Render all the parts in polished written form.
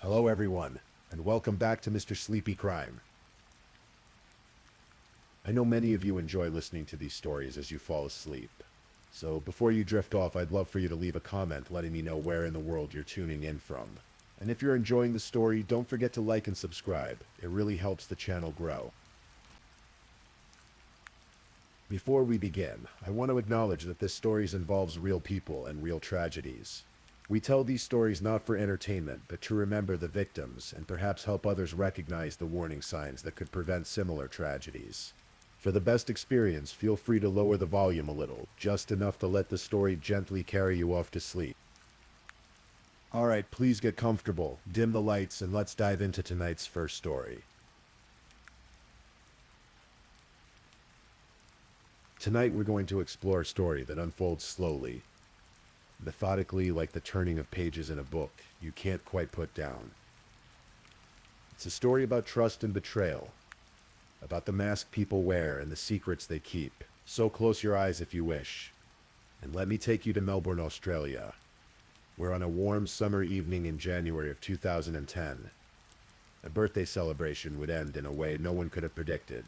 Hello everyone, and welcome back to Mr. Sleepy Crime. I know many of you enjoy listening to these stories as you fall asleep. So before you drift off, I'd love for you to leave a comment letting me know where in the world you're tuning in from. And if you're enjoying the story, don't forget to like and subscribe. It really helps the channel grow. Before we begin, I want to acknowledge that this story involves real people and real tragedies. We tell these stories not for entertainment, but to remember the victims and perhaps help others recognize the warning signs that could prevent similar tragedies. For the best experience, feel free to lower the volume a little, just enough to let the story gently carry you off to sleep. Alright, please get comfortable, dim the lights, and let's dive into tonight's first story. Tonight we're going to explore a story that unfolds slowly, methodically, like the turning of pages in a book you can't quite put down. It's a story about trust and betrayal, about the mask people wear and the secrets they keep. So close your eyes if you wish, and let me take you to Melbourne, Australia, where on a warm summer evening in January of 2010, a birthday celebration would end in a way no one could have predicted.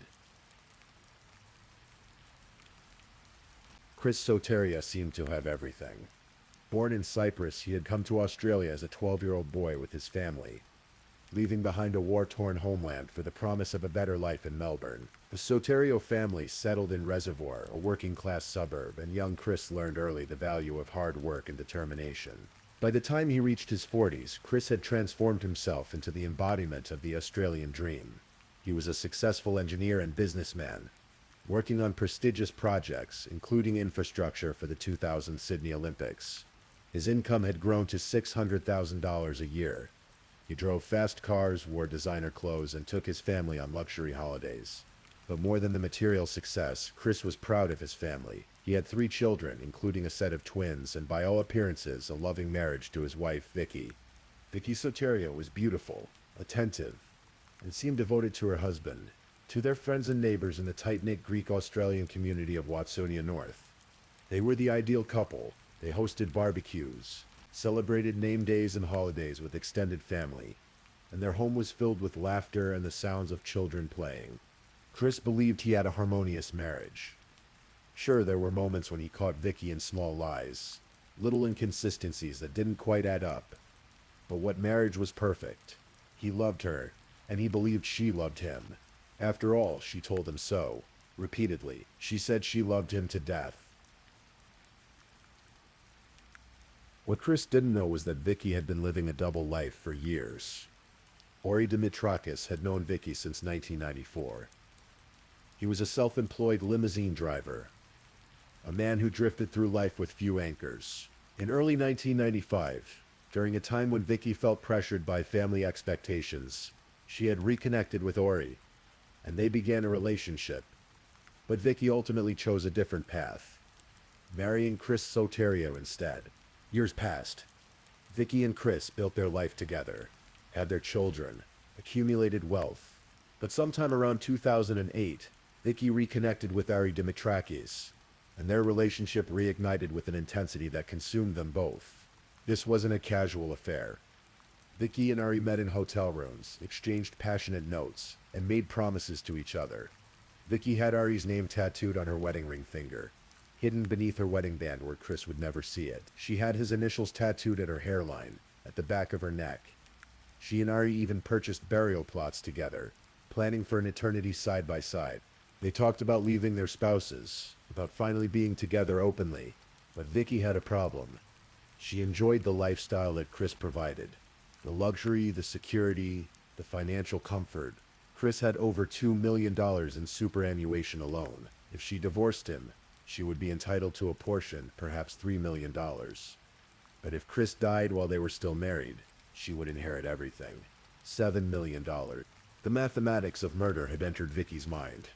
Chris Soteria seemed to have everything. Born in Cyprus, he had come to Australia as a 12-year-old boy with his family, leaving behind a war-torn homeland for the promise of a better life in Melbourne. The Soterio family settled in Reservoir, a working-class suburb, and young Chris learned early the value of hard work and determination. By the time he reached his 40s, Chris had transformed himself into the embodiment of the Australian dream. He was a successful engineer and businessman, working on prestigious projects, including infrastructure for the 2000 Sydney Olympics. His income had grown to $600,000 a year. He drove fast cars, wore designer clothes, and took his family on luxury holidays. But more than the material success, Chris was proud of his family. He had 3 children, including a set of twins, and by all appearances, a loving marriage to his wife, Vicky. Vicky Soterio was beautiful, attentive, and seemed devoted to her husband, to their friends and neighbors in the tight-knit Greek-Australian community of Watsonia North. They were the ideal couple. They hosted barbecues, celebrated name days and holidays with extended family, and their home was filled with laughter and the sounds of children playing. Chris believed he had a harmonious marriage. Sure, there were moments when he caught Vicky in small lies, little inconsistencies that didn't quite add up. But what marriage was perfect. He loved her, and he believed she loved him. After all, she told him so. Repeatedly, she said she loved him to death. What Chris didn't know was that Vicky had been living a double life for years. Ori Dimitrakis had known Vicky since 1994. He was a self-employed limousine driver, a man who drifted through life with few anchors. In early 1995, during a time when Vicky felt pressured by family expectations, she had reconnected with Ori, and they began a relationship. But Vicky ultimately chose a different path, marrying Chris Soterio instead. Years passed. Vicky and Chris built their life together, had their children, accumulated wealth. But sometime around 2008, Vicky reconnected with Ari Dimitrakis, and their relationship reignited with an intensity that consumed them both. This wasn't a casual affair. Vicky and Ari met in hotel rooms, exchanged passionate notes, and made promises to each other. Vicky had Ari's name tattooed on her wedding ring finger, hidden beneath her wedding band where Chris would never see it. She had his initials tattooed at her hairline, at the back of her neck. She and Ari even purchased burial plots together, planning for an eternity side by side. They talked about leaving their spouses, about finally being together openly. But Vicky had a problem. She enjoyed the lifestyle that Chris provided. The luxury, the security, the financial comfort. Chris had over $2 million in superannuation alone. If she divorced him, she would be entitled to a portion, perhaps $3 million. But if Chris died while they were still married, she would inherit everything. $7 million. The mathematics of murder had entered Vicky's mind.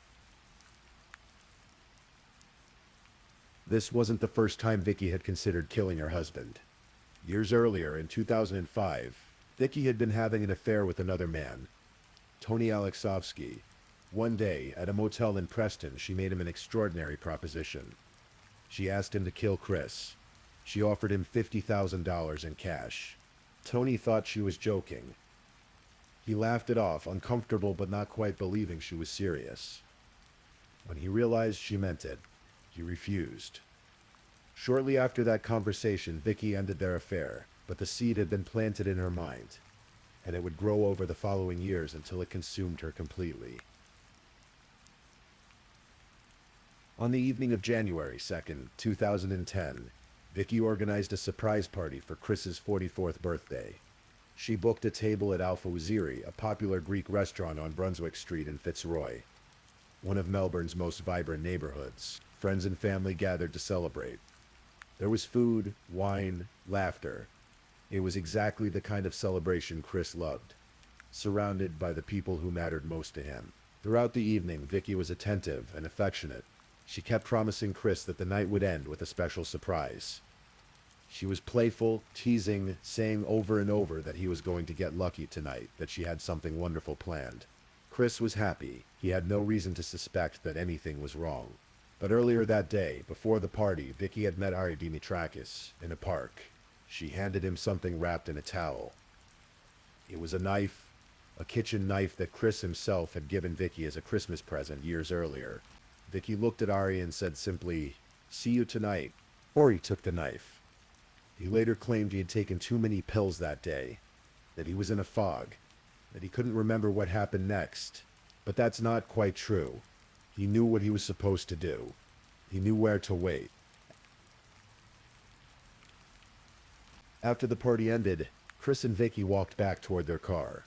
This wasn't the first time Vicky had considered killing her husband. Years earlier, in 2005, Vicky had been having an affair with another man, Tony Alexovsky. One day, at a motel in Preston, she made him an extraordinary proposition. She asked him to kill Chris. She offered him $50,000 in cash. Tony thought she was joking, He laughed it off, uncomfortable but not quite believing she was serious. When he realized she meant it, he refused. Shortly after that conversation, Vicky ended their affair, but the seed had been planted in her mind, and it would grow over the following years until it consumed her completely. On the evening of January 2nd, 2010, Vicky organized a surprise party for Chris's 44th birthday. She booked a table at Alpha Waziri, a popular Greek restaurant on Brunswick Street in Fitzroy, one of Melbourne's most vibrant neighborhoods. Friends and family gathered to celebrate. There was food, wine, laughter. It was exactly the kind of celebration Chris loved, surrounded by the people who mattered most to him. Throughout the evening, Vicky was attentive and affectionate. She kept promising Chris that the night would end with a special surprise. She was playful, teasing, saying over and over that he was going to get lucky tonight, that she had something wonderful planned. Chris was happy. He had no reason to suspect that anything was wrong. But earlier that day, before the party, Vicky had met Ari Dimitrakis in a park. She handed him something wrapped in a towel. It was a knife, a kitchen knife that Chris himself had given Vicky as a Christmas present years earlier. Vicky looked at Ari and said simply, "See you tonight." Ari took the knife. He later claimed he had taken too many pills that day, that he was in a fog, that he couldn't remember what happened next. But that's not quite true. He knew what he was supposed to do. He knew where to wait. After the party ended, Chris and Vicky walked back toward their car.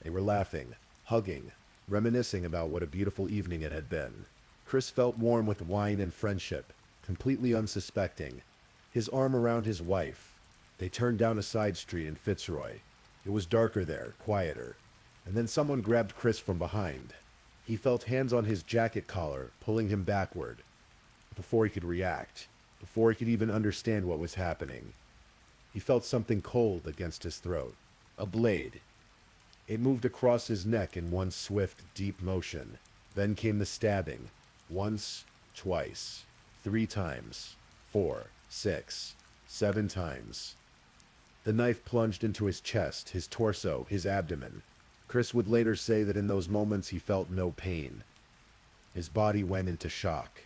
They were laughing, hugging, reminiscing about what a beautiful evening it had been. Chris felt warm with wine and friendship, completely unsuspecting, his arm around his wife. They turned down a side street in Fitzroy. It was darker there, quieter. And then someone grabbed Chris from behind. He felt hands on his jacket collar, pulling him backward. Before he could react, before he could even understand what was happening, he felt something cold against his throat. A blade. It moved across his neck in one swift, deep motion. Then came the stabbing. Once, twice, 3 times, 4, 6, 7 times. The knife plunged into his chest, his torso, his abdomen. Chris would later say that in those moments he felt no pain. His body went into shock.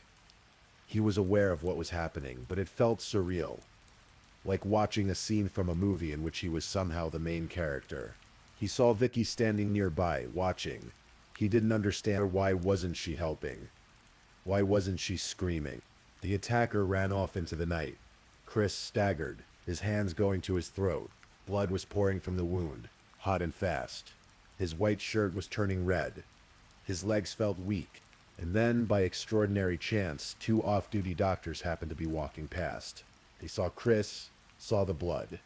He was aware of what was happening, but it felt surreal, like watching a scene from a movie in which he was somehow the main character. He saw Vicky standing nearby, watching. He didn't understand why wasn't she helping. Why wasn't she screaming? The attacker ran off into the night. Chris staggered, his hands going to his throat. Blood was pouring from the wound, hot and fast. His white shirt was turning red. His legs felt weak. And then, by extraordinary chance, 2 off-duty doctors happened to be walking past. They saw Chris, saw the blood,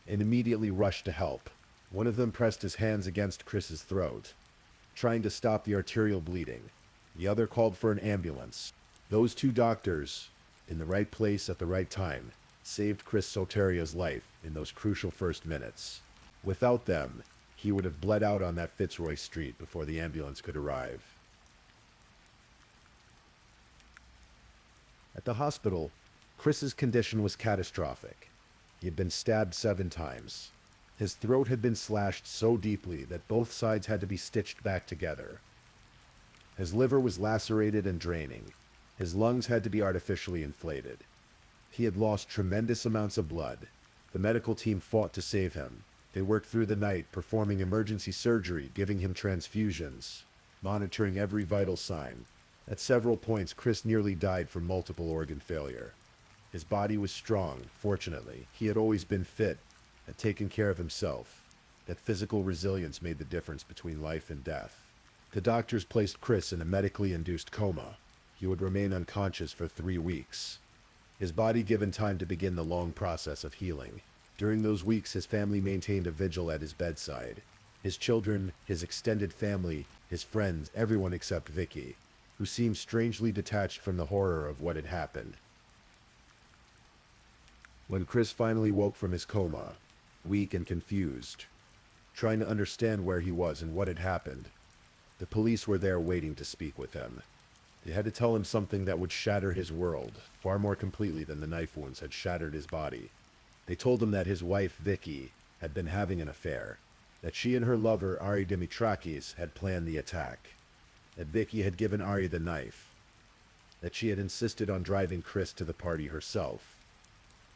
and immediately rushed to help. One of them pressed his hands against Chris's throat, trying to stop the arterial bleeding. The other called for an ambulance. Those 2 doctors, in the right place at the right time, saved Chris Soteria's life in those crucial first minutes. Without them, he would have bled out on that Fitzroy street before the ambulance could arrive. At the hospital, Chris's condition was catastrophic. He had been stabbed 7 times. His throat had been slashed so deeply that both sides had to be stitched back together. His liver was lacerated and draining. His lungs had to be artificially inflated. He had lost tremendous amounts of blood. The medical team fought to save him. They worked through the night, performing emergency surgery, giving him transfusions, monitoring every vital sign. At several points, Chris nearly died from multiple organ failure. His body was strong, fortunately. He had always been fit, had taken care of himself. That physical resilience made the difference between life and death. The doctors placed Chris in a medically induced coma. He would remain unconscious for 3 weeks. His body given time to begin the long process of healing. During those weeks, his family maintained a vigil at his bedside. His children, his extended family, his friends, everyone except Vicky, who seemed strangely detached from the horror of what had happened. When Chris finally woke from his coma, weak and confused, trying to understand where he was and what had happened, the police were there waiting to speak with him. They had to tell him something that would shatter his world, far more completely than the knife wounds had shattered his body. They told him that his wife, Vicky, had been having an affair. that she and her lover, Ari Dimitrakis, had planned the attack, that Vicky had given Ari the knife, that she had insisted on driving Chris to the party herself,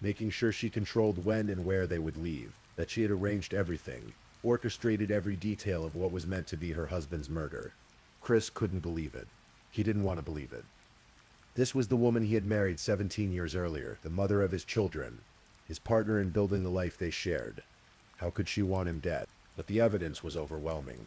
making sure she controlled when and where they would leave, that she had arranged everything, orchestrated every detail of what was meant to be her husband's murder. Chris couldn't believe it. He didn't want to believe it. This was the woman he had married 17 years earlier, the mother of his children, his partner in building the life they shared. How could she want him dead? But the evidence was overwhelming.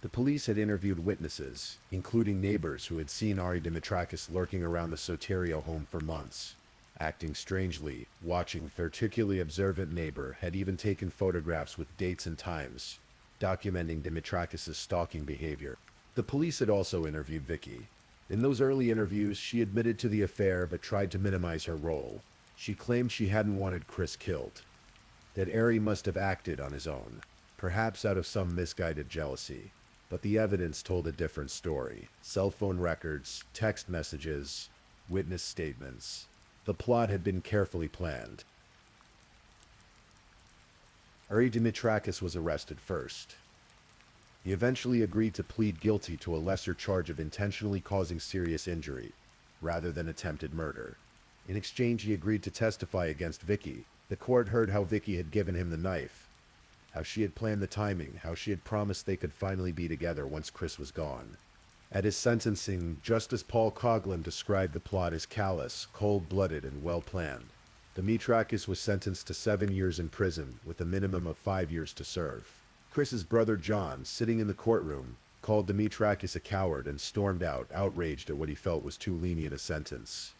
The police had interviewed witnesses, including neighbors who had seen Ari Dimitrakis lurking around the Soterio home for months, acting strangely, watching. A particularly observant neighbor had even taken photographs with dates and times, documenting Dimitrakis' stalking behavior. The police had also interviewed Vicky. In those early interviews, she admitted to the affair but tried to minimize her role. She claimed she hadn't wanted Chris killed, that Ari must have acted on his own, perhaps out of some misguided jealousy. But the evidence told a different story. Cell phone records, text messages, witness statements. The plot had been carefully planned. Ari Dimitrakis was arrested first. He eventually agreed to plead guilty to a lesser charge of intentionally causing serious injury, rather than attempted murder. In exchange, he agreed to testify against Vicky. The court heard how Vicky had given him the knife, how she had planned the timing, how she had promised they could finally be together once Chris was gone. At his sentencing, Justice Paul Coughlin described the plot as callous, cold-blooded, and well-planned. Dimitrakis was sentenced to 7 years in prison, with a minimum of 5 years to serve. Chris's brother John, sitting in the courtroom, called Dimitrakis a coward and stormed out, outraged at what he felt was too lenient a sentence.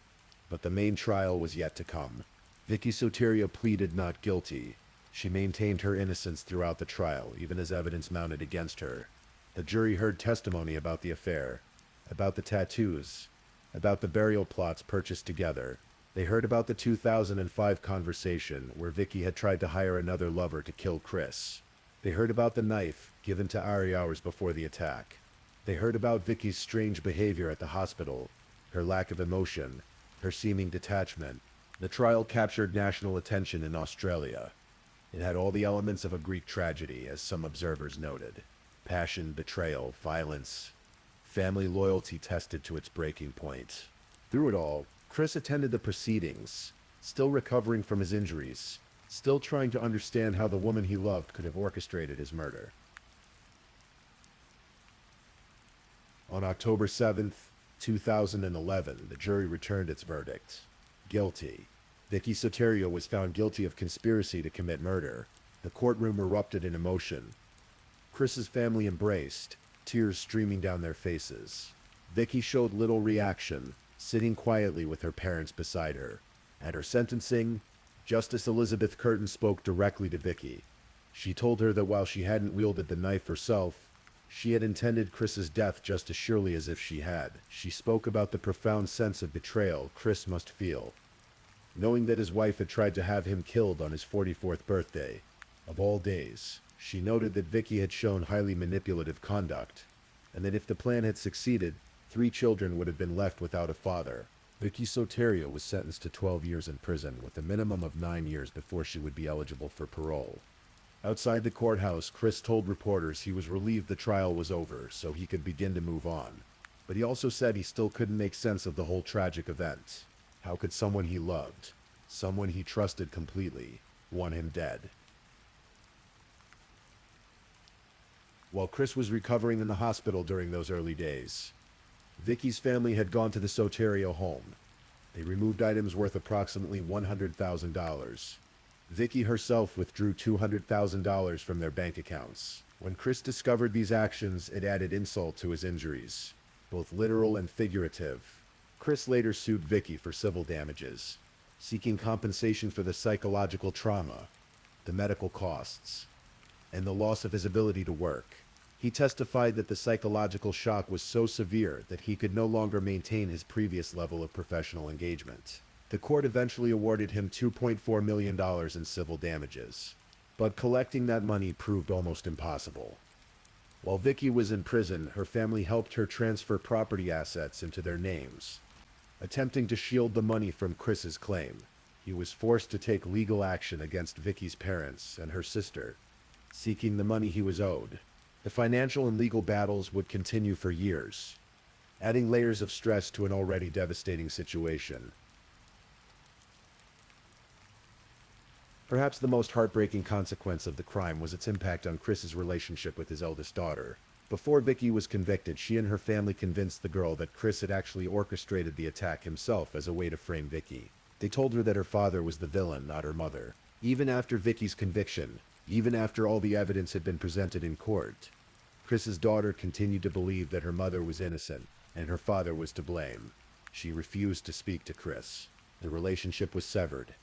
But the main trial was yet to come. Vicky Soterio pleaded not guilty. She maintained her innocence throughout the trial, even as evidence mounted against her. The jury heard testimony about the affair, about the tattoos, about the burial plots purchased together. They heard about the 2005 conversation where Vicky had tried to hire another lover to kill Chris. They heard about the knife given to Ari hours before the attack. They heard about Vicky's strange behavior at the hospital, her lack of emotion, her seeming detachment. The trial captured national attention in Australia. It had all the elements of a Greek tragedy, as some observers noted. Passion, betrayal, violence, family loyalty tested to its breaking point. Through it all, Chris attended the proceedings, still recovering from his injuries, still trying to understand how the woman he loved could have orchestrated his murder. On October 7th, 2011, the jury returned its verdict. Guilty. Vicky Soterio was found guilty of conspiracy to commit murder. The courtroom erupted in emotion. Chris's family embraced, tears streaming down their faces. Vicky showed little reaction, sitting quietly with her parents beside her. At her sentencing, Justice Elizabeth Curtin spoke directly to Vicky. She told her that while she hadn't wielded the knife herself, she had intended Chris's death just as surely as if she had. She spoke about the profound sense of betrayal Chris must feel, knowing that his wife had tried to have him killed on his 44th birthday. Of all days, she noted that Vicky had shown highly manipulative conduct, and that if the plan had succeeded, 3 children would have been left without a father. Vicky Soterio was sentenced to 12 years in prison, with a minimum of 9 years before she would be eligible for parole. Outside the courthouse, Chris told reporters he was relieved the trial was over, so he could begin to move on. But he also said he still couldn't make sense of the whole tragic event. How could someone he loved, someone he trusted completely, want him dead? While Chris was recovering in the hospital during those early days, Vicky's family had gone to the Soterio home. They removed items worth approximately $100,000. Vicky herself withdrew $200,000 from their bank accounts. When Chris discovered these actions, it added insult to his injuries, both literal and figurative. Chris later sued Vicky for civil damages, seeking compensation for the psychological trauma, the medical costs, and the loss of his ability to work. He testified that the psychological shock was so severe that he could no longer maintain his previous level of professional engagement. The court eventually awarded him $2.4 million in civil damages, but collecting that money proved almost impossible. While Vicky was in prison, her family helped her transfer property assets into their names, attempting to shield the money from Chris's claim. He was forced to take legal action against Vicky's parents and her sister, seeking the money he was owed. The financial and legal battles would continue for years, adding layers of stress to an already devastating situation. Perhaps the most heartbreaking consequence of the crime was its impact on Chris's relationship with his eldest daughter. Before Vicky was convicted, she and her family convinced the girl that Chris had actually orchestrated the attack himself as a way to frame Vicky. They told her that her father was the villain, not her mother. Even after Vicky's conviction, even after all the evidence had been presented in court, Chris's daughter continued to believe that her mother was innocent and her father was to blame. She refused to speak to Chris. The relationship was severed,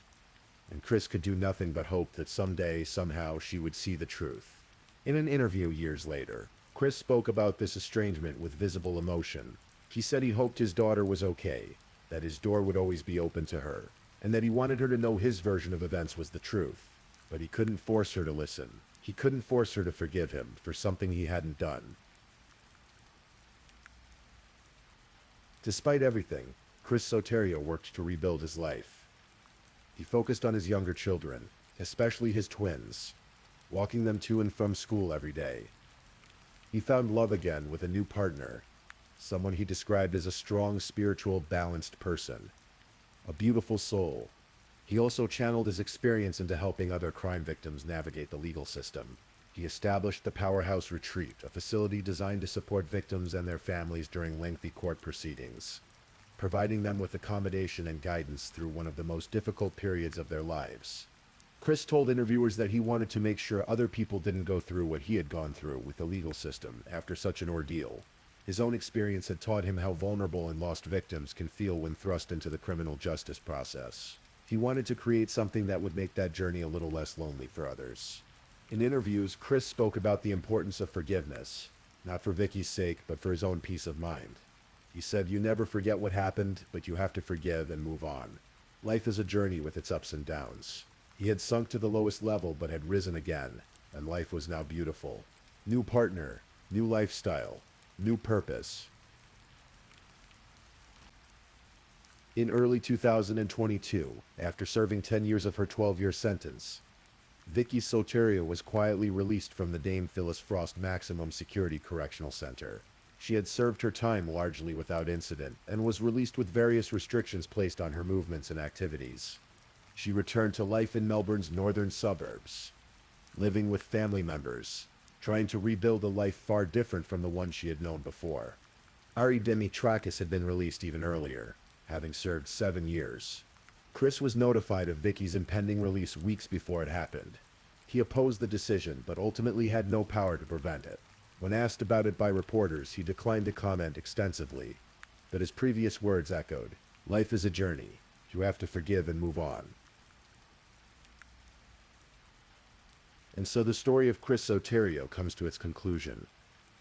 and Chris could do nothing but hope that someday, somehow, she would see the truth. In an interview years later, Chris spoke about this estrangement with visible emotion. He said he hoped his daughter was okay, that his door would always be open to her, and that he wanted her to know his version of events was the truth. But he couldn't force her to listen. He couldn't force her to forgive him for something he hadn't done. Despite everything, Chris Soterio worked to rebuild his life. He focused on his younger children, especially his twins, walking them to and from school every day. He found love again with a new partner, someone he described as a strong, spiritual, balanced person, a beautiful soul. He also channeled his experience into helping other crime victims navigate the legal system. He established the Powerhouse Retreat, a facility designed to support victims and their families during lengthy court proceedings, providing them with accommodation and guidance through one of the most difficult periods of their lives. Chris told interviewers that he wanted to make sure other people didn't go through what he had gone through with the legal system after such an ordeal. His own experience had taught him how vulnerable and lost victims can feel when thrust into the criminal justice process. He wanted to create something that would make that journey a little less lonely for others. In interviews, Chris spoke about the importance of forgiveness, not for Vicky's sake, but for his own peace of mind. He said, "You never forget what happened, but you have to forgive and move on. Life is a journey with its ups and downs." He had sunk to the lowest level, but had risen again, and life was now beautiful. New partner, new lifestyle, new purpose. In early 2022, after serving 10 years of her 12-year sentence, Vicky Soterio was quietly released from the Dame Phyllis Frost Maximum Security Correctional Center. She had served her time largely without incident and was released with various restrictions placed on her movements and activities. She returned to life in Melbourne's northern suburbs, living with family members, trying to rebuild a life far different from the one she had known before. Ari Dimitrakis had been released even earlier, having served 7 years. Chris was notified of Vicky's impending release weeks before it happened. He opposed the decision, but ultimately had no power to prevent it. When asked about it by reporters, he declined to comment extensively, but his previous words echoed, "Life is a journey. You have to forgive and move on." And so the story of Chris Soterio comes to its conclusion,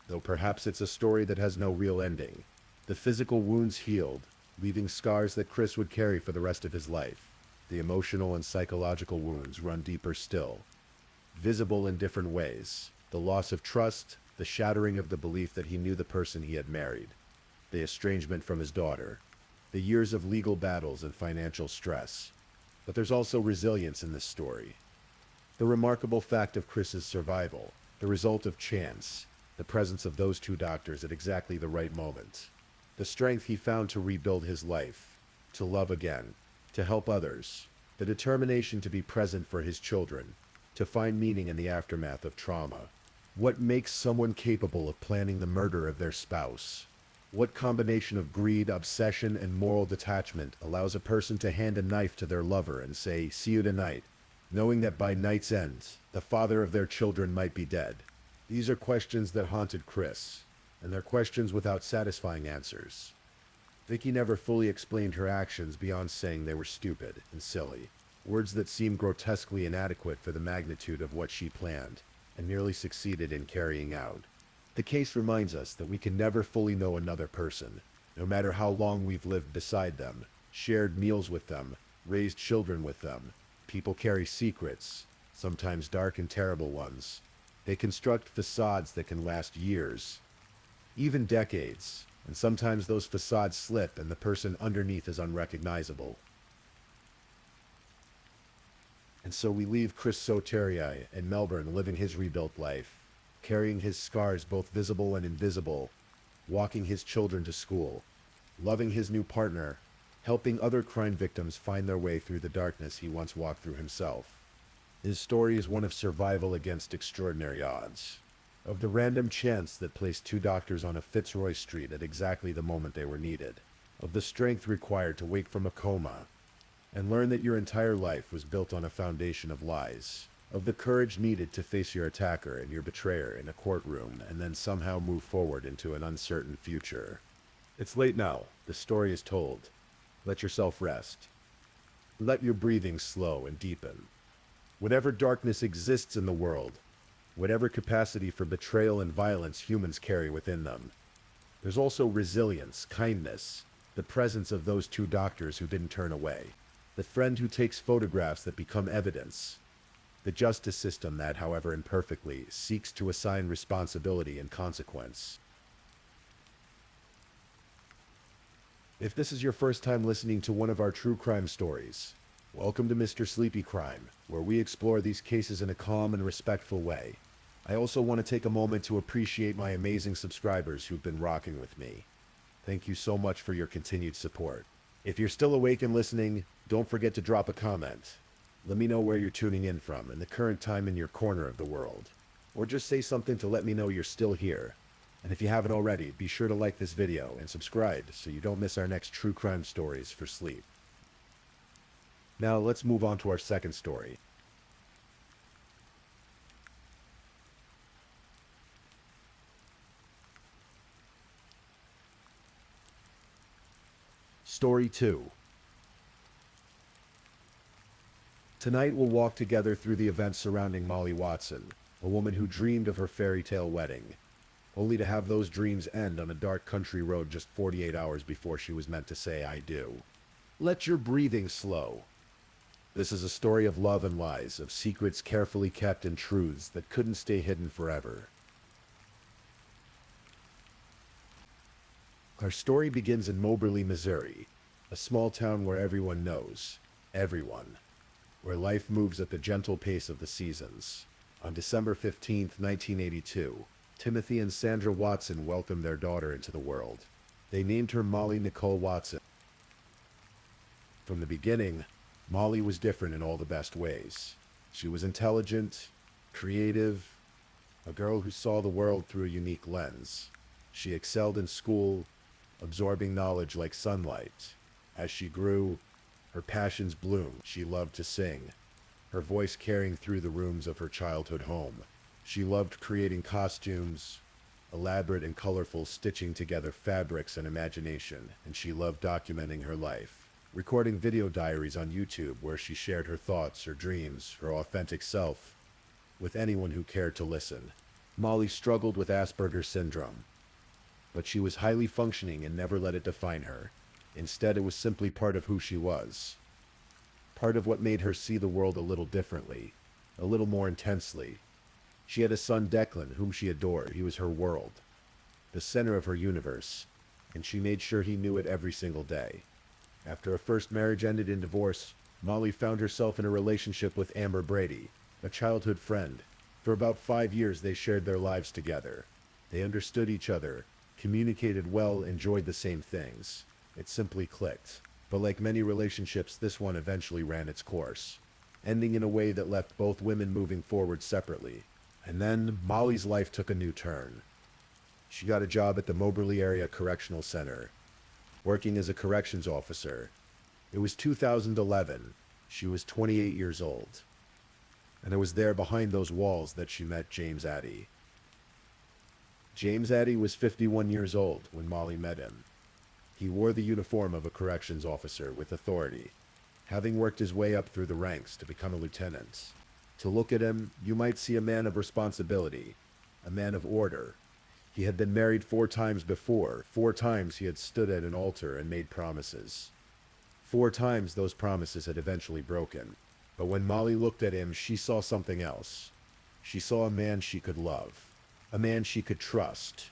though perhaps it's a story that has no real ending. The physical wounds healed, leaving scars that Chris would carry for the rest of his life. The emotional and psychological wounds run deeper still, visible in different ways. The loss of trust, the shattering of the belief that he knew the person he had married, the estrangement from his daughter, the years of legal battles and financial stress. But there's also resilience in this story. The remarkable fact of Chris's survival, the result of chance, the presence of those 2 doctors at exactly the right moment. The strength he found to rebuild his life, to love again, to help others, the determination to be present for his children, to find meaning in the aftermath of trauma. What makes someone capable of planning the murder of their spouse? What combination of greed, obsession, and moral detachment allows a person to hand a knife to their lover and say, "See you tonight," knowing that by night's end, the father of their children might be dead? These are questions that haunted Chris, and they're questions without satisfying answers. Vicky never fully explained her actions beyond saying they were stupid and silly, words that seemed grotesquely inadequate for the magnitude of what she planned and nearly succeeded in carrying out. The case reminds us that we can never fully know another person, no matter how long we've lived beside them, shared meals with them, raised children with them. People carry secrets, sometimes dark and terrible ones. They construct facades that can last years, even decades, and sometimes those facades slip and the person underneath is unrecognizable. And so we leave Chris Soteria in Melbourne living his rebuilt life, carrying his scars both visible and invisible, walking his children to school, loving his new partner, helping other crime victims find their way through the darkness he once walked through himself. His story is one of survival against extraordinary odds, of the random chance that placed two doctors on a Fitzroy Street at exactly the moment they were needed, of the strength required to wake from a coma and learn that your entire life was built on a foundation of lies, of the courage needed to face your attacker and your betrayer in a courtroom and then somehow move forward into an uncertain future. It's late now. The story is told. Let yourself rest. Let your breathing slow and deepen. Whatever darkness exists in the world, whatever capacity for betrayal and violence humans carry within them, there's also resilience, kindness, the presence of those two doctors who didn't turn away, the friend who takes photographs that become evidence, the justice system that, however imperfectly, seeks to assign responsibility and consequence. If this is your first time listening to one of our true crime stories, welcome to Mr. Sleepy Crime, where we explore these cases in a calm and respectful way. I also want to take a moment to appreciate my amazing subscribers who've been rocking with me. Thank you so much for your continued support. If you're still awake and listening, don't forget to drop a comment. Let me know where you're tuning in from and the current time in your corner of the world. Or just say something to let me know you're still here. And if you haven't already, be sure to like this video and subscribe so you don't miss our next true crime stories for sleep. Now let's move on to our second story. Story 2. Tonight we'll walk together through the events surrounding Molly Watson, a woman who dreamed of her fairy tale wedding, only to have those dreams end on a dark country road just 48 hours before she was meant to say I do. Let your breathing slow. This is a story of love and lies, of secrets carefully kept and truths that couldn't stay hidden forever. Our story begins in Moberly, Missouri, a small town where everyone knows everyone, where life moves at the gentle pace of the seasons. On December 15th, 1982, Timothy and Sandra Watson welcomed their daughter into the world. They named her Molly Nicole Watson. From the beginning, Molly was different in all the best ways. She was intelligent, creative, a girl who saw the world through a unique lens. She excelled in school, absorbing knowledge like sunlight. As she grew, her passions bloomed. She loved to sing, her voice carrying through the rooms of her childhood home. She loved creating costumes, elaborate and colorful, stitching together fabrics and imagination, and she loved documenting her life, recording video diaries on YouTube where she shared her thoughts, her dreams, her authentic self with anyone who cared to listen. Molly struggled with Asperger's syndrome, but she was highly functioning and never let it define her. Instead, it was simply part of who she was, part of what made her see the world a little differently, a little more intensely. She had a son, Declan, whom she adored. He was her world, the center of her universe, and she made sure he knew it every single day. After her first marriage ended in divorce, Molly found herself in a relationship with Amber Brady, a childhood friend. For about 5 years, they shared their lives together. They understood each other, communicated well, enjoyed the same things. It simply clicked. But like many relationships, this one eventually ran its course, ending in a way that left both women moving forward separately. And then Molly's life took a new turn. She got a job at the Moberly Area Correctional Center, working as a corrections officer. It was 2011. She was 28 years old. And it was there behind those walls that she met James Addy. James Addy was 51 years old when Molly met him. He wore the uniform of a corrections officer with authority, having worked his way up through the ranks to become a lieutenant. To look at him, you might see a man of responsibility, a man of order. He had been married 4 times before. 4 times he had stood at an altar and made promises. 4 times those promises had eventually broken. But when Molly looked at him, she saw something else. She saw a man she could love, a man she could trust,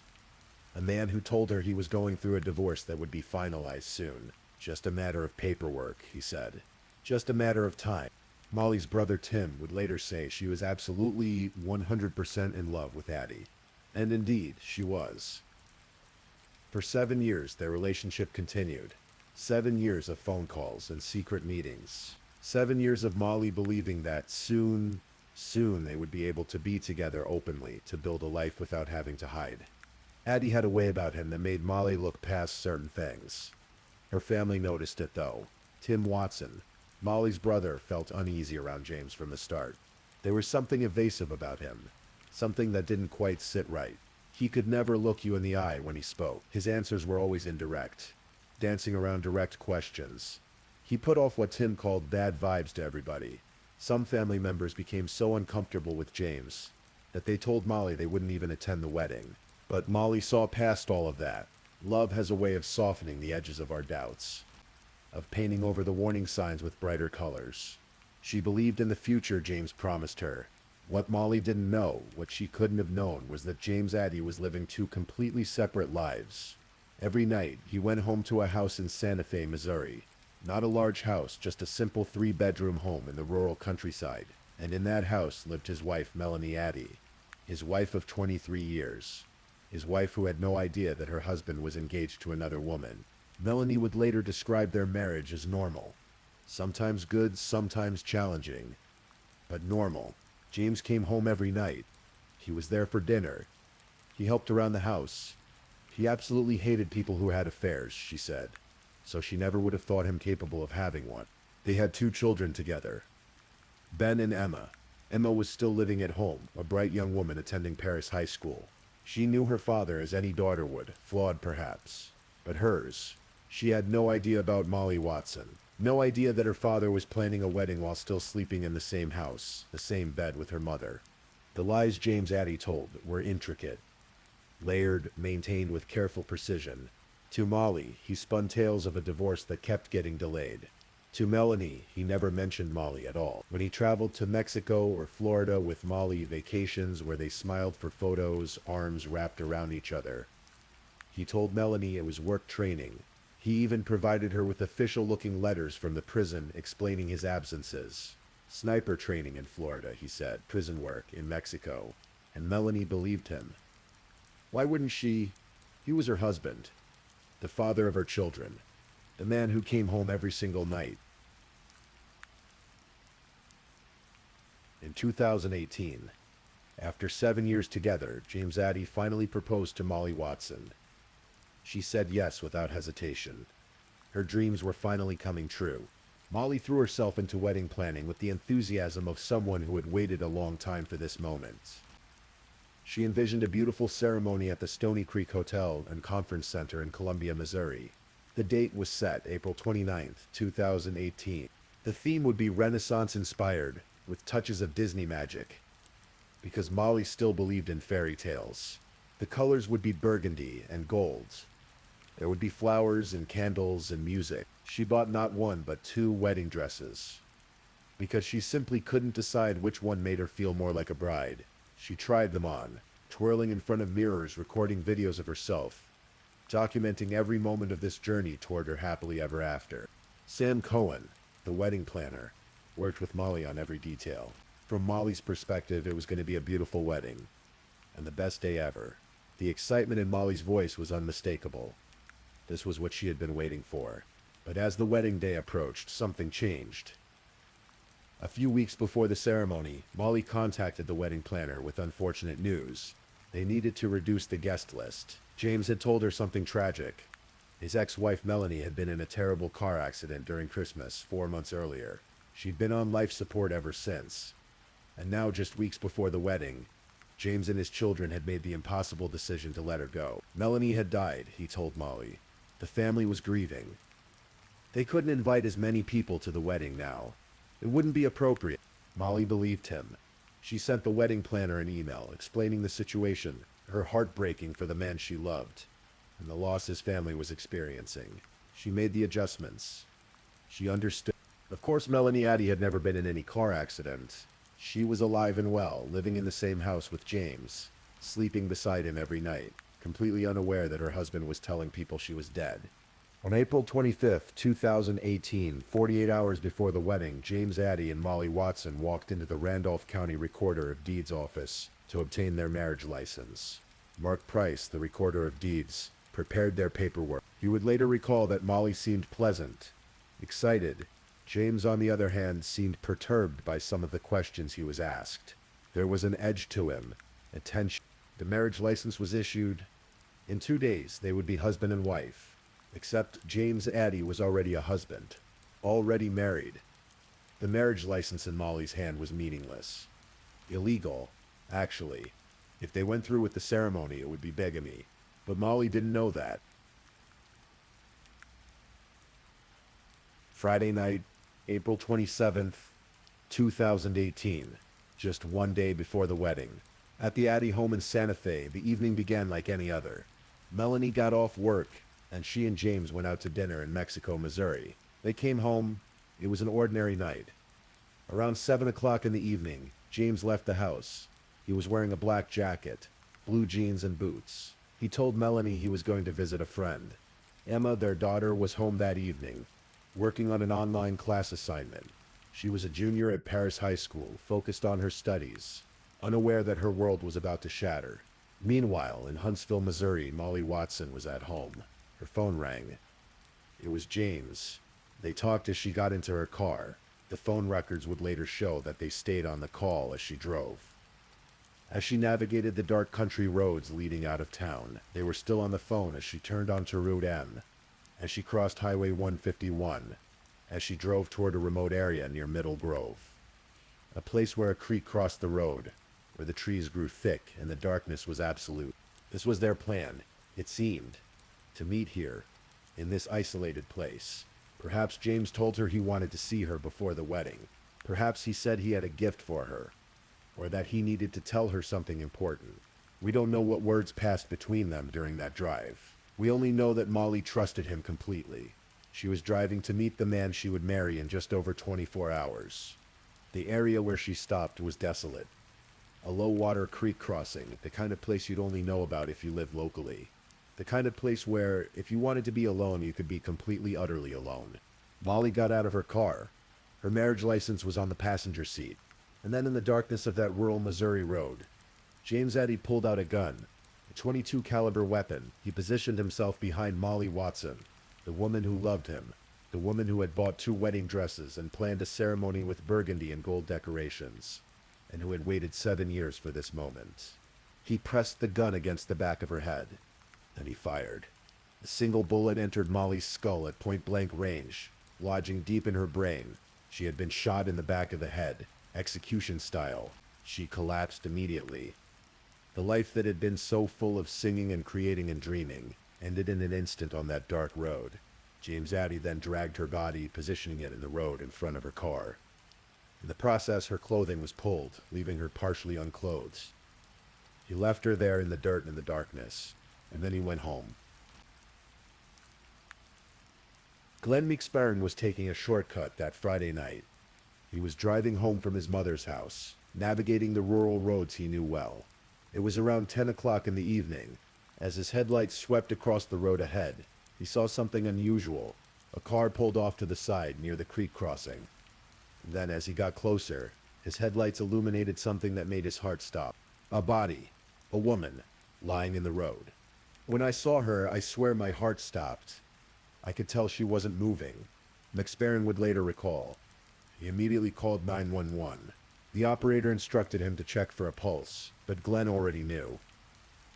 a man who told her he was going through a divorce that would be finalized soon. Just a matter of paperwork, he said. Just a matter of time. Molly's brother Tim would later say she was absolutely 100% in love with Addie. And indeed, she was. For 7 years, their relationship continued. 7 years of phone calls and secret meetings. 7 years of Molly believing that soon they would be able to be together openly to build a life without having to hide. Addie had a way about him that made Molly look past certain things. Her family noticed it though. Tim Watson, Molly's brother, felt uneasy around James from the start. There was something evasive about him, something that didn't quite sit right. He could never look you in the eye when he spoke. His answers were always indirect, dancing around direct questions. He put off what Tim called bad vibes to everybody. Some family members became so uncomfortable with James that they told Molly they wouldn't even attend the wedding. But Molly saw past all of that. Love has a way of softening the edges of our doubts, of painting over the warning signs with brighter colors. She believed in the future James promised her. What Molly didn't know, what she couldn't have known, was that James Addie was living two completely separate lives. Every night, he went home to a house in Santa Fe, Missouri. Not a large house, just a simple 3-bedroom home in the rural countryside. And in that house lived his wife, Melanie Addie, his wife of 23 years. His wife who had no idea that her husband was engaged to another woman. Melanie would later describe their marriage as normal. Sometimes good, sometimes challenging, but normal. James came home every night. He was there for dinner. He helped around the house. He absolutely hated people who had affairs, she said, so she never would have thought him capable of having one. They had 2 children together, Ben and Emma. Emma was still living at home, a bright young woman attending Paris High School. She knew her father as any daughter would, flawed perhaps, but hers. She had no idea about Molly Watson. No idea that her father was planning a wedding while still sleeping in the same house, the same bed with her mother. The lies James Addie told were intricate, layered, maintained with careful precision. To Molly, he spun tales of a divorce that kept getting delayed. To Melanie, he never mentioned Molly at all. When he traveled to Mexico or Florida with Molly, vacations where they smiled for photos, arms wrapped around each other, he told Melanie it was work training. He even provided her with official-looking letters from the prison explaining his absences. Sniper training in Florida, he said, prison work in Mexico. And Melanie believed him. Why wouldn't she? He was her husband, the father of her children, the man who came home every single night. In 2018, after 7 years together, James Addie finally proposed to Molly Watson. She said yes without hesitation. Her dreams were finally coming true. Molly threw herself into wedding planning with the enthusiasm of someone who had waited a long time for this moment. She envisioned a beautiful ceremony at the Stony Creek Hotel and Conference Center in Columbia, Missouri. The date was set, April 29th, 2018. The theme would be Renaissance-inspired, with touches of Disney magic, because Molly still believed in fairy tales. The colors would be burgundy and gold. There would be flowers and candles and music. She bought not one but 2 wedding dresses, because she simply couldn't decide which one made her feel more like a bride. She tried them on, twirling in front of mirrors, recording videos of herself, documenting every moment of this journey toward her happily ever after. Sam Cohen, the wedding planner, worked with Molly on every detail. From Molly's perspective, it was going to be a beautiful wedding, and the best day ever. The excitement in Molly's voice was unmistakable. This was what she had been waiting for. But as the wedding day approached, something changed. A few weeks before the ceremony, Molly contacted the wedding planner with unfortunate news. They needed to reduce the guest list. James had told her something tragic. His ex-wife Melanie had been in a terrible car accident during Christmas 4 months earlier. She'd been on life support ever since. And now, just weeks before the wedding, James and his children had made the impossible decision to let her go. Melanie had died, he told Molly. The family was grieving. They couldn't invite as many people to the wedding now. It wouldn't be appropriate. Molly believed him. She sent the wedding planner an email explaining the situation, her heart breaking for the man she loved, and the loss his family was experiencing. She made the adjustments. She understood. Of course, Melanie Addie had never been in any car accident. She was alive and well, living in the same house with James, sleeping beside him every night, completely unaware that her husband was telling people she was dead. On April 25th, 2018, 48 hours before the wedding, James Addy and Molly Watson walked into the Randolph County Recorder of Deeds office to obtain their marriage license. Mark Price, the Recorder of Deeds, prepared their paperwork. He would later recall that Molly seemed pleasant, excited. James, on the other hand, seemed perturbed by some of the questions he was asked. There was an edge to him, a tension. The marriage license was issued. In 2 days, they would be husband and wife. Except James Addy was already a husband, already married. The marriage license in Molly's hand was meaningless. Illegal, actually. If they went through with the ceremony, it would be bigamy. But Molly didn't know that. Friday night, April 27th, 2018, just 1 day before the wedding. At the Addy home in Santa Fe, the evening began like any other. Melanie got off work, and she and James went out to dinner in Mexico, Missouri. They came home. It was an ordinary night. Around 7 o'clock in the evening, James left the house. He was wearing a black jacket, blue jeans, and boots. He told Melanie he was going to visit a friend. Emma, their daughter, was home that evening, working on an online class assignment. She was a junior at Paris High School, focused on her studies, unaware that her world was about to shatter. Meanwhile, in Huntsville, Missouri, Molly Watson was at home. Her phone rang. It was James. They talked as she got into her car. The phone records would later show that they stayed on the call as she drove. As she navigated the dark country roads leading out of town, they were still on the phone as she turned onto Route M, as she crossed Highway 151, as she drove toward a remote area near Middle Grove, a place where a creek crossed the road, where the trees grew thick and the darkness was absolute. This was their plan, it seemed, to meet here, in this isolated place. Perhaps James told her he wanted to see her before the wedding. Perhaps he said he had a gift for her, or that he needed to tell her something important. We don't know what words passed between them during that drive. We only know that Molly trusted him completely. She was driving to meet the man she would marry in just over 24 hours. The area where she stopped was desolate. A low-water creek crossing, the kind of place you'd only know about if you live locally. The kind of place where, if you wanted to be alone, you could be completely, utterly alone. Molly got out of her car. Her marriage license was on the passenger seat. And then in the darkness of that rural Missouri road, James Addy pulled out a gun, a .22 caliber weapon. He positioned himself behind Molly Watson, the woman who loved him, the woman who had bought 2 wedding dresses and planned a ceremony with burgundy and gold decorations, and who had waited 7 years for this moment. He pressed the gun against the back of her head. Then he fired. A single bullet entered Molly's skull at point-blank range, lodging deep in her brain. She had been shot in the back of the head, execution style. She collapsed immediately. The life that had been so full of singing and creating and dreaming ended in an instant on that dark road. James Addy then dragged her body, positioning it in the road in front of her car. In the process, her clothing was pulled, leaving her partially unclothed. He left her there in the dirt and in the darkness, and then he went home. Glenn McSparren was taking a shortcut that Friday night. He was driving home from his mother's house, navigating the rural roads he knew well. It was around 10 o'clock in the evening. As his headlights swept across the road ahead, he saw something unusual. A car pulled off to the side near the creek crossing. Then, as he got closer, his headlights illuminated something that made his heart stop. A body, a woman, lying in the road. When I saw her, I swear my heart stopped. I could tell she wasn't moving. McSparren would later recall. He immediately called 911. The operator instructed him to check for a pulse, but Glenn already knew.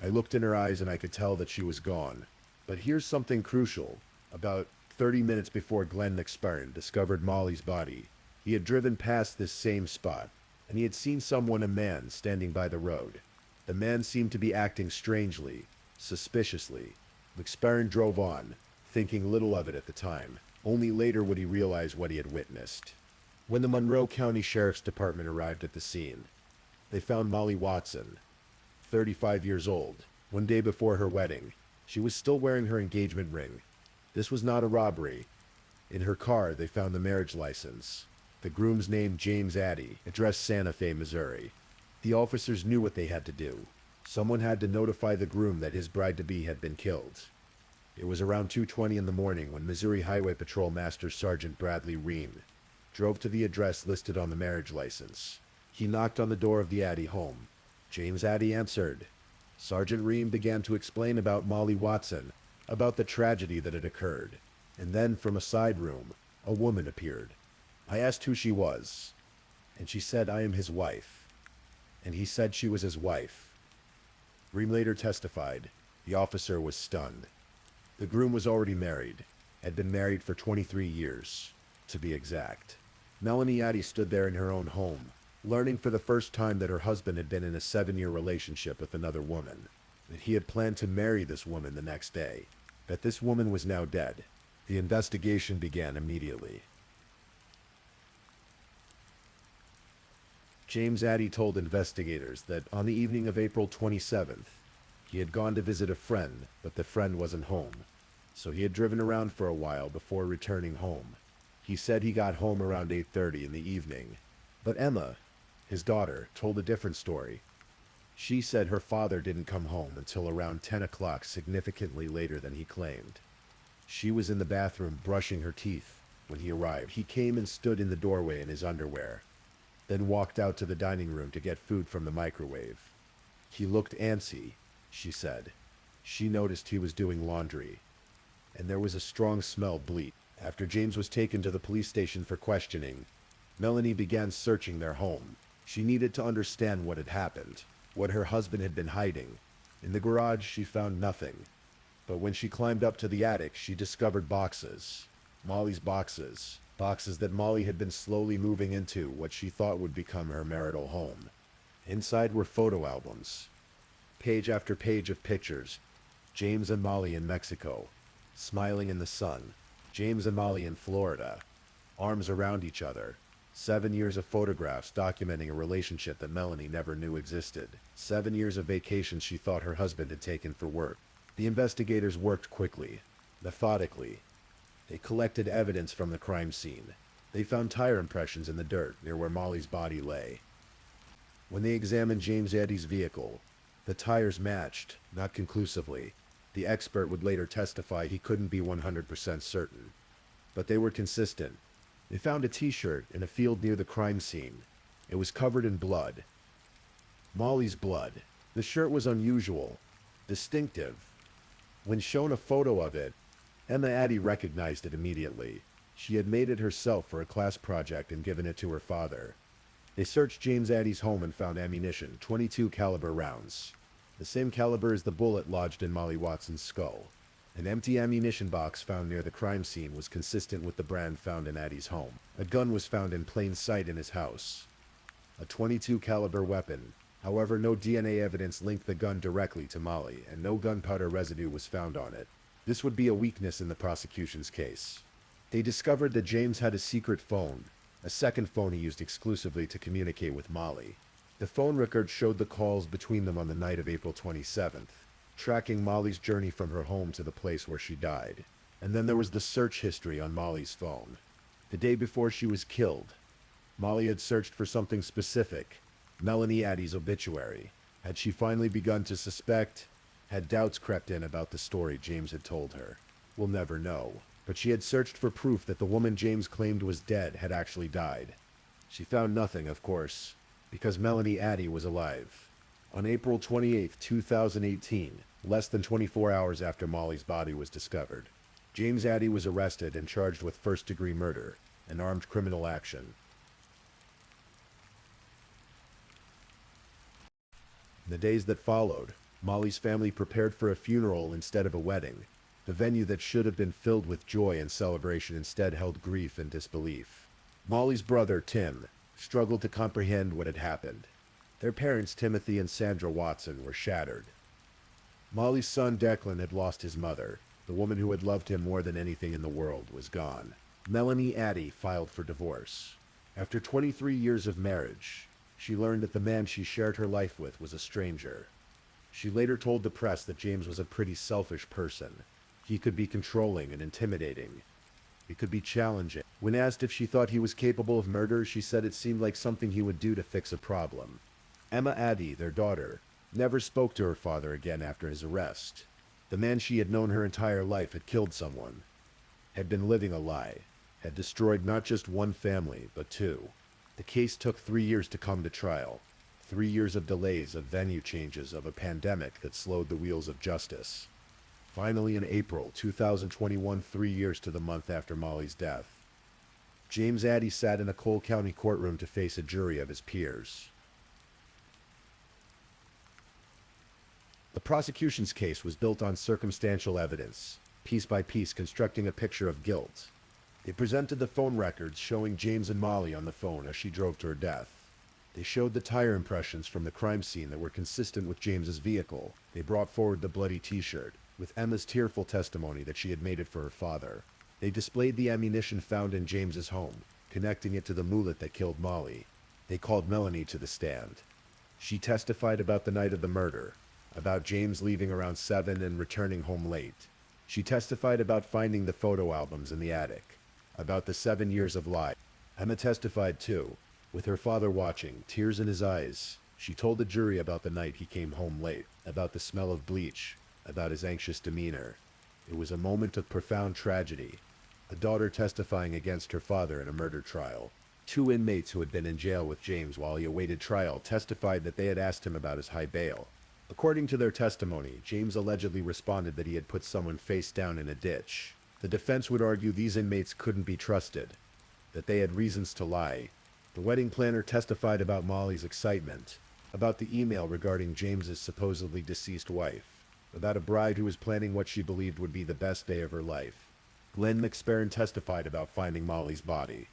I looked in her eyes and I could tell that she was gone. But here's something crucial. About 30 minutes before Glenn McSparren discovered Molly's body, he had driven past this same spot, and he had seen someone, a man, standing by the road. The man seemed to be acting strangely, suspiciously. McSparren drove on, thinking little of it at the time. Only later would he realize what he had witnessed. When the Monroe County Sheriff's Department arrived at the scene, they found Molly Watson, 35 years old. 1 day before her wedding, she was still wearing her engagement ring. This was not a robbery. In her car, they found the marriage license. The groom's name, James Addy, address Santa Fe, Missouri. The officers knew what they had to do. Someone had to notify the groom that his bride-to-be had been killed. It was around 2:20 in the morning when Missouri Highway Patrol Master Sergeant Bradley Ream drove to the address listed on the marriage license. He knocked on the door of the Addy home. James Addy answered. Sergeant Ream began to explain about Molly Watson, about the tragedy that had occurred. And then, from a side room, a woman appeared. I asked who she was, and she said, I am his wife. And he said she was his wife. Ream later testified. The officer was stunned. The groom was already married, had been married for 23 years, to be exact. Melanie Addy stood there in her own home, learning for the first time that her husband had been in a 7-year relationship with another woman, that he had planned to marry this woman the next day, that this woman was now dead. The investigation began immediately. James Addy told investigators that on the evening of April 27th, he had gone to visit a friend, but the friend wasn't home, so he had driven around for a while before returning home. He said he got home around 8:30 in the evening, but Emma, his daughter, told a different story. She said her father didn't come home until around 10 o'clock, significantly later than he claimed. She was in the bathroom brushing her teeth when he arrived. He came and stood in the doorway in his underwear, then walked out to the dining room to get food from the microwave. He looked antsy, she said. She noticed he was doing laundry, and there was a strong smell of bleach. After James was taken to the police station for questioning, Melanie began searching their home. She needed to understand what had happened, what her husband had been hiding. In the garage, she found nothing. But when she climbed up to the attic, she discovered boxes. Molly's boxes. Boxes that Molly had been slowly moving into what she thought would become her marital home. Inside were photo albums. Page after page of pictures. James and Molly in Mexico, smiling in the sun. James and Molly in Florida, arms around each other. 7 years of photographs documenting a relationship that Melanie never knew existed. 7 years of vacations she thought her husband had taken for work. The investigators worked quickly, methodically. They collected evidence from the crime scene. They found tire impressions in the dirt near where Molly's body lay. When they examined James Addy's vehicle, the tires matched, not conclusively. The expert would later testify he couldn't be 100% certain, but they were consistent. They found a t-shirt in a field near the crime scene. It was covered in blood. Molly's blood. The shirt was unusual, distinctive. When shown a photo of it, Emma Addy recognized it immediately. She had made it herself for a class project and given it to her father. They searched James Addy's home and found ammunition, .22 caliber rounds, the same caliber as the bullet lodged in Molly Watson's skull. An empty ammunition box found near the crime scene was consistent with the brand found in Addy's home. A gun was found in plain sight in his house. A .22 caliber weapon. However, no DNA evidence linked the gun directly to Molly, and no gunpowder residue was found on it. This would be a weakness in the prosecution's case. They discovered that James had a secret phone, a second phone he used exclusively to communicate with Molly. The phone record showed the calls between them on the night of April 27th, tracking Molly's journey from her home to the place where she died. And then there was the search history on Molly's phone. The day before she was killed, Molly had searched for something specific, Melanie Addy's obituary. Had she finally begun to suspect? Had doubts crept in about the story James had told her? We'll never know. But she had searched for proof that the woman James claimed was dead had actually died. She found nothing, of course, because Melanie Addy was alive. On April 28, 2018, less than 24 hours after Molly's body was discovered, James Addy was arrested and charged with first-degree murder, an armed criminal action. In the days that followed, Molly's family prepared for a funeral instead of a wedding. The venue that should have been filled with joy and celebration instead held grief and disbelief. Molly's brother, Tim, struggled to comprehend what had happened. Their parents, Timothy and Sandra Watson, were shattered. Molly's son, Declan, had lost his mother. The woman who had loved him more than anything in the world was gone. Melanie Addy filed for divorce. After 23 years of marriage, she learned that the man she shared her life with was a stranger. She later told the press that James was a pretty selfish person. He could be controlling and intimidating. He could be challenging. When asked if she thought he was capable of murder, she said it seemed like something he would do to fix a problem. Emma Addy, their daughter, never spoke to her father again after his arrest. The man she had known her entire life had killed someone, had been living a lie, had destroyed not just one family, but two. The case took 3 years to come to trial. 3 years of delays, of venue changes, of a pandemic that slowed the wheels of justice. Finally, in April 2021, 3 years to the month after Molly's death, James Addy sat in a Cole County courtroom to face a jury of his peers. The prosecution's case was built on circumstantial evidence, piece by piece constructing a picture of guilt. They presented the phone records showing James and Molly on the phone as she drove to her death. They showed the tire impressions from the crime scene that were consistent with James's vehicle. They brought forward the bloody t-shirt, with Emma's tearful testimony that she had made it for her father. They displayed the ammunition found in James's home, connecting it to the mullet that killed Molly. They called Melanie to the stand. She testified about the night of the murder, about James leaving around 7 and returning home late. She testified about finding the photo albums in the attic, about the 7 years of lies. Emma testified too, with her father watching, tears in his eyes. She told the jury about the night he came home late, about the smell of bleach, about his anxious demeanor. It was a moment of profound tragedy. A daughter testifying against her father in a murder trial. 2 inmates who had been in jail with James while he awaited trial testified that they had asked him about his high bail. According to their testimony, James allegedly responded that he had put someone face down in a ditch. The defense would argue these inmates couldn't be trusted, that they had reasons to lie. The wedding planner testified about Molly's excitement, about the email regarding James's supposedly deceased wife, about a bride who was planning what she believed would be the best day of her life. Glenn McSparron testified about finding Molly's body,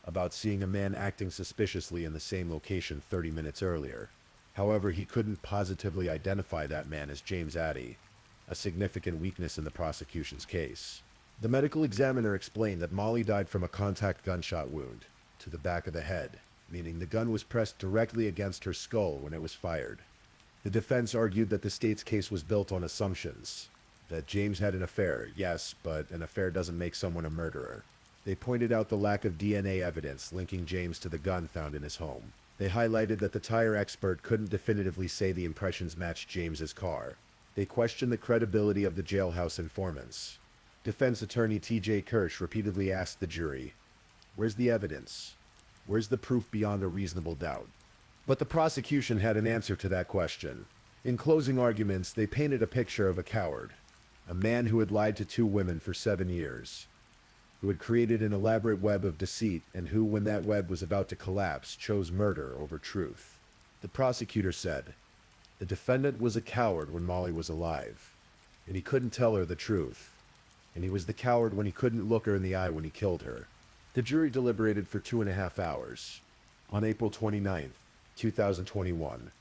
about seeing a man acting suspiciously in the same location 30 minutes earlier. However, he couldn't positively identify that man as James Addy, a significant weakness in the prosecution's case. The medical examiner explained that Molly died from a contact gunshot wound to the back of the head, meaning the gun was pressed directly against her skull when it was fired. The defense argued that the state's case was built on assumptions, that James had an affair, yes, but an affair doesn't make someone a murderer. They pointed out the lack of DNA evidence linking James to the gun found in his home. They highlighted that the tire expert couldn't definitively say the impressions matched James's car. They questioned the credibility of the jailhouse informants. Defense attorney T.J. Kirsch repeatedly asked the jury, "Where's the evidence? Where's the proof beyond a reasonable doubt?" But the prosecution had an answer to that question. In closing arguments, they painted a picture of a coward, a man who had lied to 2 women for 7 years, who had created an elaborate web of deceit, and who, when that web was about to collapse, chose murder over truth. The prosecutor said, the defendant was a coward when Molly was alive, and he couldn't tell her the truth, and he was the coward when he couldn't look her in the eye when he killed her. The jury deliberated for 2.5 hours. On April 29th, 2021,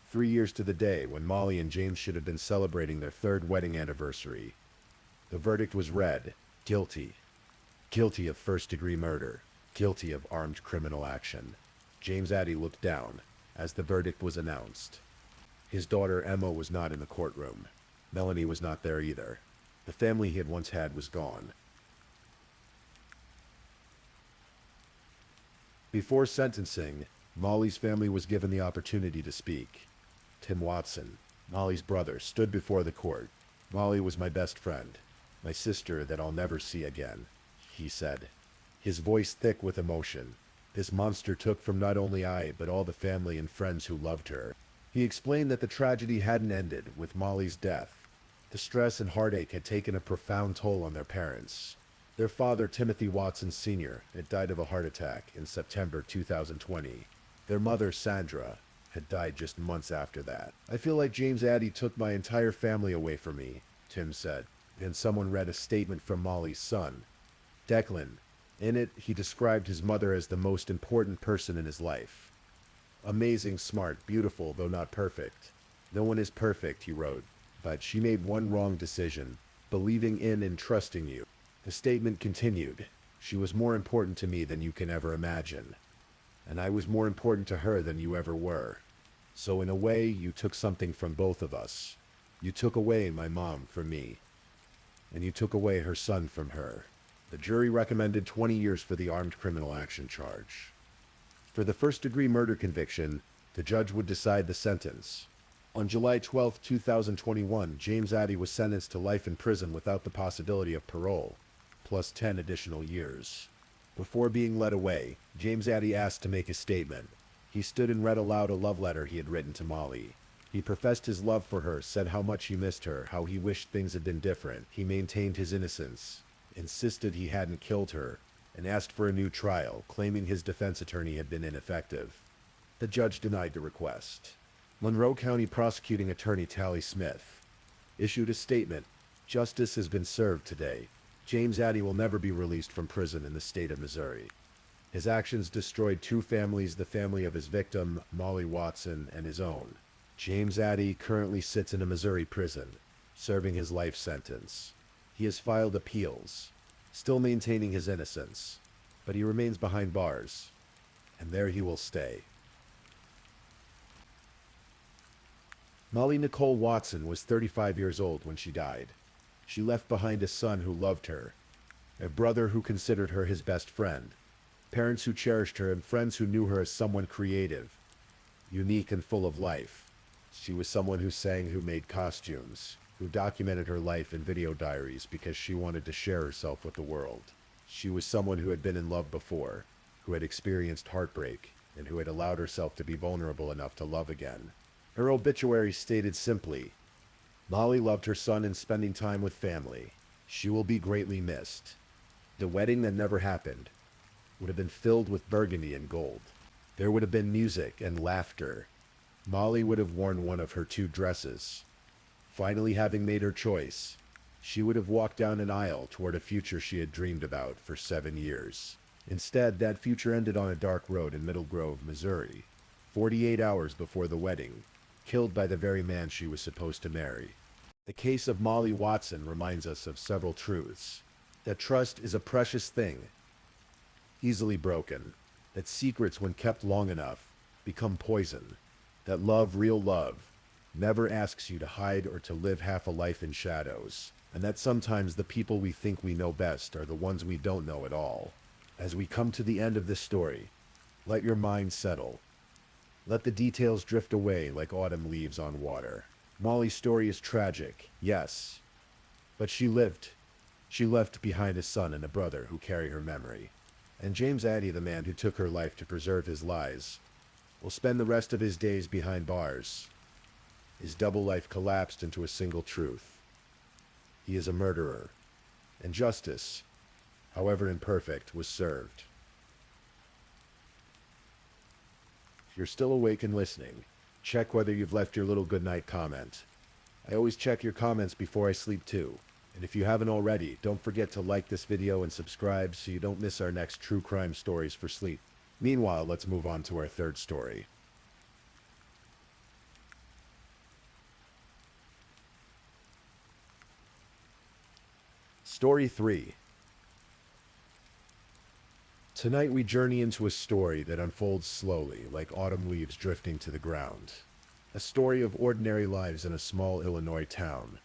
3 years to the day when Molly and James should have been celebrating their 3rd wedding anniversary, the verdict was read: guilty. Guilty of first-degree murder. Guilty of armed criminal action. James Addy looked down as the verdict was announced. His daughter Emma was not in the courtroom. Melanie was not there either. The family he had once had was gone. Before sentencing, Molly's family was given the opportunity to speak. Tim Watson, Molly's brother, stood before the court. "Molly was my best friend, my sister that I'll never see again," he said, his voice thick with emotion. This monster took from not only I, but all the family and friends who loved her. He explained that the tragedy hadn't ended with Molly's death. The stress and heartache had taken a profound toll on their parents. Their father, Timothy Watson Sr., had died of a heart attack in September 2020. Their mother, Sandra, had died just months after that. "I feel like James Addy took my entire family away from me," Tim said. And someone read a statement from Molly's son, Declan. In it, he described his mother as the most important person in his life. "Amazing, smart, beautiful, though not perfect. No one is perfect," he wrote, "but she made one wrong decision, believing in and trusting you." The statement continued, "She was more important to me than you can ever imagine, and I was more important to her than you ever were. So in a way, you took something from both of us. You took away my mom from me, and you took away her son from her." The jury recommended 20 years for the armed criminal action charge. For the first-degree murder conviction, the judge would decide the sentence. On July 12, 2021, James Addy was sentenced to life in prison without the possibility of parole, plus 10 additional years. Before being led away, James Addy asked to make a statement. He stood and read aloud a love letter he had written to Molly. He professed his love for her, said how much he missed her, how he wished things had been different. He maintained his innocence, insisted he hadn't killed her, and asked for a new trial, claiming his defense attorney had been ineffective. The judge denied the request. Monroe County Prosecuting Attorney Tally Smith issued a statement. Justice has been served today. James Addy will never be released from prison in the state of Missouri. His actions destroyed two families, the family of his victim, Molly Watson, and his own. James Addy currently sits in a Missouri prison, serving his life sentence. He has filed appeals, still maintaining his innocence, but he remains behind bars, and there he will stay. Molly Nicole Watson was 35 years old when she died. She left behind a son who loved her, a brother who considered her his best friend, parents who cherished her, and friends who knew her as someone creative, unique and full of life. She was someone who sang, who made costumes, who documented her life in video diaries because she wanted to share herself with the world. She was someone who had been in love before, who had experienced heartbreak, and who had allowed herself to be vulnerable enough to love again. Her obituary stated simply, Molly loved her son and spending time with family. She will be greatly missed. The wedding that never happened would have been filled with burgundy and gold. There would have been music and laughter. Molly would have worn one of her two dresses. Finally having made her choice, she would have walked down an aisle toward a future she had dreamed about for 7 years. Instead, that future ended on a dark road in Middle Grove, Missouri, 48 hours before the wedding, killed by the very man she was supposed to marry. The case of Molly Watson reminds us of several truths. That trust is a precious thing, easily broken. That secrets, when kept long enough, become poison. That love, real love, never asks you to hide or to live half a life in shadows. And that sometimes the people we think we know best are the ones we don't know at all. As we come to the end of this story, let your mind settle. Let the details drift away like autumn leaves on water. Molly's story is tragic, yes, but she lived. She left behind a son and a brother who carry her memory. And James Addy, the man who took her life to preserve his lies, will spend the rest of his days behind bars. His double life collapsed into a single truth. He is a murderer, and justice, however imperfect, was served. If you're still awake and listening, check whether you've left your little goodnight comment. I always check your comments before I sleep too. And if you haven't already, don't forget to like this video and subscribe so you don't miss our next true crime stories for sleep. Meanwhile, let's move on to our third story. Story 3. Tonight we journey into a story that unfolds slowly, like autumn leaves drifting to the ground. A story of ordinary lives in a small Illinois town,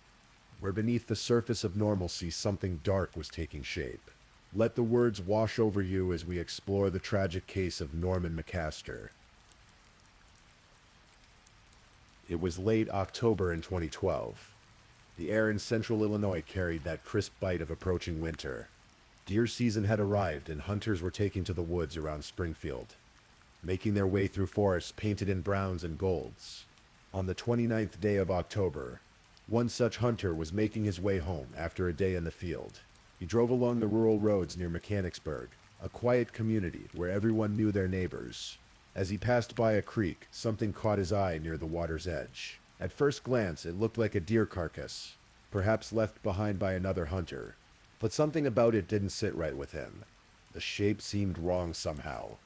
where beneath the surface of normalcy something dark was taking shape. Let the words wash over you as we explore the tragic case of Norman McCaster. It was late October in 2012. The air in central Illinois carried that crisp bite of approaching winter. Deer season had arrived and hunters were taking to the woods around Springfield, making their way through forests painted in browns and golds. On the 29th day of October, one such hunter was making his way home after a day in the field. He drove along the rural roads near Mechanicsburg, a quiet community where everyone knew their neighbors. As he passed by a creek, something caught his eye near the water's edge. At first glance, it looked like a deer carcass, perhaps left behind by another hunter. But something about it didn't sit right with him. The shape seemed wrong somehow.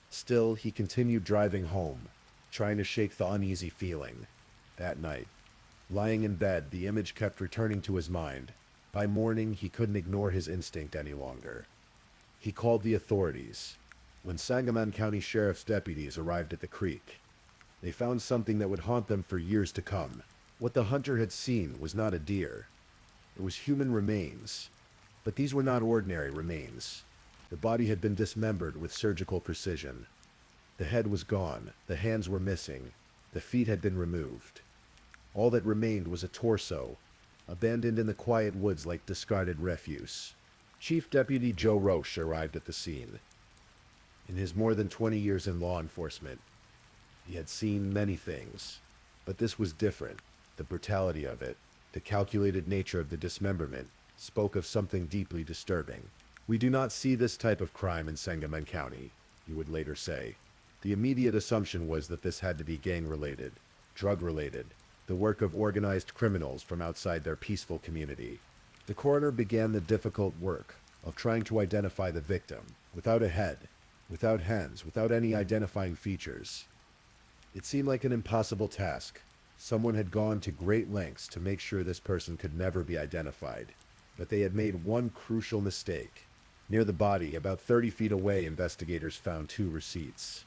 Still, he continued driving home, trying to shake the uneasy feeling. That night, lying in bed, the image kept returning to his mind. By morning, he couldn't ignore his instinct any longer. He called the authorities. When Sangamon County Sheriff's deputies arrived at the creek, they found something that would haunt them for years to come. What the hunter had seen was not a deer. It was human remains. But these were not ordinary remains. The body had been dismembered with surgical precision. The head was gone, the hands were missing, the feet had been removed. All that remained was a torso, abandoned in the quiet woods like discarded refuse. Chief Deputy Joe Roche arrived at the scene. In his more than 20 years in law enforcement, he had seen many things, but this was different. The brutality of it, the calculated nature of the dismemberment, spoke of something deeply disturbing. "We do not see this type of crime in Sangamon County," he would later say. The immediate assumption was that this had to be gang-related, drug-related, the work of organized criminals from outside their peaceful community. The coroner began the difficult work of trying to identify the victim, without a head, without hands, without any identifying features. It seemed like an impossible task. Someone had gone to great lengths to make sure this person could never be identified, but they had made one crucial mistake. Near the body, about 30 feet away, investigators found 2 receipts.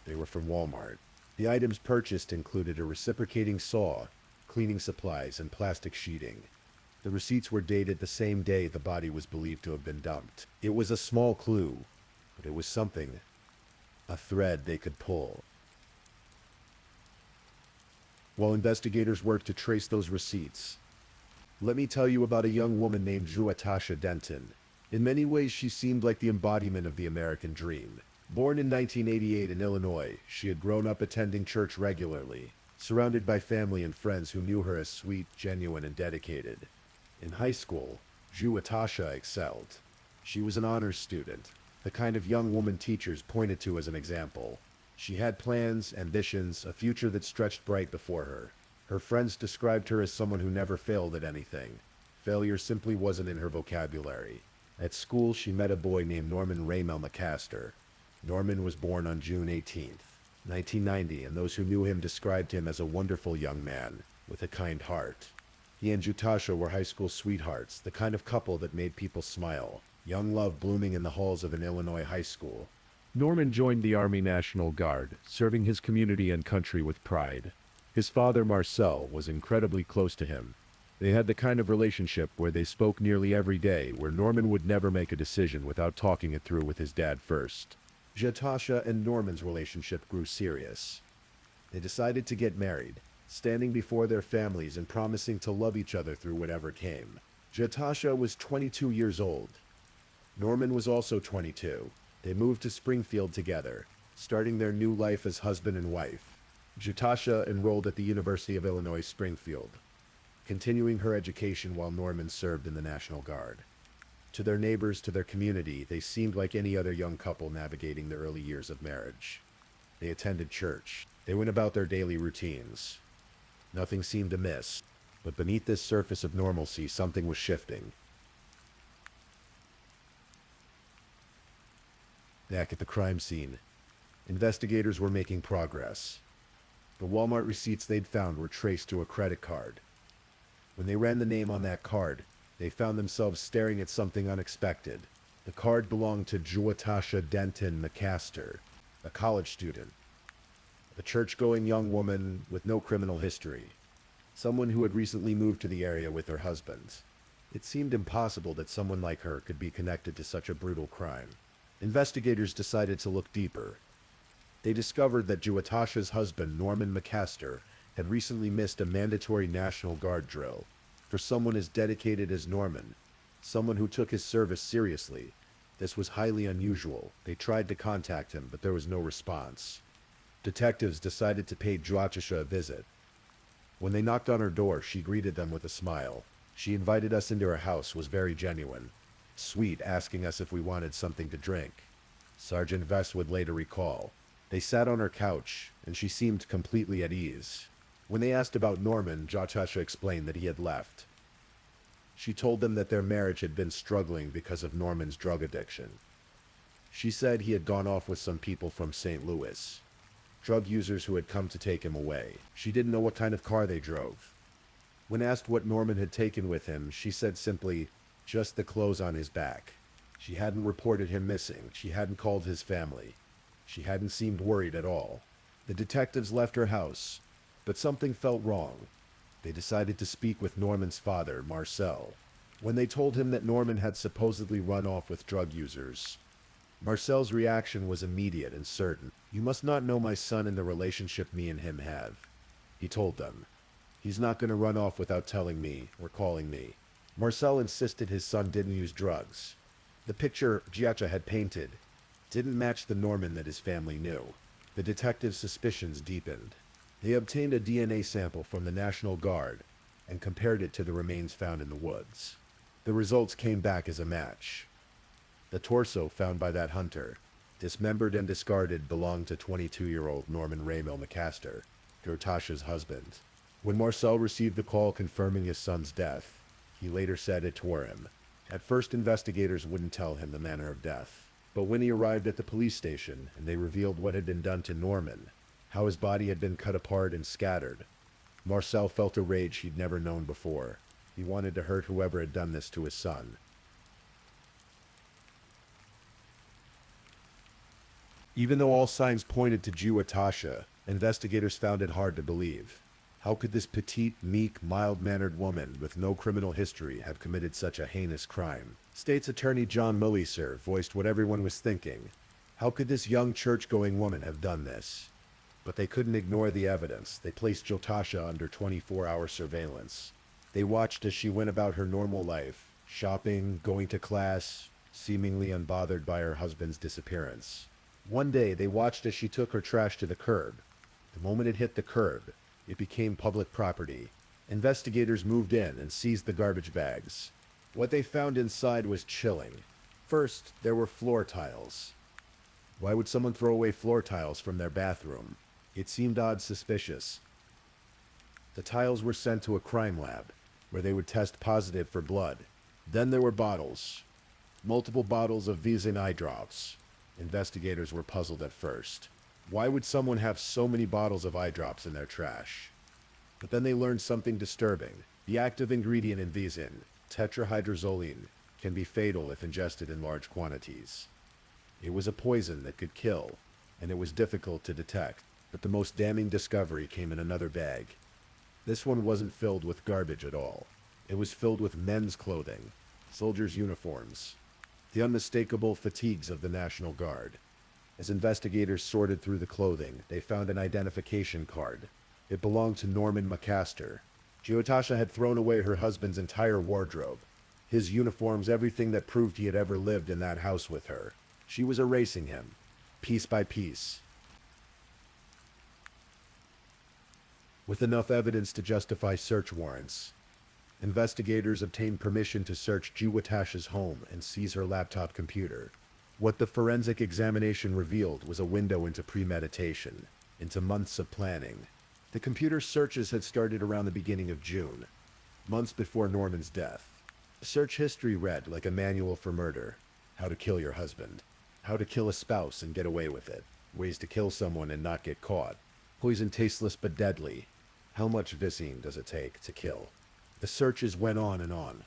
They were from Walmart. The items purchased included a reciprocating saw, cleaning supplies, and plastic sheeting. The receipts were dated the same day the body was believed to have been dumped. It was a small clue, but it was something, a thread they could pull. While investigators worked to trace those receipts, let me tell you about a young woman named Juatasha Denton. In many ways, she seemed like the embodiment of the American dream. Born in 1988 in Illinois, she had grown up attending church regularly, surrounded by family and friends who knew her as sweet, genuine, and dedicated. In high school, Juatasha excelled. She was an honors student, the kind of young woman teachers pointed to as an example. She had plans, ambitions, a future that stretched bright before her. Her friends described her as someone who never failed at anything. Failure simply wasn't in her vocabulary. At school, she met a boy named Norman Raymel McCaster. Norman was born on June 18th, 1990, and those who knew him described him as a wonderful young man with a kind heart. He and Jutasha were high school sweethearts, the kind of couple that made people smile. Young love blooming in the halls of an Illinois high school. Norman joined the Army National Guard, serving his community and country with pride. His father, Marcel, was incredibly close to him. They had the kind of relationship where they spoke nearly every day, where Norman would never make a decision without talking it through with his dad first. Juatasha and Norman's relationship grew serious. They decided to get married, standing before their families and promising to love each other through whatever came. Juatasha was 22 years old. Norman was also 22. They moved to Springfield together, starting their new life as husband and wife. Juatasha enrolled at the University of Illinois Springfield, continuing her education while Norman served in the National Guard. To their neighbors, to their community, they seemed like any other young couple navigating the early years of marriage. They attended church. They went about their daily routines. Nothing seemed amiss, but beneath this surface of normalcy, something was shifting. Back at the crime scene, investigators were making progress. The Walmart receipts they'd found were traced to a credit card. When they ran the name on that card, they found themselves staring at something unexpected. The card belonged to Juatasha Denton McCaster, a college student, a church-going young woman with no criminal history, someone who had recently moved to the area with her husband. It seemed impossible that someone like her could be connected to such a brutal crime. Investigators decided to look deeper. They discovered that Juatasha's husband, Norman McCaster, had recently missed a mandatory National Guard drill. For someone as dedicated as Norman, someone who took his service seriously, this was highly unusual. They tried to contact him, but there was no response. Detectives decided to pay Juatasha a visit. When they knocked on her door, she greeted them with a smile. She invited us into her house, was very genuine. Sweet, asking us if we wanted something to drink. Sergeant Vest would later recall. They sat on her couch, and she seemed completely at ease. When they asked about Norman, Juatasha explained that he had left. She told them that their marriage had been struggling because of Norman's drug addiction. She said he had gone off with some people from St. Louis, drug users who had come to take him away. She didn't know what kind of car they drove. When asked what Norman had taken with him, she said simply, just the clothes on his back. She hadn't reported him missing. She hadn't called his family. She hadn't seemed worried at all. The detectives left her house, but something felt wrong. They decided to speak with Norman's father, Marcel. When they told him that Norman had supposedly run off with drug users, Marcel's reaction was immediate and certain. You must not know my son and the relationship me and him have, he told them. He's not going to run off without telling me or calling me. Marcel insisted his son didn't use drugs. The picture Giacha had painted didn't match the Norman that his family knew. The detective's suspicions deepened. They obtained a DNA sample from the National Guard and compared it to the remains found in the woods. The results came back as a match. The torso found by that hunter, dismembered and discarded, belonged to 22-year-old Norman Raymil McCaster, Tasha's husband. When Marcel received the call confirming his son's death, he later said it tore him. At first, investigators wouldn't tell him the manner of death. But when he arrived at the police station and they revealed what had been done to Norman, how his body had been cut apart and scattered, Marcel felt a rage he'd never known before. He wanted to hurt whoever had done this to his son. Even though all signs pointed to Tasha, investigators found it hard to believe. How could this petite, meek, mild-mannered woman with no criminal history have committed such a heinous crime? State's Attorney John Millicer voiced what everyone was thinking. How could this young church-going woman have done this? But they couldn't ignore the evidence. They placed Tasha under 24-hour surveillance. They watched as she went about her normal life, shopping, going to class, seemingly unbothered by her husband's disappearance. One day, they watched as she took her trash to the curb. The moment it hit the curb, it became public property. Investigators moved in and seized the garbage bags. What they found inside was chilling. First, there were floor tiles. Why would someone throw away floor tiles from their bathroom? It seemed odd, suspicious. The tiles were sent to a crime lab, where they would test positive for blood. Then there were bottles. Multiple bottles of Visine eye drops. Investigators were puzzled at first. Why would someone have so many bottles of eye drops in their trash? But then they learned something disturbing. The active ingredient in Visine, tetrahydrozoline, can be fatal if ingested in large quantities. It was a poison that could kill, and it was difficult to detect. But the most damning discovery came in another bag. This one wasn't filled with garbage at all. It was filled with men's clothing, soldiers' uniforms, the unmistakable fatigues of the National Guard. As investigators sorted through the clothing, they found an identification card. It belonged to Norman McCaster. Tasha had thrown away her husband's entire wardrobe, his uniforms, everything that proved he had ever lived in that house with her. She was erasing him, piece by piece. With enough evidence to justify search warrants, investigators obtained permission to search Tasha's home and seize her laptop computer. What the forensic examination revealed was a window into premeditation, into months of planning. The computer searches had started around the beginning of June, months before Norman's death. Search history read like a manual for murder. How to kill your husband. How to kill a spouse and get away with it. Ways to kill someone and not get caught. Poison tasteless but deadly. How much Visine does it take to kill? The searches went on and on.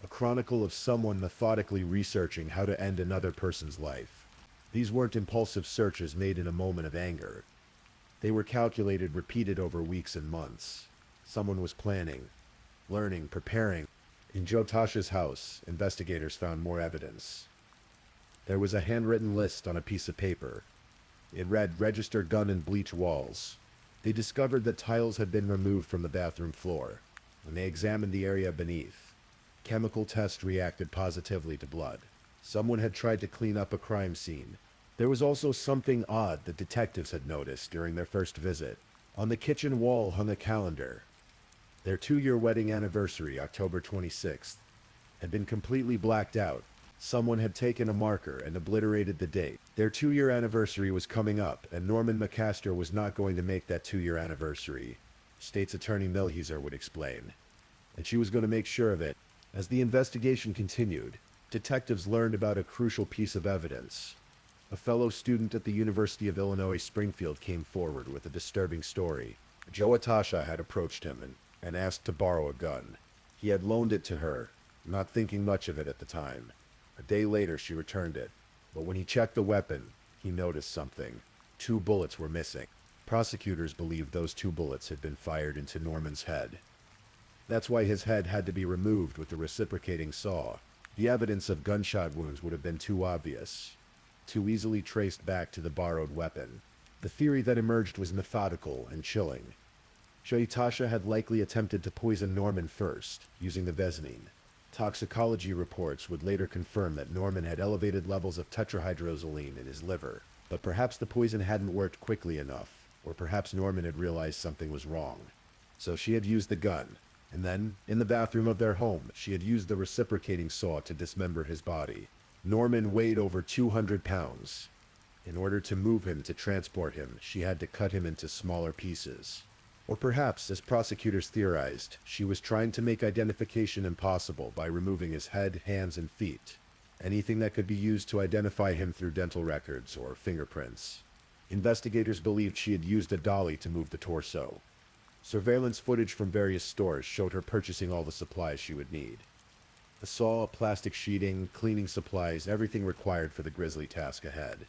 A chronicle of someone methodically researching how to end another person's life. These weren't impulsive searches made in a moment of anger. They were calculated, repeated over weeks and months. Someone was planning, learning, preparing. In Tasha's house, investigators found more evidence. There was a handwritten list on a piece of paper. It read, "Register gun and bleach walls." They discovered that tiles had been removed from the bathroom floor. When they examined the area beneath, chemical tests reacted positively to blood. Someone had tried to clean up a crime scene. There was also something odd that detectives had noticed during their first visit. On the kitchen wall hung a calendar. Their 2-year wedding anniversary, October 26th, had been completely blacked out. Someone had taken a marker and obliterated the date. Their 2-year anniversary was coming up, and Norman McCaster was not going to make that 2-year anniversary. State's Attorney Milheiser would explain. And she was going to make sure of it. As the investigation continued, detectives learned about a crucial piece of evidence. A fellow student at the University of Illinois Springfield came forward with a disturbing story. Tasha had approached him and asked to borrow a gun. He had loaned it to her, not thinking much of it at the time. A day later, she returned it. But when he checked the weapon, he noticed something. 2 bullets were missing. Prosecutors believed those 2 bullets had been fired into Norman's head. That's why his head had to be removed with a reciprocating saw. The evidence of gunshot wounds would have been too obvious, too easily traced back to the borrowed weapon. The theory that emerged was methodical and chilling. Joitasha had likely attempted to poison Norman first, using the Vezanine. Toxicology reports would later confirm that Norman had elevated levels of tetrahydrozoline in his liver, but perhaps the poison hadn't worked quickly enough, or perhaps Norman had realized something was wrong. So she had used the gun, and then, in the bathroom of their home, she had used the reciprocating saw to dismember his body. Norman weighed over 200 pounds. In order to move him to transport him, she had to cut him into smaller pieces. Or perhaps, as prosecutors theorized, she was trying to make identification impossible by removing his head, hands, and feet. Anything that could be used to identify him through dental records or fingerprints. Investigators believed she had used a dolly to move the torso. Surveillance footage from various stores showed her purchasing all the supplies she would need. A saw, plastic sheeting, cleaning supplies, everything required for the grisly task ahead.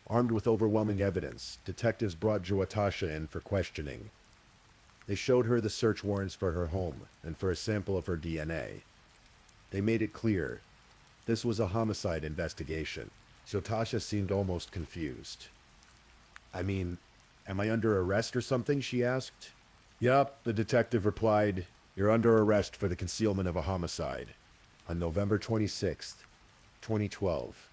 Armed with overwhelming evidence, detectives brought Joitasha in for questioning. They showed her the search warrants for her home and for a sample of her DNA. They made it clear this was a homicide investigation. Joitasha seemed almost confused. "I mean, am I under arrest or something?" she asked. "Yup," the detective replied. "You're under arrest for the concealment of a homicide." On November 26th, 2012,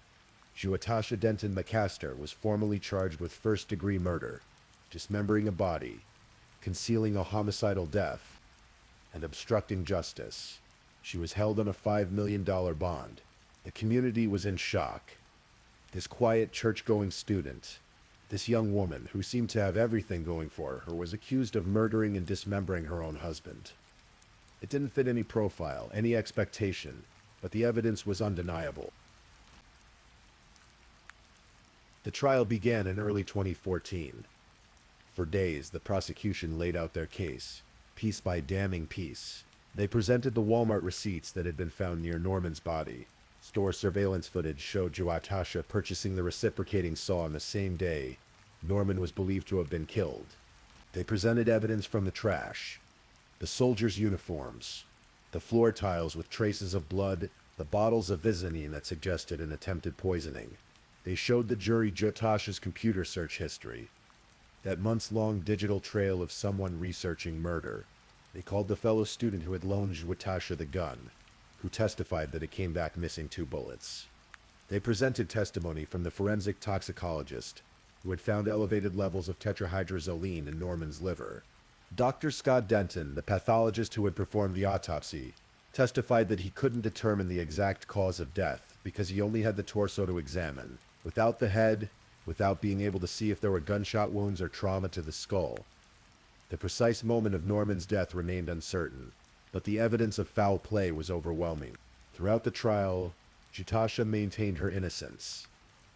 Joitasha Denton McCaster was formally charged with first-degree murder, dismembering a body, concealing a homicidal death, and obstructing justice. She was held on a $5 million bond. The community was in shock. This quiet, church-going student, this young woman who seemed to have everything going for her, was accused of murdering and dismembering her own husband. It didn't fit any profile, any expectation, but the evidence was undeniable. The trial began in early 2014. For days, the prosecution laid out their case, piece by damning piece. They presented the Walmart receipts that had been found near Norman's body. Store surveillance footage showed Joitasha purchasing the reciprocating saw on the same day Norman was believed to have been killed. They presented evidence from the trash, the soldiers' uniforms, the floor tiles with traces of blood, the bottles of Vezanine that suggested an attempted poisoning. They showed the jury Joitasha's computer search history, that months-long digital trail of someone researching murder. They called the fellow student who had loaned Joitasha the gun, who testified that it came back missing 2 bullets. They presented testimony from the forensic toxicologist, who had found elevated levels of tetrahydrozoline in Norman's liver. Dr. Scott Denton, the pathologist who had performed the autopsy, testified that he couldn't determine the exact cause of death because he only had the torso to examine. Without the head, without being able to see if there were gunshot wounds or trauma to the skull, the precise moment of Norman's death remained uncertain, but the evidence of foul play was overwhelming. Throughout the trial, Joitasha maintained her innocence.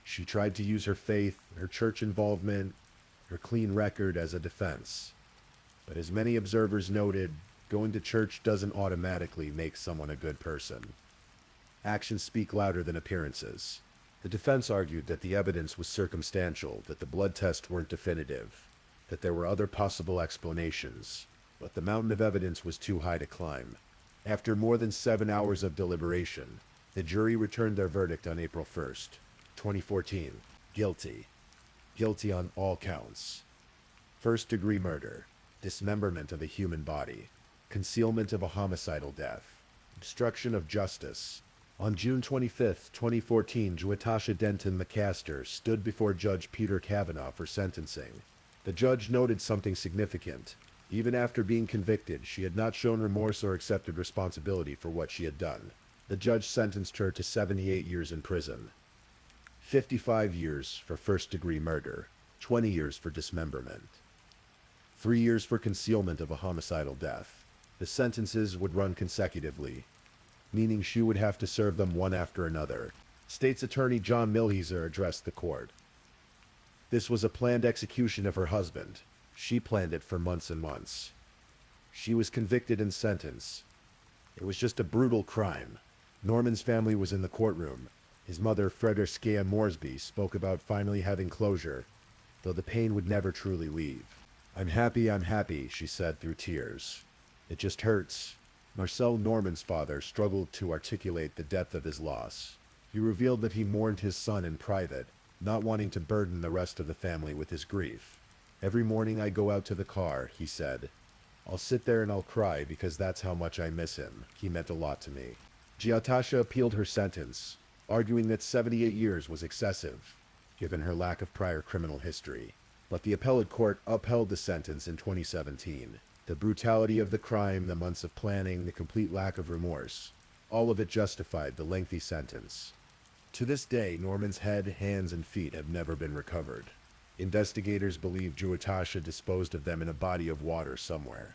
She tried to use her faith, her church involvement, her clean record as a defense. But as many observers noted, going to church doesn't automatically make someone a good person. Actions speak louder than appearances. The defense argued that the evidence was circumstantial, that the blood tests weren't definitive, that there were other possible explanations, but the mountain of evidence was too high to climb. After more than 7 hours of deliberation, the jury returned their verdict on April 1st, 2014. Guilty. Guilty on all counts. First-degree murder, dismemberment of a human body, concealment of a homicidal death, obstruction of justice. On June 25, 2014, Joitasha Denton McCaster stood before Judge Peter Kavanaugh for sentencing. The judge noted something significant. Even after being convicted, she had not shown remorse or accepted responsibility for what she had done. The judge sentenced her to 78 years in prison. 55 years for first-degree murder, 20 years for dismemberment, 3 years for concealment of a homicidal death. The sentences would run consecutively, meaning she would have to serve them one after another. State's Attorney John Milheiser addressed the court. This was a planned execution of her husband. She planned it for months and months. She was convicted and sentenced. It was just a brutal crime. Norman's family was in the courtroom. His mother, Frederica Moresby, spoke about finally having closure, though the pain would never truly leave. I'm happy, she said through tears. It just hurts. Marcel Norman's father struggled to articulate the depth of his loss. He revealed that he mourned his son in private, not wanting to burden the rest of the family with his grief. "Every morning I go out to the car," he said. "I'll sit there and I'll cry because that's how much I miss him. He meant a lot to me." Giatasha appealed her sentence, arguing that 78 years was excessive, given her lack of prior criminal history. But the appellate court upheld the sentence in 2017. The brutality of the crime, the months of planning, the complete lack of remorse, all of it justified the lengthy sentence. To this day, Norman's head, hands, and feet have never been recovered. Investigators believe Giatasha disposed of them in a body of water somewhere,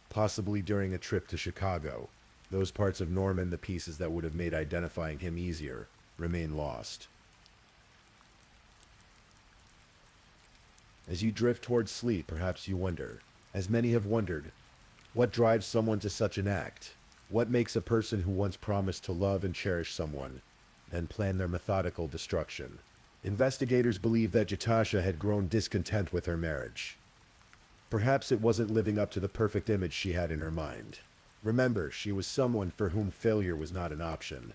possibly during a trip to Chicago. Those parts of Norman, the pieces that would have made identifying him easier, remain lost. As you drift towards sleep, perhaps you wonder, as many have wondered, what drives someone to such an act? What makes a person who once promised to love and cherish someone, then plan their methodical destruction? Investigators believe that Giatasha had grown discontent with her marriage. Perhaps it wasn't living up to the perfect image she had in her mind. Remember, she was someone for whom failure was not an option.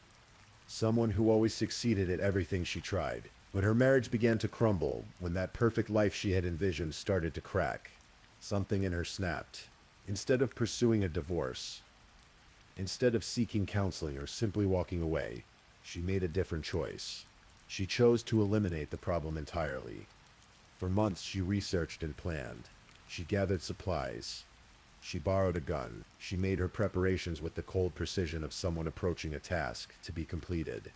Someone who always succeeded at everything she tried. When her marriage began to crumble, when that perfect life she had envisioned started to crack, something in her snapped. Instead of pursuing a divorce, instead of seeking counseling or simply walking away, she made a different choice. She chose to eliminate the problem entirely. For months she researched and planned. She gathered supplies. She borrowed a gun. She made her preparations with the cold precision of someone approaching a task to be completed.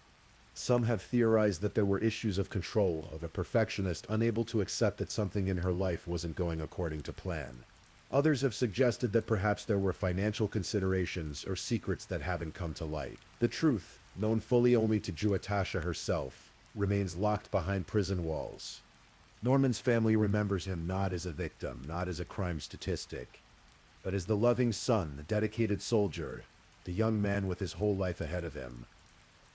Some have theorized that there were issues of control, of a perfectionist unable to accept that something in her life wasn't going according to plan. Others have suggested that perhaps there were financial considerations or secrets that haven't come to light. The truth, known fully only to Giatasha herself, remains locked behind prison walls. Norman's family remembers him not as a victim, not as a crime statistic, but as the loving son, the dedicated soldier, the young man with his whole life ahead of him.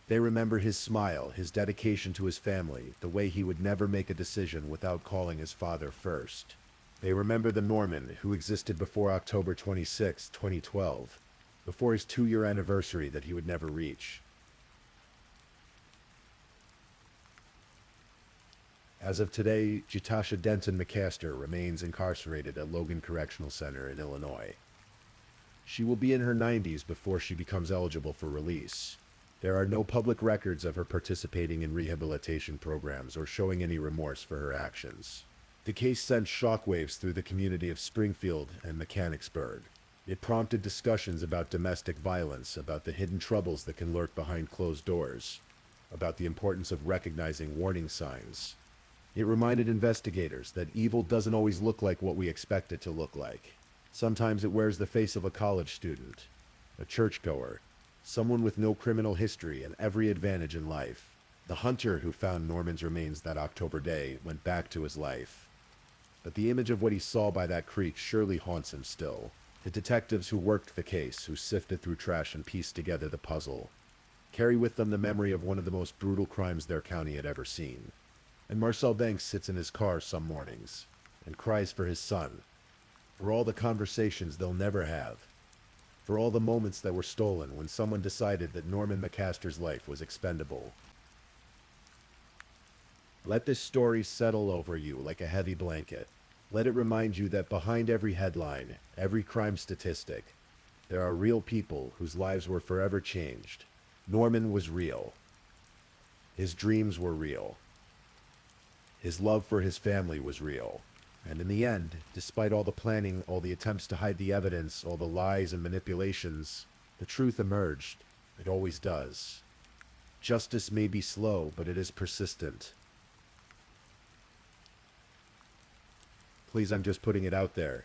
They remember his smile, his dedication to his family, the way he would never make a decision without calling his father first. They remember the Norman who existed before October 26, 2012, before his 2-year anniversary that he would never reach. As of today, Giatasha Denton McCaster remains incarcerated at Logan Correctional Center in Illinois. She will be in her 90s before she becomes eligible for release. There are no public records of her participating in rehabilitation programs or showing any remorse for her actions. The case sent shockwaves through the community of Springfield and Mechanicsburg. It prompted discussions about domestic violence, about the hidden troubles that can lurk behind closed doors, about the importance of recognizing warning signs. It reminded investigators that evil doesn't always look like what we expect it to look like. Sometimes it wears the face of a college student, a churchgoer, someone with no criminal history and every advantage in life. The hunter who found Norman's remains that October day went back to his life. But the image of what he saw by that creek surely haunts him still. The detectives who worked the case, who sifted through trash and pieced together the puzzle, carry with them the memory of one of the most brutal crimes their county had ever seen. And Marcel Banks sits in his car some mornings and cries for his son, for all the conversations they'll never have, for all the moments that were stolen when someone decided that Norman McCaster's life was expendable. Let this story settle over you like a heavy blanket. Let it remind you that behind every headline, every crime statistic, there are real people whose lives were forever changed. Norman was real. His dreams were real. His love for his family was real. And in the end, despite all the planning, all the attempts to hide the evidence, all the lies and manipulations, the truth emerged. It always does. Justice may be slow, but it is persistent. Please, I'm just putting it out there.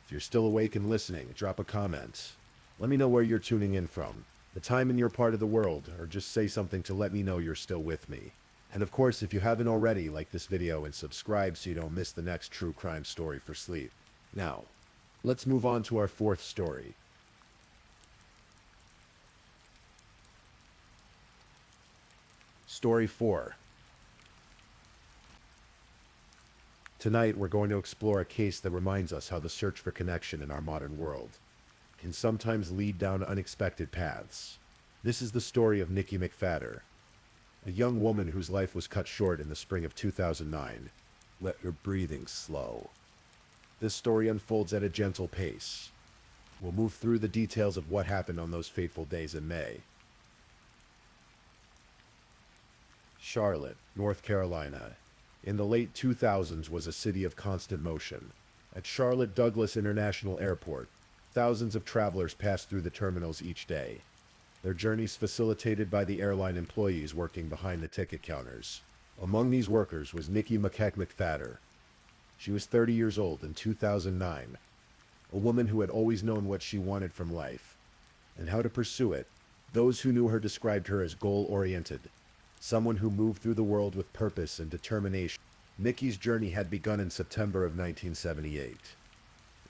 If you're still awake and listening, drop a comment. Let me know where you're tuning in from, the time in your part of the world, or just say something to let me know you're still with me. And of course, if you haven't already, like this video and subscribe so you don't miss the next true crime story for sleep. Now, let's move on to our fourth story. Story 4. Tonight, we're going to explore a case that reminds us how the search for connection in our modern world can sometimes lead down unexpected paths. This is the story of Nikki McFadder, a young woman whose life was cut short in the spring of 2009. Let your breathing slow. This story unfolds at a gentle pace. We'll move through the details of what happened on those fateful days in May. Charlotte, North Carolina, in the late 2000s was a city of constant motion. At Charlotte Douglas International Airport, thousands of travelers passed through the terminals each day, their journeys facilitated by the airline employees working behind the ticket counters. Among these workers was Nikki McFadder. She was 30 years old in 2009, a woman who had always known what she wanted from life and how to pursue it. Those who knew her described her as goal-oriented, someone who moved through the world with purpose and determination. Nikki's journey had begun in September of 1978.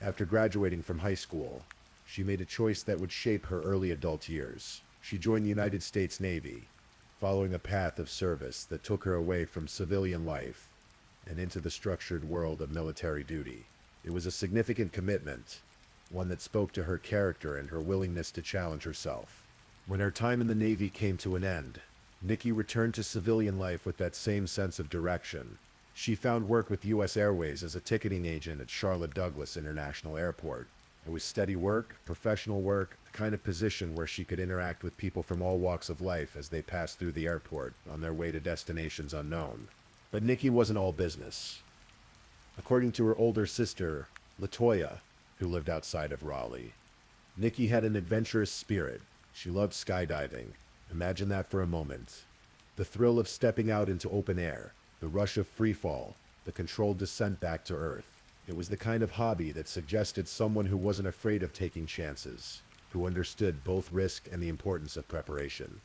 After graduating from high school, she made a choice that would shape her early adult years. She joined the United States Navy, following a path of service that took her away from civilian life and into the structured world of military duty. It was a significant commitment, one that spoke to her character and her willingness to challenge herself. When her time in the Navy came to an end, Nikki returned to civilian life with that same sense of direction. She found work with U.S. Airways as a ticketing agent at Charlotte Douglas International Airport. It was steady work, professional work, the kind of position where she could interact with people from all walks of life as they passed through the airport on their way to destinations unknown. But Nikki wasn't all business. According to her older sister, Latoya, who lived outside of Raleigh, Nikki had an adventurous spirit. She loved skydiving. Imagine that for a moment. The thrill of stepping out into open air, the rush of free fall, the controlled descent back to Earth. It was the kind of hobby that suggested someone who wasn't afraid of taking chances, who understood both risk and the importance of preparation.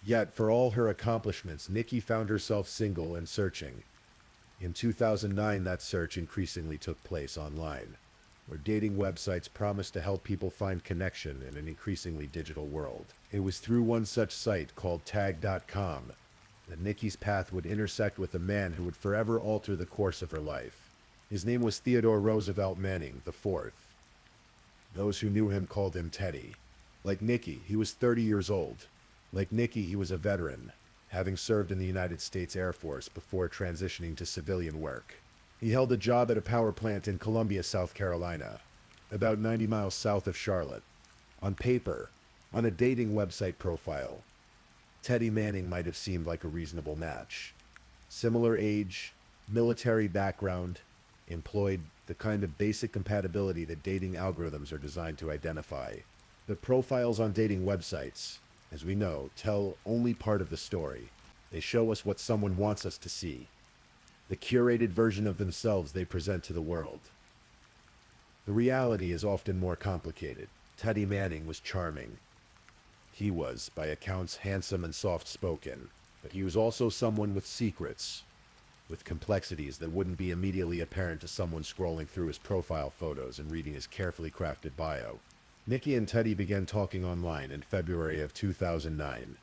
Yet, for all her accomplishments, Nikki found herself single and searching. In 2009, that search increasingly took place online, where dating websites promised to help people find connection in an increasingly digital world. It was through one such site called tag.com that Nikki's path would intersect with a man who would forever alter the course of her life. His name was Theodore Roosevelt Manning IV. Those who knew him called him Teddy. Like Nikki, he was 30 years old. Like Nikki, he was a veteran, having served in the United States Air Force before transitioning to civilian work. He held a job at a power plant in Columbia, South Carolina, about 90 miles south of Charlotte. On paper, on a dating website profile, Teddy Manning might have seemed like a reasonable match. Similar age, military background, employed, the kind of basic compatibility that dating algorithms are designed to identify. The profiles on dating websites, as we know, tell only part of the story. They show us what someone wants us to see, the curated version of themselves they present to the world. The reality is often more complicated. Teddy Manning was charming. He was, by accounts, handsome and soft-spoken, but he was also someone with secrets, with complexities that wouldn't be immediately apparent to someone scrolling through his profile photos and reading his carefully crafted bio. Nikki and Teddy began talking online in February of 2009.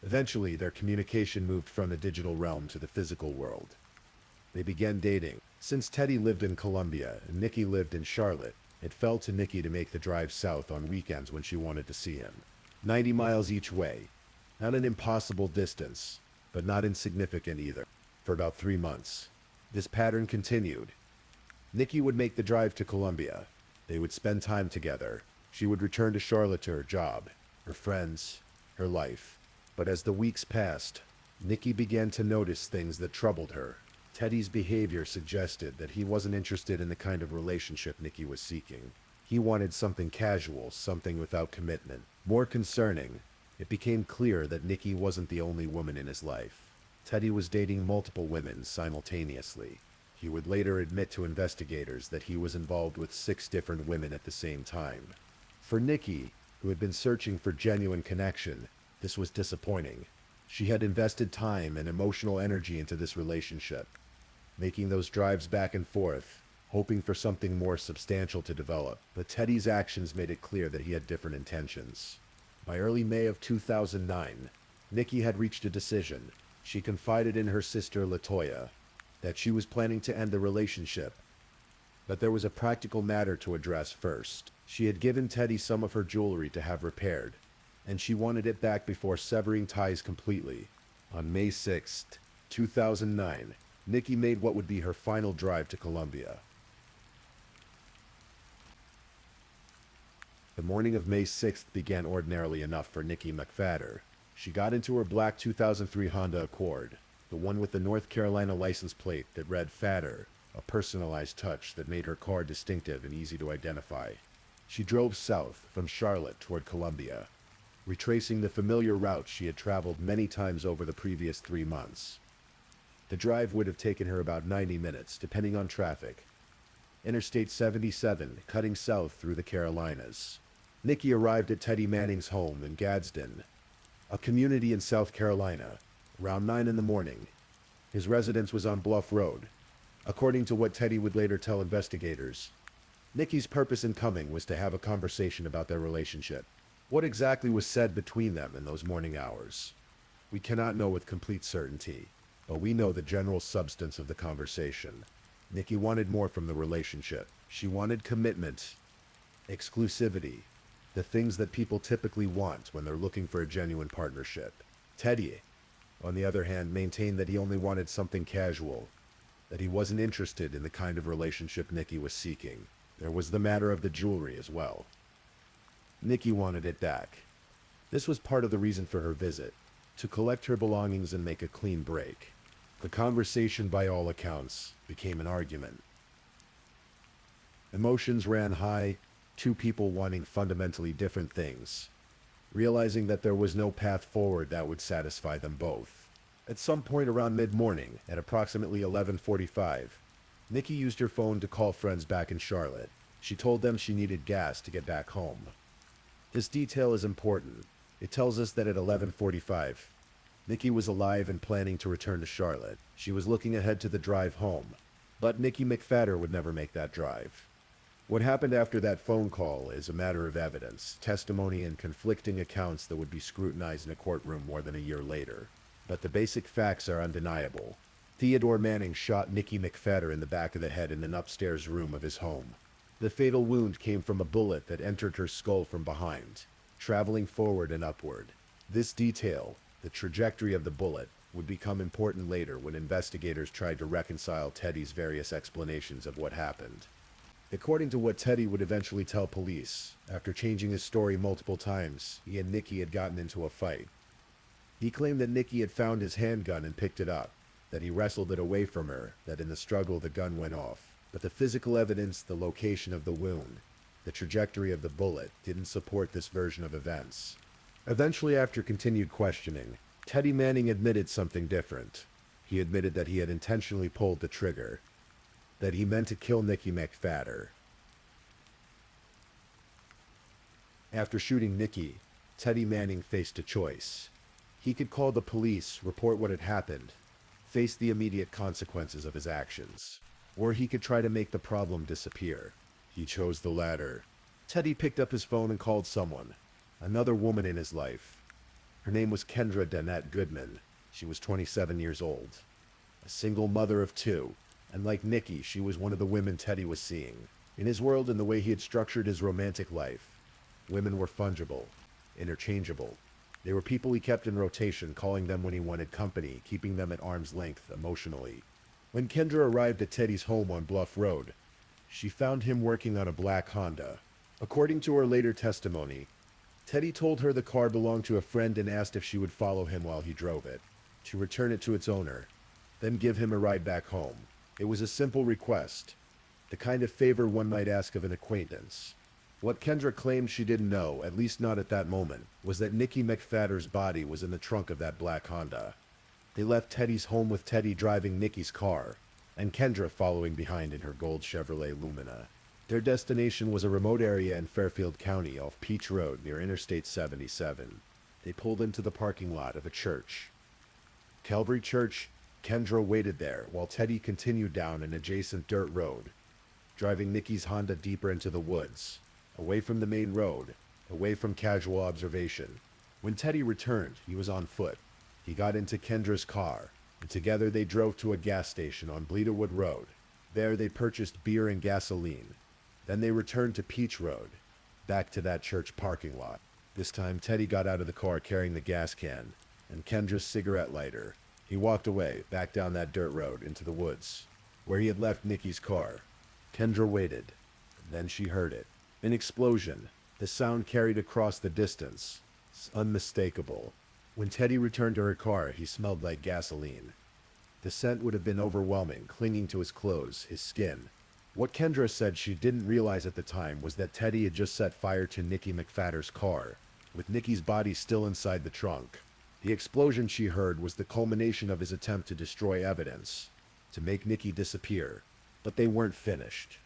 Eventually, their communication moved from the digital realm to the physical world. They began dating. Since Teddy lived in Columbia and Nikki lived in Charlotte, it fell to Nikki to make the drive south on weekends when she wanted to see him. 90 miles each way. Not an impossible distance, but not insignificant either. For about 3 months, this pattern continued. Nikki would make the drive to Columbia. They would spend time together. She would return to Charlotte to her job, her friends, her life. But as the weeks passed, Nikki began to notice things that troubled her. Teddy's behavior suggested that he wasn't interested in the kind of relationship Nikki was seeking. He wanted something casual, something without commitment. More concerning, it became clear that Nikki wasn't the only woman in his life. Teddy was dating multiple women simultaneously. He would later admit to investigators that he was involved with 6 different women at the same time. For Nikki, who had been searching for genuine connection, this was disappointing. She had invested time and emotional energy into this relationship, making those drives back and forth, hoping for something more substantial to develop. But Teddy's actions made it clear that he had different intentions. By early May of 2009, Nikki had reached a decision. She confided in her sister Latoya that she was planning to end the relationship, but there was a practical matter to address first. She had given Teddy some of her jewelry to have repaired, and she wanted it back before severing ties completely. On May 6th, 2009, Nikki made what would be her final drive to Colombia. The morning of May 6th began ordinarily enough for Nikki McFadder. She got into her black 2003 Honda Accord, the one with the North Carolina license plate that read Fadder, a personalized touch that made her car distinctive and easy to identify. She drove south from Charlotte toward Columbia, retracing the familiar route she had traveled many times over the previous 3 months. The drive would have taken her about 90 minutes, depending on traffic. Interstate 77, cutting south through the Carolinas. Nikki arrived at Teddy Manning's home in Gadsden, a community in South Carolina, around 9 in the morning. His residence was on Bluff Road. According to what Teddy would later tell investigators, Nikki's purpose in coming was to have a conversation about their relationship. What exactly was said between them in those morning hours? We cannot know with complete certainty, but we know the general substance of the conversation. Nikki wanted more from the relationship. She wanted commitment, exclusivity, the things that people typically want when they're looking for a genuine partnership. Teddy, on the other hand, maintained that he only wanted something casual, that he wasn't interested in the kind of relationship Nikki was seeking. There was the matter of the jewelry as well. Nikki wanted it back. This was part of the reason for her visit, to collect her belongings and make a clean break. The conversation, by all accounts, became an argument. Emotions ran high, two people wanting fundamentally different things, realizing that there was no path forward that would satisfy them both. At some point around mid-morning, at approximately 11:45, Nikki used her phone to call friends back in Charlotte. She told them she needed gas to get back home. This detail is important. It tells us that at 11:45, Nikki was alive and planning to return to Charlotte. She was looking ahead to the drive home, but Nikki McFadder would never make that drive. What happened after that phone call is a matter of evidence, testimony, and conflicting accounts that would be scrutinized in a courtroom more than a year later. But the basic facts are undeniable. Theodore Manning shot Nikki McFadder in the back of the head in an upstairs room of his home. The fatal wound came from a bullet that entered her skull from behind, traveling forward and upward. This detail, the trajectory of the bullet, would become important later when investigators tried to reconcile Teddy's various explanations of what happened. According to what Teddy would eventually tell police, after changing his story multiple times, he and Nikki had gotten into a fight. He claimed that Nikki had found his handgun and picked it up, that he wrestled it away from her, that in the struggle the gun went off. But the physical evidence, the location of the wound, the trajectory of the bullet, didn't support this version of events. Eventually, after continued questioning, Teddy Manning admitted something different. He admitted that he had intentionally pulled the trigger, that he meant to kill Nikki McFadder. After shooting Nikki, Teddy Manning faced a choice. He could call the police, report what had happened, face the immediate consequences of his actions, or he could try to make the problem disappear. He chose the latter. Teddy picked up his phone and called someone, another woman in his life. Her name was Kendra Danette Goodman. She was 27 years old, a single mother of 2, and like Nikki, she was one of the women Teddy was seeing. In his world and the way he had structured his romantic life, women were fungible, interchangeable. They were people he kept in rotation, calling them when he wanted company, keeping them at arm's length emotionally. When Kendra arrived at Teddy's home on Bluff Road, she found him working on a black Honda. According to her later testimony, Teddy told her the car belonged to a friend and asked if she would follow him while he drove it, to return it to its owner, then give him a ride back home. It was a simple request, the kind of favor one might ask of an acquaintance. What Kendra claimed she didn't know, at least not at that moment, was that Nikki McFadder's body was in the trunk of that black Honda. They left Teddy's home with Teddy driving Nikki's car, and Kendra following behind in her gold Chevrolet Lumina. Their destination was a remote area in Fairfield County off Peach Road near Interstate 77. They pulled into the parking lot of a church. Calvary Church. Kendra waited there while Teddy continued down an adjacent dirt road, driving Nikki's Honda deeper into the woods, away from the main road, away from casual observation. When Teddy returned, he was on foot. He got into Kendra's car, and together they drove to a gas station on Bleeterwood Road. There they purchased beer and gasoline. Then they returned to Peach Road, back to that church parking lot. This time Teddy got out of the car carrying the gas can. and Kendra's cigarette lighter. He walked away, back down that dirt road into the woods, where he had left Nikki's car. Kendra waited. Then she heard it. An explosion. The sound carried across the distance. It's unmistakable. When Teddy returned to her car, he smelled like gasoline. The scent would have been overwhelming, clinging to his clothes, his skin. What Kendra said she didn't realize at the time was that Teddy had just set fire to Nikki McFadder's car, with Nikki's body still inside the trunk. The explosion she heard was the culmination of his attempt to destroy evidence, to make Nikki disappear, but they weren't finished.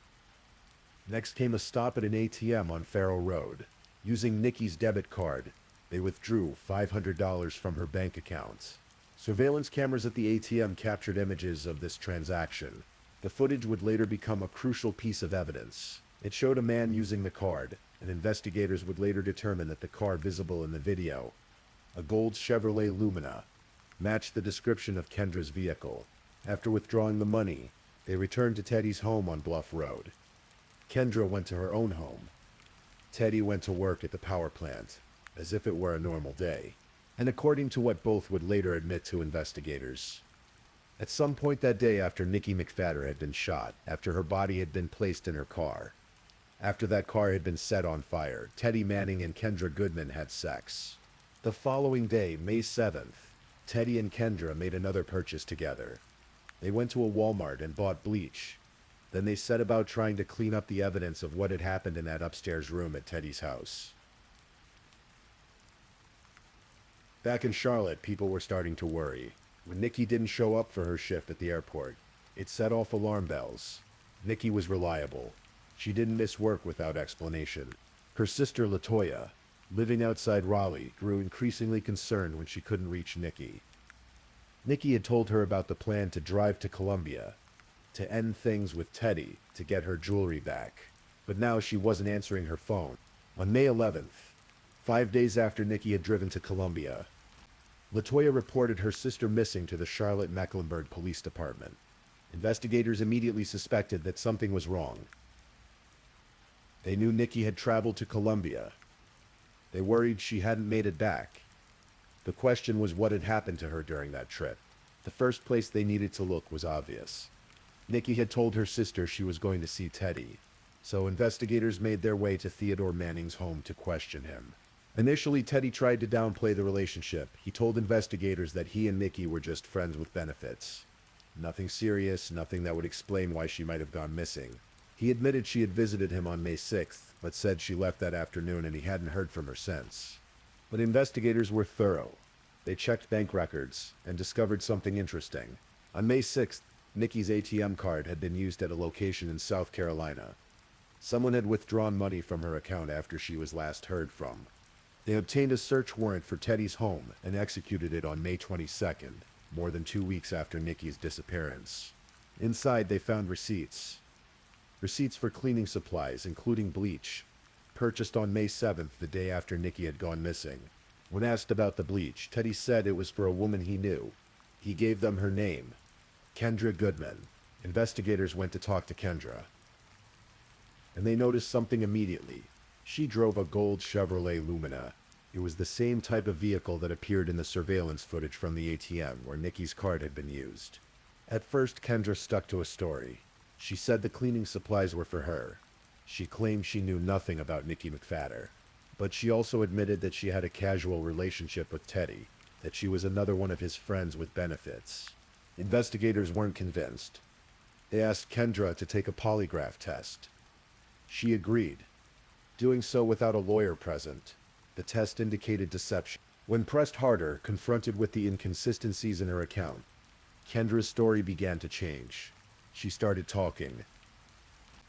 Next came a stop at an ATM on Farrell Road. Using Nikki's debit card, they withdrew $500 from her bank account. Surveillance cameras at the ATM captured images of this transaction. The footage would later become a crucial piece of evidence. It showed a man using the card, and investigators would later determine that the car visible in the video, a gold Chevrolet Lumina, matched the description of Kendra's vehicle. After withdrawing the money, they returned to Teddy's home on Bluff Road. Kendra went to her own home. Teddy went to work at the power plant, as if it were a normal day, and according to what both would later admit to investigators. At some point that day after Nikki McFadder had been shot, after her body had been placed in her car, after that car had been set on fire, Teddy Manning and Kendra Goodman had sex. The following day, May 7th, Teddy and Kendra made another purchase together. They went to a Walmart and bought bleach. Then they set about trying to clean up the evidence of what had happened in that upstairs room at Teddy's house. Back in Charlotte, people were starting to worry. When Nikki didn't show up for her shift at the airport, it set off alarm bells. Nikki was reliable. She didn't miss work without explanation. Her sister LaToya, living outside Raleigh, grew increasingly concerned when she couldn't reach Nikki. Nikki had told her about the plan to drive to Columbia, to end things with Teddy, to get her jewelry back. But now she wasn't answering her phone. On May 11th, 5 days after Nikki had driven to Columbia, LaToya reported her sister missing to the Charlotte-Mecklenburg Police Department. Investigators immediately suspected that something was wrong. They knew Nikki had traveled to Columbia. They worried she hadn't made it back. The question was what had happened to her during that trip. The first place they needed to look was obvious. Nikki had told her sister she was going to see Teddy, so investigators made their way to Theodore Manning's home to question him. Initially, Teddy tried to downplay the relationship. He told investigators that he and Nikki were just friends with benefits. Nothing serious, nothing that would explain why she might have gone missing. He admitted she had visited him on May 6th, but said she left that afternoon and he hadn't heard from her since. But investigators were thorough. They checked bank records and discovered something interesting. On May 6th, Nikki's ATM card had been used at a location in South Carolina. Someone had withdrawn money from her account after she was last heard from. They obtained a search warrant for Teddy's home and executed it on May 22nd, more than 2 weeks after Nikki's disappearance. Inside, they found receipts. Receipts for cleaning supplies, including bleach, purchased on May 7th, the day after Nikki had gone missing. When asked about the bleach, Teddy said it was for a woman he knew. He gave them her name, Kendra Goodman. Investigators went to talk to Kendra, and they noticed something immediately. She drove a gold Chevrolet Lumina. It was the same type of vehicle that appeared in the surveillance footage from the ATM where Nikki's card had been used. At first, Kendra stuck to a story. She said the cleaning supplies were for her. She claimed she knew nothing about Nikki McFadder. But she also admitted that she had a casual relationship with Teddy, that she was another one of his friends with benefits. Investigators weren't convinced. They asked Kendra to take a polygraph test. She agreed, doing so without a lawyer present. The test indicated deception. When pressed harder, confronted with the inconsistencies in her account, Kendra's story began to change. She started talking,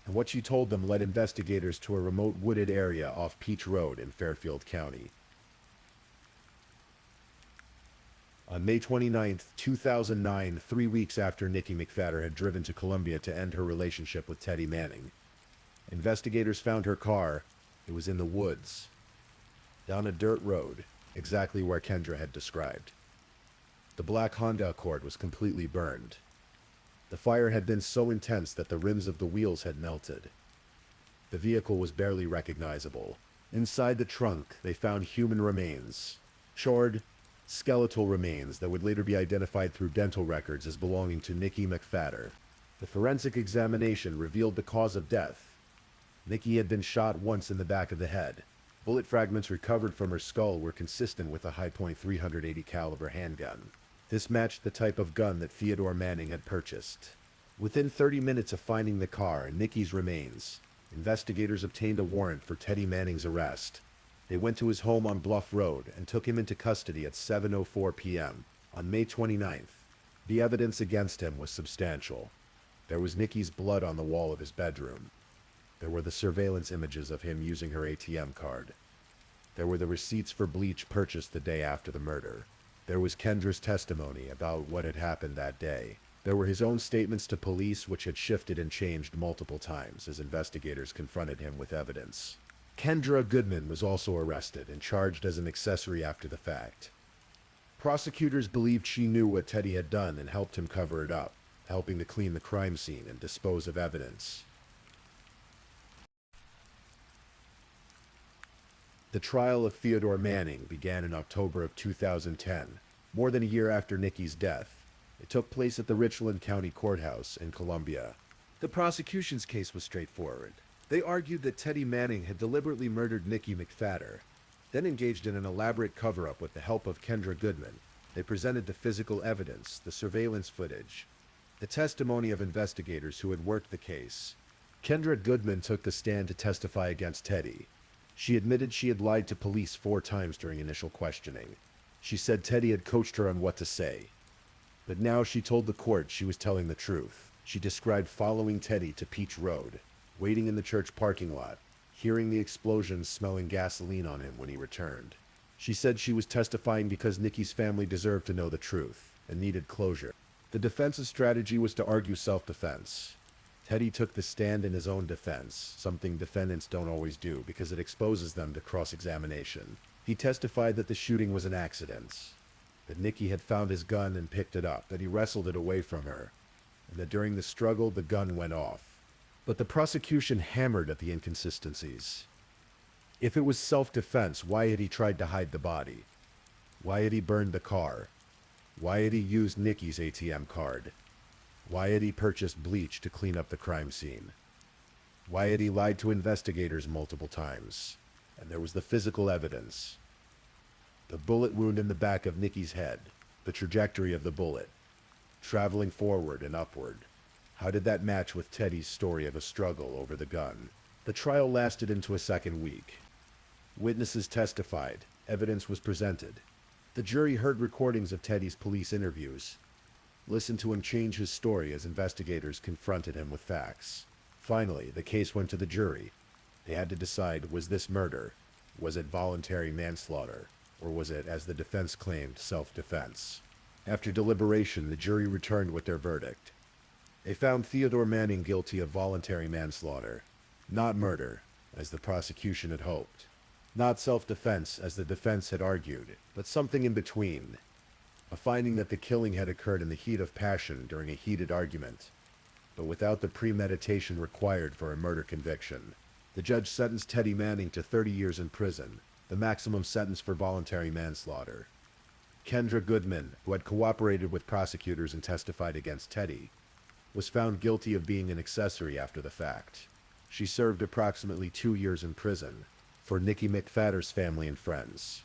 and what she told them led investigators to a remote wooded area off Peach Road in Fairfield County. On May 29, 2009, 3 weeks after Nikki McFadder had driven to Columbia to end her relationship with Teddy Manning, investigators found her car. It was in the woods, down a dirt road, exactly where Kendra had described. The black Honda Accord was completely burned. The fire had been so intense that the rims of the wheels had melted. The vehicle was barely recognizable. Inside the trunk, they found human remains, charred, skeletal remains that would later be identified through dental records as belonging to Nikki McFadder. The forensic examination revealed the cause of death. Nikki had been shot once in the back of the head. Bullet fragments recovered from her skull were consistent with a high-point .380 caliber handgun. This matched the type of gun that Theodore Manning had purchased. Within 30 minutes of finding the car and Nikki's remains, investigators obtained a warrant for Teddy Manning's arrest. They went to his home on Bluff Road and took him into custody at 7:04 p.m. on May 29th. The evidence against him was substantial. There was Nikki's blood on the wall of his bedroom. There were the surveillance images of him using her ATM card. There were the receipts for bleach purchased the day after the murder. There was Kendra's testimony about what had happened that day. There were his own statements to police, which had shifted and changed multiple times as investigators confronted him with evidence. Kendra Goodman was also arrested and charged as an accessory after the fact. Prosecutors believed she knew what Teddy had done and helped him cover it up, helping to clean the crime scene and dispose of evidence. The trial of Theodore Manning began in October of 2010, more than a year after Nikki's death. It took place at the Richland County Courthouse in Columbia. The prosecution's case was straightforward. They argued that Teddy Manning had deliberately murdered Nikki McFadder, then engaged in an elaborate cover-up with the help of Kendra Goodman. They presented the physical evidence, the surveillance footage, the testimony of investigators who had worked the case. Kendra Goodman took the stand to testify against Teddy. She admitted she had lied to police 4 times during initial questioning. She said Teddy had coached her on what to say. But now she told the court she was telling the truth. She described following Teddy to Peach Road, waiting in the church parking lot, hearing the explosions, smelling gasoline on him when he returned. She said she was testifying because Nikki's family deserved to know the truth and needed closure. The defense's strategy was to argue self-defense. Teddy took the stand in his own defense, something defendants don't always do because it exposes them to cross-examination. He testified that the shooting was an accident, that Nikki had found his gun and picked it up, that he wrestled it away from her, and that during the struggle the gun went off. But the prosecution hammered at the inconsistencies. If it was self-defense, why had he tried to hide the body? Why had he burned the car? Why had he used Nikki's ATM card? Why had he purchased bleach to clean up the crime scene? Why had he lied to investigators multiple times? And there was the physical evidence. The bullet wound in the back of Nikki's head, the trajectory of the bullet, traveling forward and upward. How did that match with Teddy's story of a struggle over the gun? The trial lasted into a second week. Witnesses testified. Evidence was presented. The jury heard recordings of Teddy's police interviews. Listened to him change his story as investigators confronted him with facts. Finally, the case went to the jury. They had to decide, was this murder? Was it voluntary manslaughter? Or was it, as the defense claimed, self-defense? After deliberation, the jury returned with their verdict. They found Theodore Manning guilty of voluntary manslaughter. Not murder, as the prosecution had hoped. Not self-defense, as the defense had argued, but something in between. A finding that the killing had occurred in the heat of passion during a heated argument, but without the premeditation required for a murder conviction. The judge sentenced Teddy Manning to 30 years in prison, the maximum sentence for voluntary manslaughter. Kendra Goodman, who had cooperated with prosecutors and testified against Teddy, was found guilty of being an accessory after the fact. She served approximately 2 years in prison for Nikki McFadder's family and friends.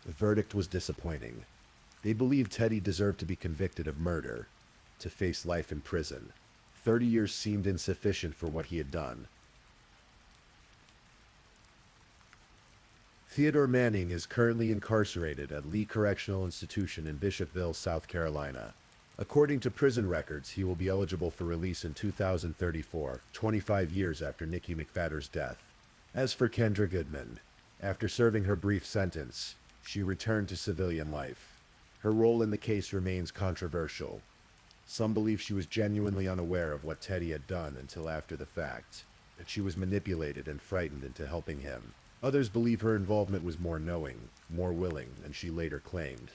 The verdict was disappointing. They believed Teddy deserved to be convicted of murder, to face life in prison. 30 years seemed insufficient for what he had done. Theodore Manning is currently incarcerated at Lee Correctional Institution in Bishopville, South Carolina. According to prison records, he will be eligible for release in 2034, 25 years after Nikki McFadder's death. As for Kendra Goodman, after serving her brief sentence, she returned to civilian life. Her role in the case remains controversial. Some believe she was genuinely unaware of what Teddy had done until after the fact, that she was manipulated and frightened into helping him. Others believe her involvement was more knowing, more willing than she later claimed.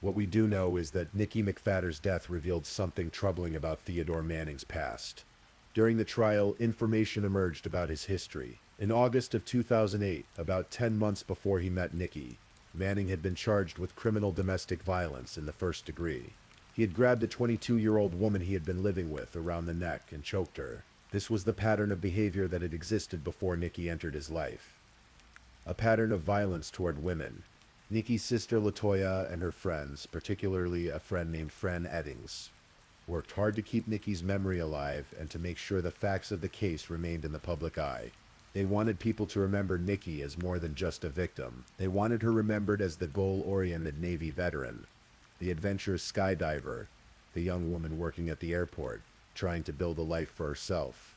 What we do know is that Nikki McFadder's death revealed something troubling about Theodore Manning's past. During the trial, information emerged about his history. In August of 2008, about 10 months before he met Nikki, Manning had been charged with criminal domestic violence in the first degree. He had grabbed a 22-year-old woman he had been living with around the neck and choked her. This was the pattern of behavior that had existed before Nikki entered his life. A pattern of violence toward women. Nikki's sister Latoya and her friends, particularly a friend named Fran Eddings, worked hard to keep Nikki's memory alive and to make sure the facts of the case remained in the public eye. They wanted people to remember Nikki as more than just a victim. They wanted her remembered as the goal-oriented Navy veteran, the adventurous skydiver, the young woman working at the airport, trying to build a life for herself.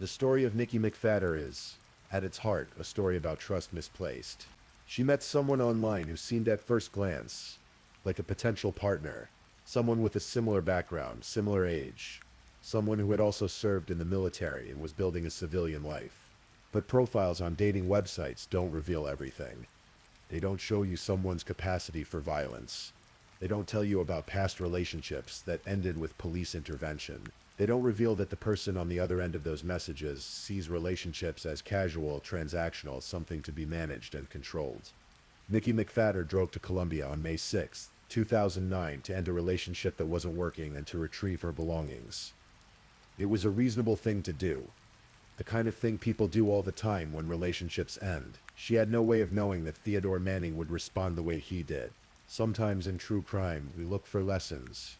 The story of Nikki McFadder is, at its heart, a story about trust misplaced. She met someone online who seemed at first glance like a potential partner, someone with a similar background, similar age, someone who had also served in the military and was building a civilian life. But profiles on dating websites don't reveal everything. They don't show you someone's capacity for violence. They don't tell you about past relationships that ended with police intervention. They don't reveal that the person on the other end of those messages sees relationships as casual, transactional, something to be managed and controlled. Nikki McFadder drove to Colombia on May 6, 2009 to end a relationship that wasn't working and to retrieve her belongings. It was a reasonable thing to do. The kind of thing people do all the time when relationships end. She had no way of knowing that Theodore Manning would respond the way he did. Sometimes in true crime, we look for lessons,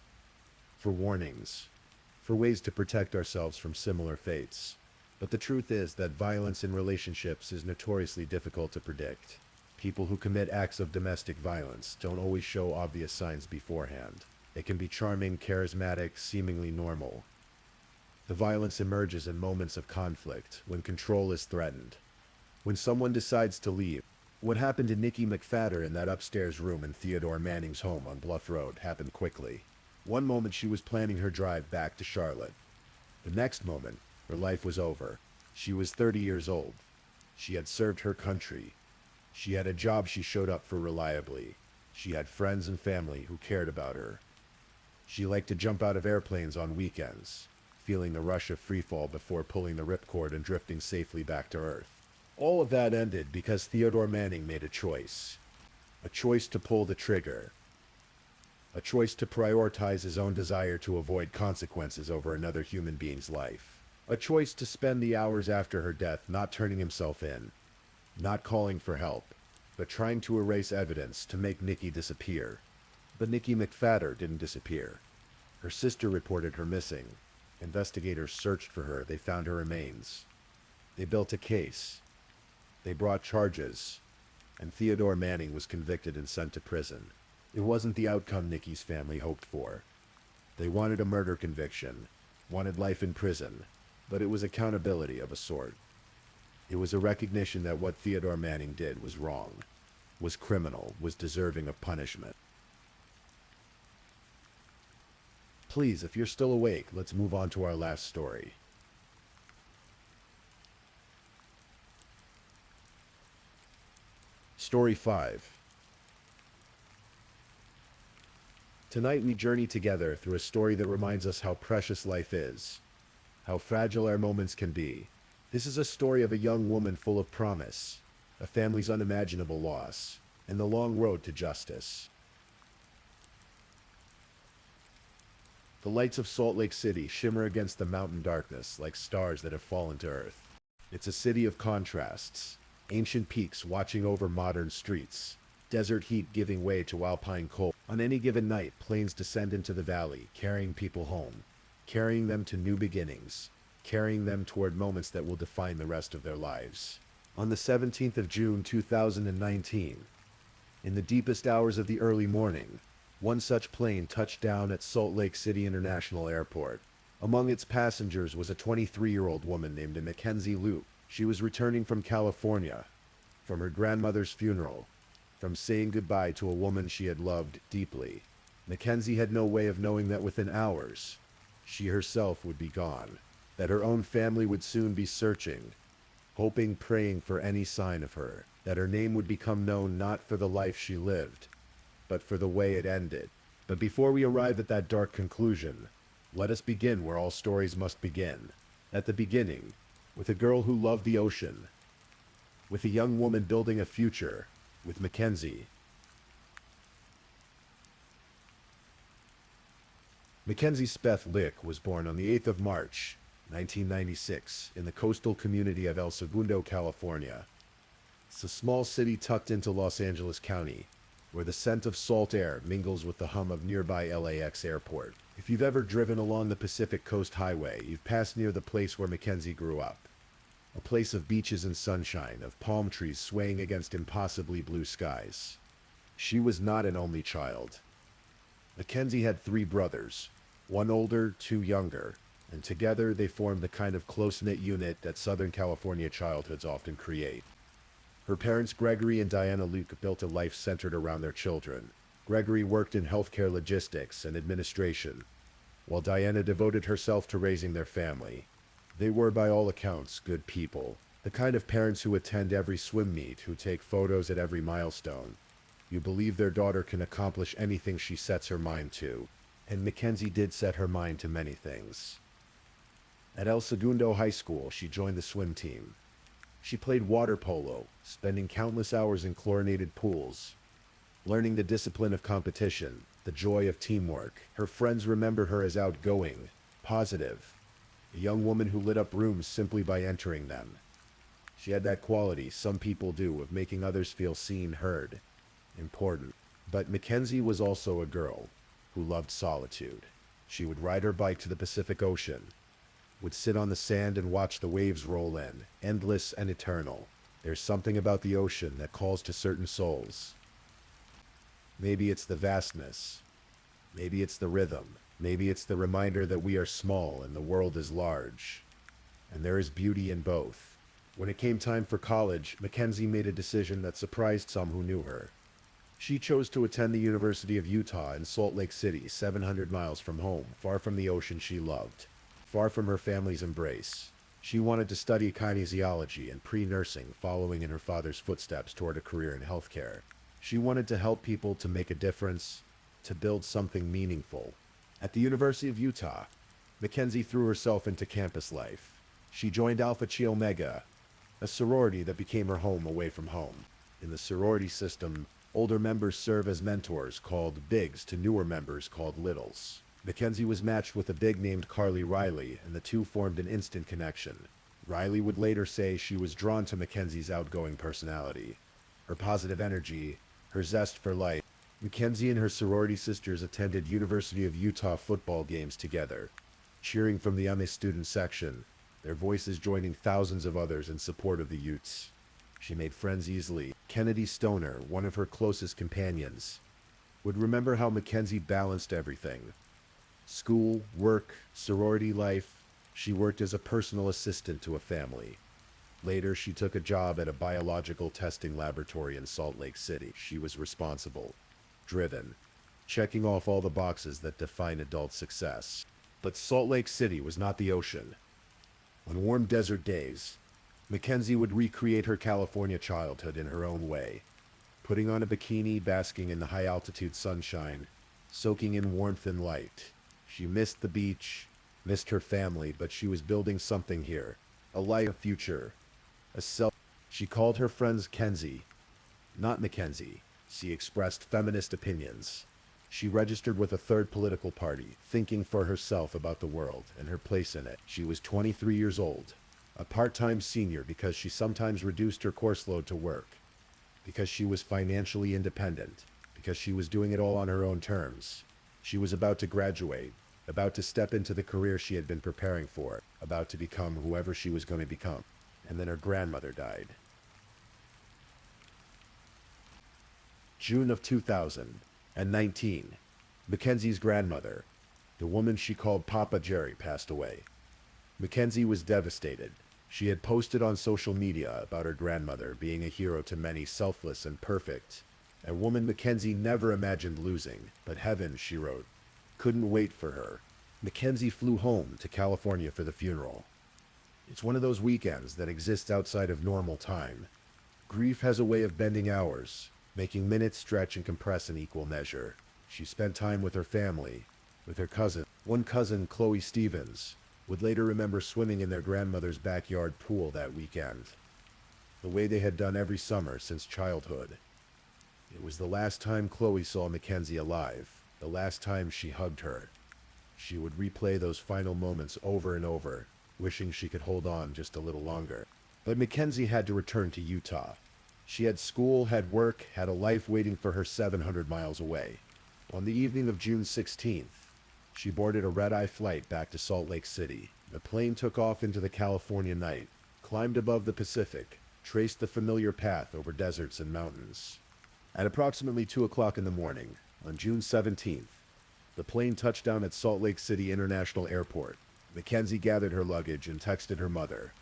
for warnings, for ways to protect ourselves from similar fates. But the truth is that violence in relationships is notoriously difficult to predict. People who commit acts of domestic violence don't always show obvious signs beforehand. They can be charming, charismatic, seemingly normal. The violence emerges in moments of conflict, when control is threatened, when someone decides to leave. What happened to Nikki McFadder in that upstairs room in Theodore Manning's home on Bluff Road happened quickly. One moment she was planning her drive back to Charlotte. The next moment, her life was over. She was 30 years old. She had served her country. She had a job she showed up for reliably. She had friends and family who cared about her. She liked to jump out of airplanes on weekends, feeling the rush of freefall before pulling the ripcord and drifting safely back to Earth. All of that ended because Theodore Manning made a choice. A choice to pull the trigger. A choice to prioritize his own desire to avoid consequences over another human being's life. A choice to spend the hours after her death not turning himself in, not calling for help, but trying to erase evidence to make Nikki disappear. But Nikki McFadder didn't disappear. Her sister reported her missing. Investigators searched for her. They found her remains. They built a case. They brought charges. And Theodore Manning was convicted and sent to prison. It wasn't the outcome Nikki's family hoped for. They wanted a murder conviction, wanted life in prison, but it was accountability of a sort. It was a recognition that what Theodore Manning did was wrong, was criminal, was deserving of punishment. Please, if you're still awake, let's move on to our last story. Story 5. Tonight we journey together through a story that reminds us how precious life is, how fragile our moments can be. This is a story of a young woman full of promise, a family's unimaginable loss, and the long road to justice. The lights of Salt Lake City shimmer against the mountain darkness like stars that have fallen to earth. It's a city of contrasts, ancient peaks watching over modern streets, desert heat giving way to alpine cold. On any given night, planes descend into the valley, carrying people home, carrying them to new beginnings, carrying them toward moments that will define the rest of their lives. On the 17th of June 2019, in the deepest hours of the early morning, one such plane touched down at Salt Lake City International Airport. Among its passengers was a 23-year-old woman named Mackenzie Luke. She was returning from California, from her grandmother's funeral, from saying goodbye to a woman she had loved deeply. Mackenzie had no way of knowing that within hours, she herself would be gone, that her own family would soon be searching, hoping, praying for any sign of her, that her name would become known not for the life she lived, but for the way it ended. But before we arrive at that dark conclusion, let us begin where all stories must begin. At the beginning, with a girl who loved the ocean, with a young woman building a future with Mackenzie. Mackenzie Speth Lick was born on the 8th of March, 1996, in the coastal community of El Segundo, California. It's a small city tucked into Los Angeles County, where the scent of salt air mingles with the hum of nearby LAX airport. If you've ever driven along the Pacific Coast Highway, you've passed near the place where Mackenzie grew up. A place of beaches and sunshine, of palm trees swaying against impossibly blue skies. She was not an only child. Mackenzie had 3 brothers, one older, 2 younger, and together they formed the kind of close-knit unit that Southern California childhoods often create. Her parents, Gregory and Diana Luke, built a life centered around their children. Gregory worked in healthcare logistics and administration, while Diana devoted herself to raising their family. They were, by all accounts, good people. The kind of parents who attend every swim meet, who take photos at every milestone. You believe their daughter can accomplish anything she sets her mind to. And Mackenzie did set her mind to many things. At El Segundo High School, she joined the swim team. She played water polo, spending countless hours in chlorinated pools, learning the discipline of competition, the joy of teamwork. Her friends remember her as outgoing, positive, a young woman who lit up rooms simply by entering them. She had that quality some people do of making others feel seen, heard, important. But Mackenzie was also a girl who loved solitude. She would ride her bike to the Pacific Ocean, would sit on the sand and watch the waves roll in, endless and eternal. There's something about the ocean that calls to certain souls. Maybe it's the vastness. Maybe it's the rhythm. Maybe it's the reminder that we are small and the world is large. And there is beauty in both. When it came time for college, Mackenzie made a decision that surprised some who knew her. She chose to attend the University of Utah in Salt Lake City, 700 miles from home, far from the ocean she loved, far from her family's embrace. She wanted to study kinesiology and pre-nursing, following in her father's footsteps toward a career in healthcare. She wanted to help people, to make a difference, to build something meaningful. At the University of Utah, Mackenzie threw herself into campus life. She joined Alpha Chi Omega, a sorority that became her home away from home. In the sorority system, older members serve as mentors, called bigs, to newer members, called littles. Mackenzie was matched with a big named Carly Riley, and the two formed an instant connection. Riley would later say she was drawn to Mackenzie's outgoing personality, her positive energy, her zest for life. Mackenzie and her sorority sisters attended University of Utah football games together, cheering from the MA student section, their voices joining thousands of others in support of the Utes. She made friends easily. Kennedy Stoner, one of her closest companions, would remember how Mackenzie balanced everything. School, work, sorority life. She worked as a personal assistant to a family. Later, she took a job at a biological testing laboratory in Salt Lake City. She was responsible, driven, checking off all the boxes that define adult success. But Salt Lake City was not the ocean. On warm desert days, Mackenzie would recreate her California childhood in her own way, putting on a bikini, basking in the high-altitude sunshine, soaking in warmth and light. She missed the beach, missed her family, but she was building something here, a life, a future, a self. She called her friends Kenzie, not Mackenzie. She expressed feminist opinions. She registered with a third political party, thinking for herself about the world and her place in it. She was 23 years old, a part-time senior, because she sometimes reduced her course load to work, because she was financially independent, because she was doing it all on her own terms. She was about to graduate, about to step into the career she had been preparing for, about to become whoever she was going to become. And then her grandmother died. June of 2019. Mackenzie's grandmother, the woman she called Papa Jerry, passed away. Mackenzie was devastated. She had posted on social media about her grandmother being a hero to many, selfless and perfect, a woman Mackenzie never imagined losing. But heaven, she wrote, couldn't wait for her. Mackenzie flew home to California for the funeral. It's one of those weekends that exists outside of normal time. Grief has a way of bending hours, making minutes stretch and compress in equal measure. She spent time with her family, with her cousin. One cousin, Chloe Stevens, would later remember swimming in their grandmother's backyard pool that weekend. the way they had done every summer since childhood. It was the last time Chloe saw Mackenzie alive, the last time she hugged her. She would replay those final moments over and over, wishing she could hold on just a little longer. But Mackenzie had to return to Utah. She had school, had work, had a life waiting for her 700 miles away. On the evening of June 16th, she boarded a red-eye flight back to Salt Lake City. The plane took off into the California night, climbed above the Pacific, traced the familiar path over deserts and mountains. At approximately 2 o'clock in the morning, on June 17th, the plane touched down at Salt Lake City International Airport. Mackenzie gathered her luggage and texted her mother.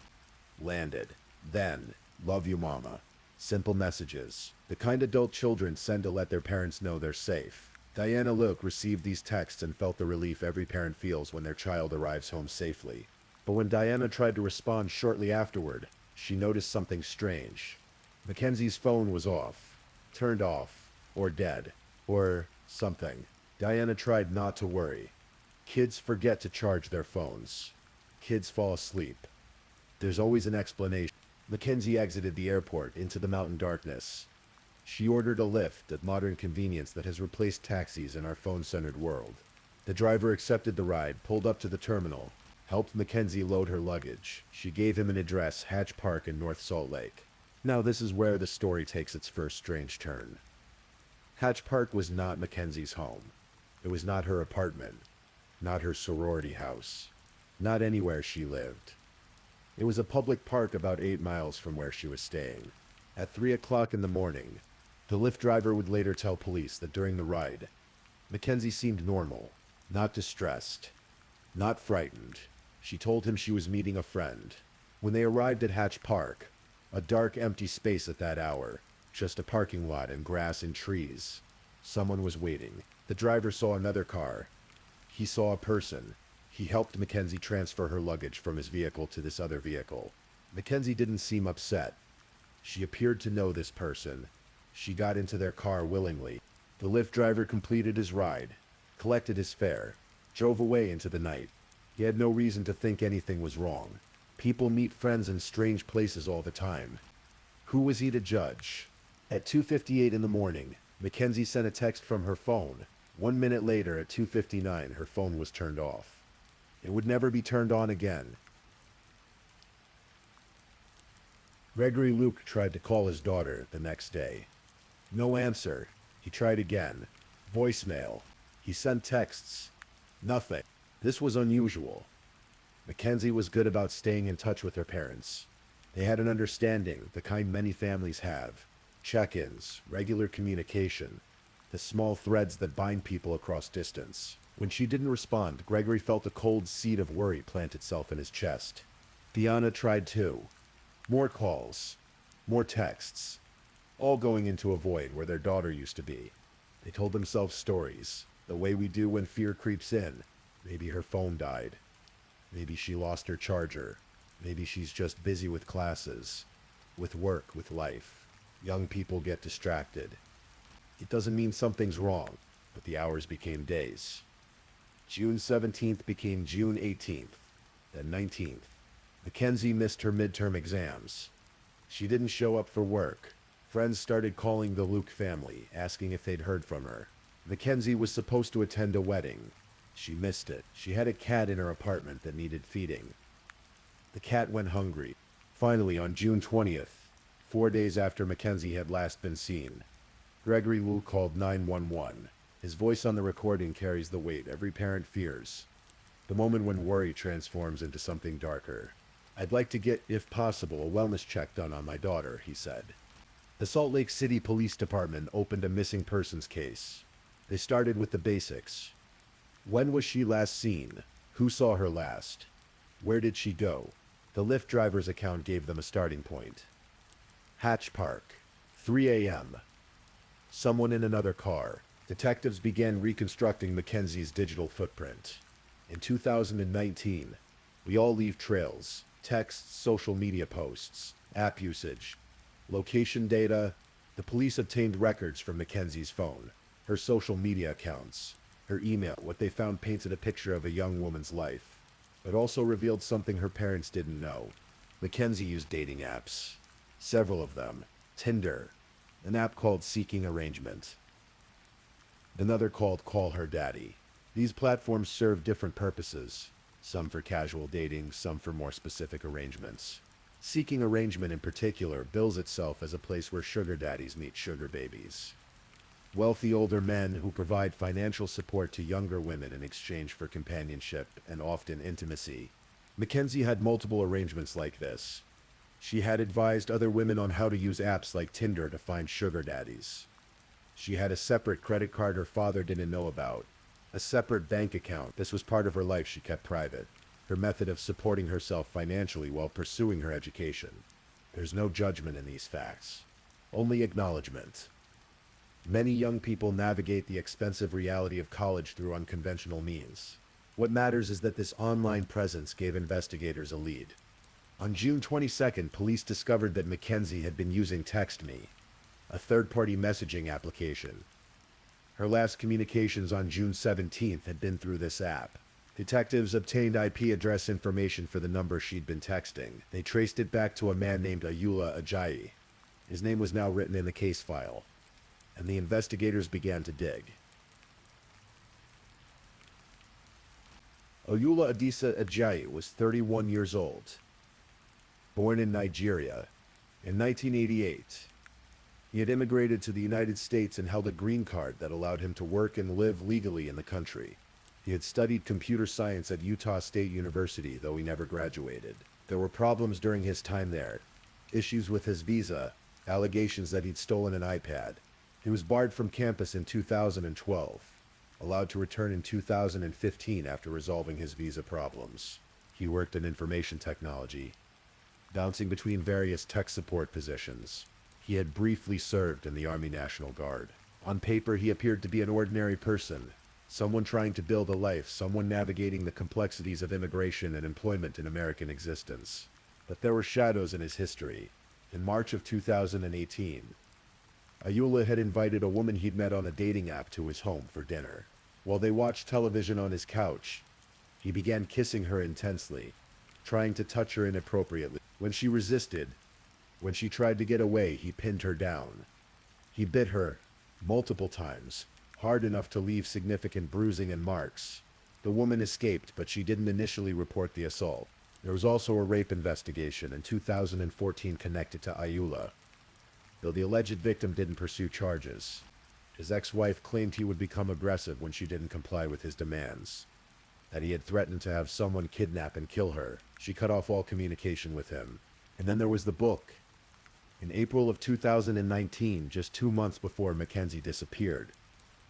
Landed. Then, love you, Mama. Simple messages, the kind adult children send to let their parents know they're safe. Diana Luke received these texts and felt the relief every parent feels when their child arrives home safely. But when Diana tried to respond shortly afterward, she noticed something strange. Mackenzie's phone was off, turned off, or dead, or something. Diana tried not to worry. Kids forget to charge their phones. Kids fall asleep. There's always an explanation. Mackenzie exited the airport into the mountain darkness. She ordered a Lyft, a modern convenience that has replaced taxis in our phone-centered world. The driver accepted the ride, pulled up to the terminal, helped Mackenzie load her luggage. She gave him an address, Hatch Park in North Salt Lake. Now this is where the story takes its first strange turn. Hatch Park was not Mackenzie's home. It was not her apartment, not her sorority house, not anywhere she lived. It was a public park about 8 miles from where she was staying. At 3 o'clock in the morning, the Lyft driver would later tell police that during the ride, Mackenzie seemed normal, not distressed, not frightened. She told him she was meeting a friend. When they arrived at Hatch Park, a dark, empty space at that hour, just a parking lot and grass and trees, someone was waiting. The driver saw another car. He saw a person. He helped Mackenzie transfer her luggage from his vehicle to this other vehicle. Mackenzie didn't seem upset. She appeared to know this person. She got into their car willingly. The Lyft driver completed his ride, collected his fare, drove away into the night. He had no reason to think anything was wrong. People meet friends in strange places all the time. Who was he to judge? At 2:58 in the morning, Mackenzie sent a text from her phone. 1 minute later, at 2:59, her phone was turned off. It would never be turned on again. Gregory Luke tried to call his daughter the next day. No answer. He tried again. Voicemail. He sent texts. Nothing. This was unusual. Mackenzie was good about staying in touch with her parents. They had an understanding, the kind many families have. Check-ins, regular communication, the small threads that bind people across distance. When she didn't respond, Gregory felt a cold seed of worry plant itself in his chest. Diana tried too. More calls, more texts, all going into a void where their daughter used to be. They told themselves stories, the way we do when fear creeps in. Maybe her phone died. Maybe she lost her charger. Maybe she's just busy with classes, with work, with life. Young people get distracted. It doesn't mean something's wrong, but the hours became days. June 17th became June 18th, then 19th. Mackenzie missed her midterm exams. She didn't show up for work. Friends started calling the Luke family, asking if they'd heard from her. Mackenzie was supposed to attend a wedding. She missed it. She had a cat in her apartment that needed feeding. The cat went hungry. Finally, on June 20th, 4 days after Mackenzie had last been seen, Gregory Luke called 911. His voice on the recording carries the weight every parent fears. The moment when worry transforms into something darker. I'd like to get, if possible, a wellness check done on my daughter, he said. The Salt Lake City Police Department opened a missing persons case. They started with the basics. When was she last seen? Who saw her last? Where did she go? The Lyft driver's account gave them a starting point. Hatch Park, 3 a.m. Someone in another car. Detectives began reconstructing Mackenzie's digital footprint. In 2019, we all leave trails, texts, social media posts, app usage, location data. The police obtained records from Mackenzie's phone, her social media accounts, her email. What they found painted a picture of a young woman's life, but also revealed something her parents didn't know. Mackenzie used dating apps. Several of them. Tinder, an app called Seeking Arrangement, another called Call Her Daddy. These platforms serve different purposes, some for casual dating, some for more specific arrangements. Seeking Arrangement in particular bills itself as a place where sugar daddies meet sugar babies. Wealthy older men who provide financial support to younger women in exchange for companionship and often intimacy. Mackenzie had multiple arrangements like this. She had advised other women on how to use apps like Tinder to find sugar daddies. She had a separate credit card her father didn't know about, a separate bank account. This was part of her life she kept private, her method of supporting herself financially while pursuing her education. There's no judgment in these facts, only acknowledgement. Many young people navigate the expensive reality of college through unconventional means. What matters is that this online presence gave investigators a lead. On June 22nd, police discovered that Mackenzie had been using TextMe, a third-party messaging application. Her last communications on June 17th had been through this app. Detectives obtained IP address information for the number she'd been texting. They traced it back to a man named Ayoola Ajayi. His name was now written in the case file, and the investigators began to dig. Ayoola Adisa Ajayi was 31 years old. Born in Nigeria in 1988, he had immigrated to the United States and held a green card that allowed him to work and live legally in the country. He had studied computer science at Utah State University, though he never graduated. There were problems during his time there, issues with his visa, allegations that he'd stolen an iPad. He was barred from campus in 2012, allowed to return in 2015 after resolving his visa problems. He worked in information technology, bouncing between various tech support positions. He had briefly served in the Army National Guard. On paper, he appeared to be an ordinary person, someone trying to build a life, someone navigating the complexities of immigration and employment in American existence. But there were shadows in his history. In March of 2018, Ayoola had invited a woman he'd met on a dating app to his home for dinner. While they watched television on his couch, he began kissing her intensely, trying to touch her inappropriately. When she resisted, when she tried to get away, he pinned her down. He bit her multiple times, hard enough to leave significant bruising and marks. The woman escaped, but she didn't initially report the assault. There was also a rape investigation in 2014 connected to Ayoola, though the alleged victim didn't pursue charges. His ex-wife claimed he would become aggressive when she didn't comply with his demands, that he had threatened to have someone kidnap and kill her. She cut off all communication with him. And then there was the book. In April of 2019, just 2 months before Mackenzie disappeared,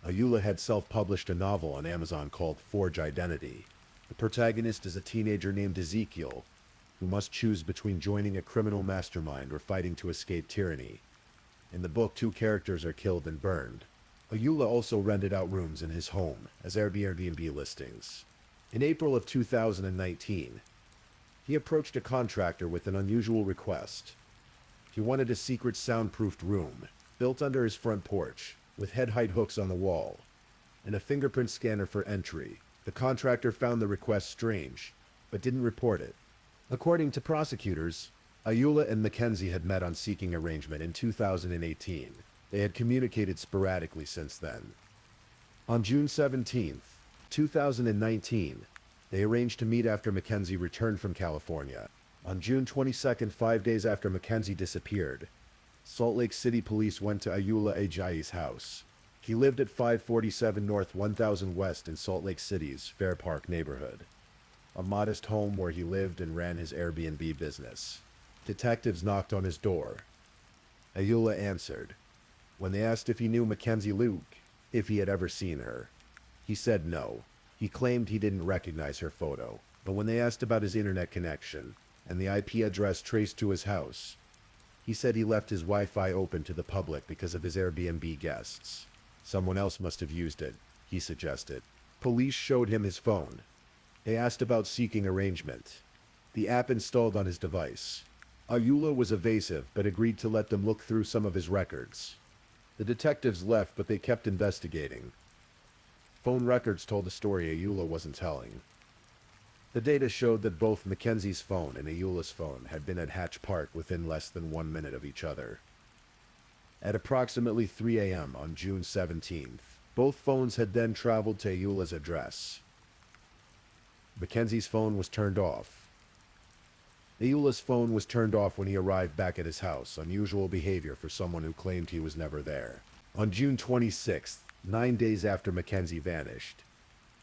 Ayoola had self-published a novel on Amazon called Forge Identity. The protagonist is a teenager named Ezekiel, who must choose between joining a criminal mastermind or fighting to escape tyranny. In the book, 2 characters are killed and burned. Ayoola also rented out rooms in his home as Airbnb listings. In April of 2019, he approached a contractor with an unusual request. He wanted a secret soundproofed room, built under his front porch, with head height hooks on the wall, and a fingerprint scanner for entry. The contractor found the request strange, but didn't report it. According to prosecutors, Ayoola and Mackenzie had met on Seeking Arrangement in 2018. They had communicated sporadically since then. On June 17th, 2019, they arranged to meet after Mackenzie returned from California. On June 22nd, 5 days after Mackenzie disappeared, Salt Lake City police went to Ayoola Ajayi's house. He lived at 547 North 1000 West in Salt Lake City's Fair Park neighborhood, a modest home where he lived and ran his Airbnb business. Detectives knocked on his door. Ayoola answered. When they asked if he knew Mackenzie Luke, if he had ever seen her, he said no. He claimed he didn't recognize her photo. But when they asked about his internet connection and the IP address traced to his house, he said he left his Wi-Fi open to the public because of his Airbnb guests. Someone else must have used it, he suggested. Police showed him his phone. They asked about Seeking Arrangement, the app installed on his device. Ayoola was evasive, but agreed to let them look through some of his records. The detectives left, but they kept investigating. Phone records told a story Ayoola wasn't telling. The data showed that both Mackenzie's phone and Ayula's phone had been at Hatch Park within less than 1 minute of each other. At approximately 3 a.m. on June 17th, both phones had then traveled to Ayula's address. Mackenzie's phone was turned off. Ayula's phone was turned off when he arrived back at his house, unusual behavior for someone who claimed he was never there. On June 26th, 9 days after Mackenzie vanished,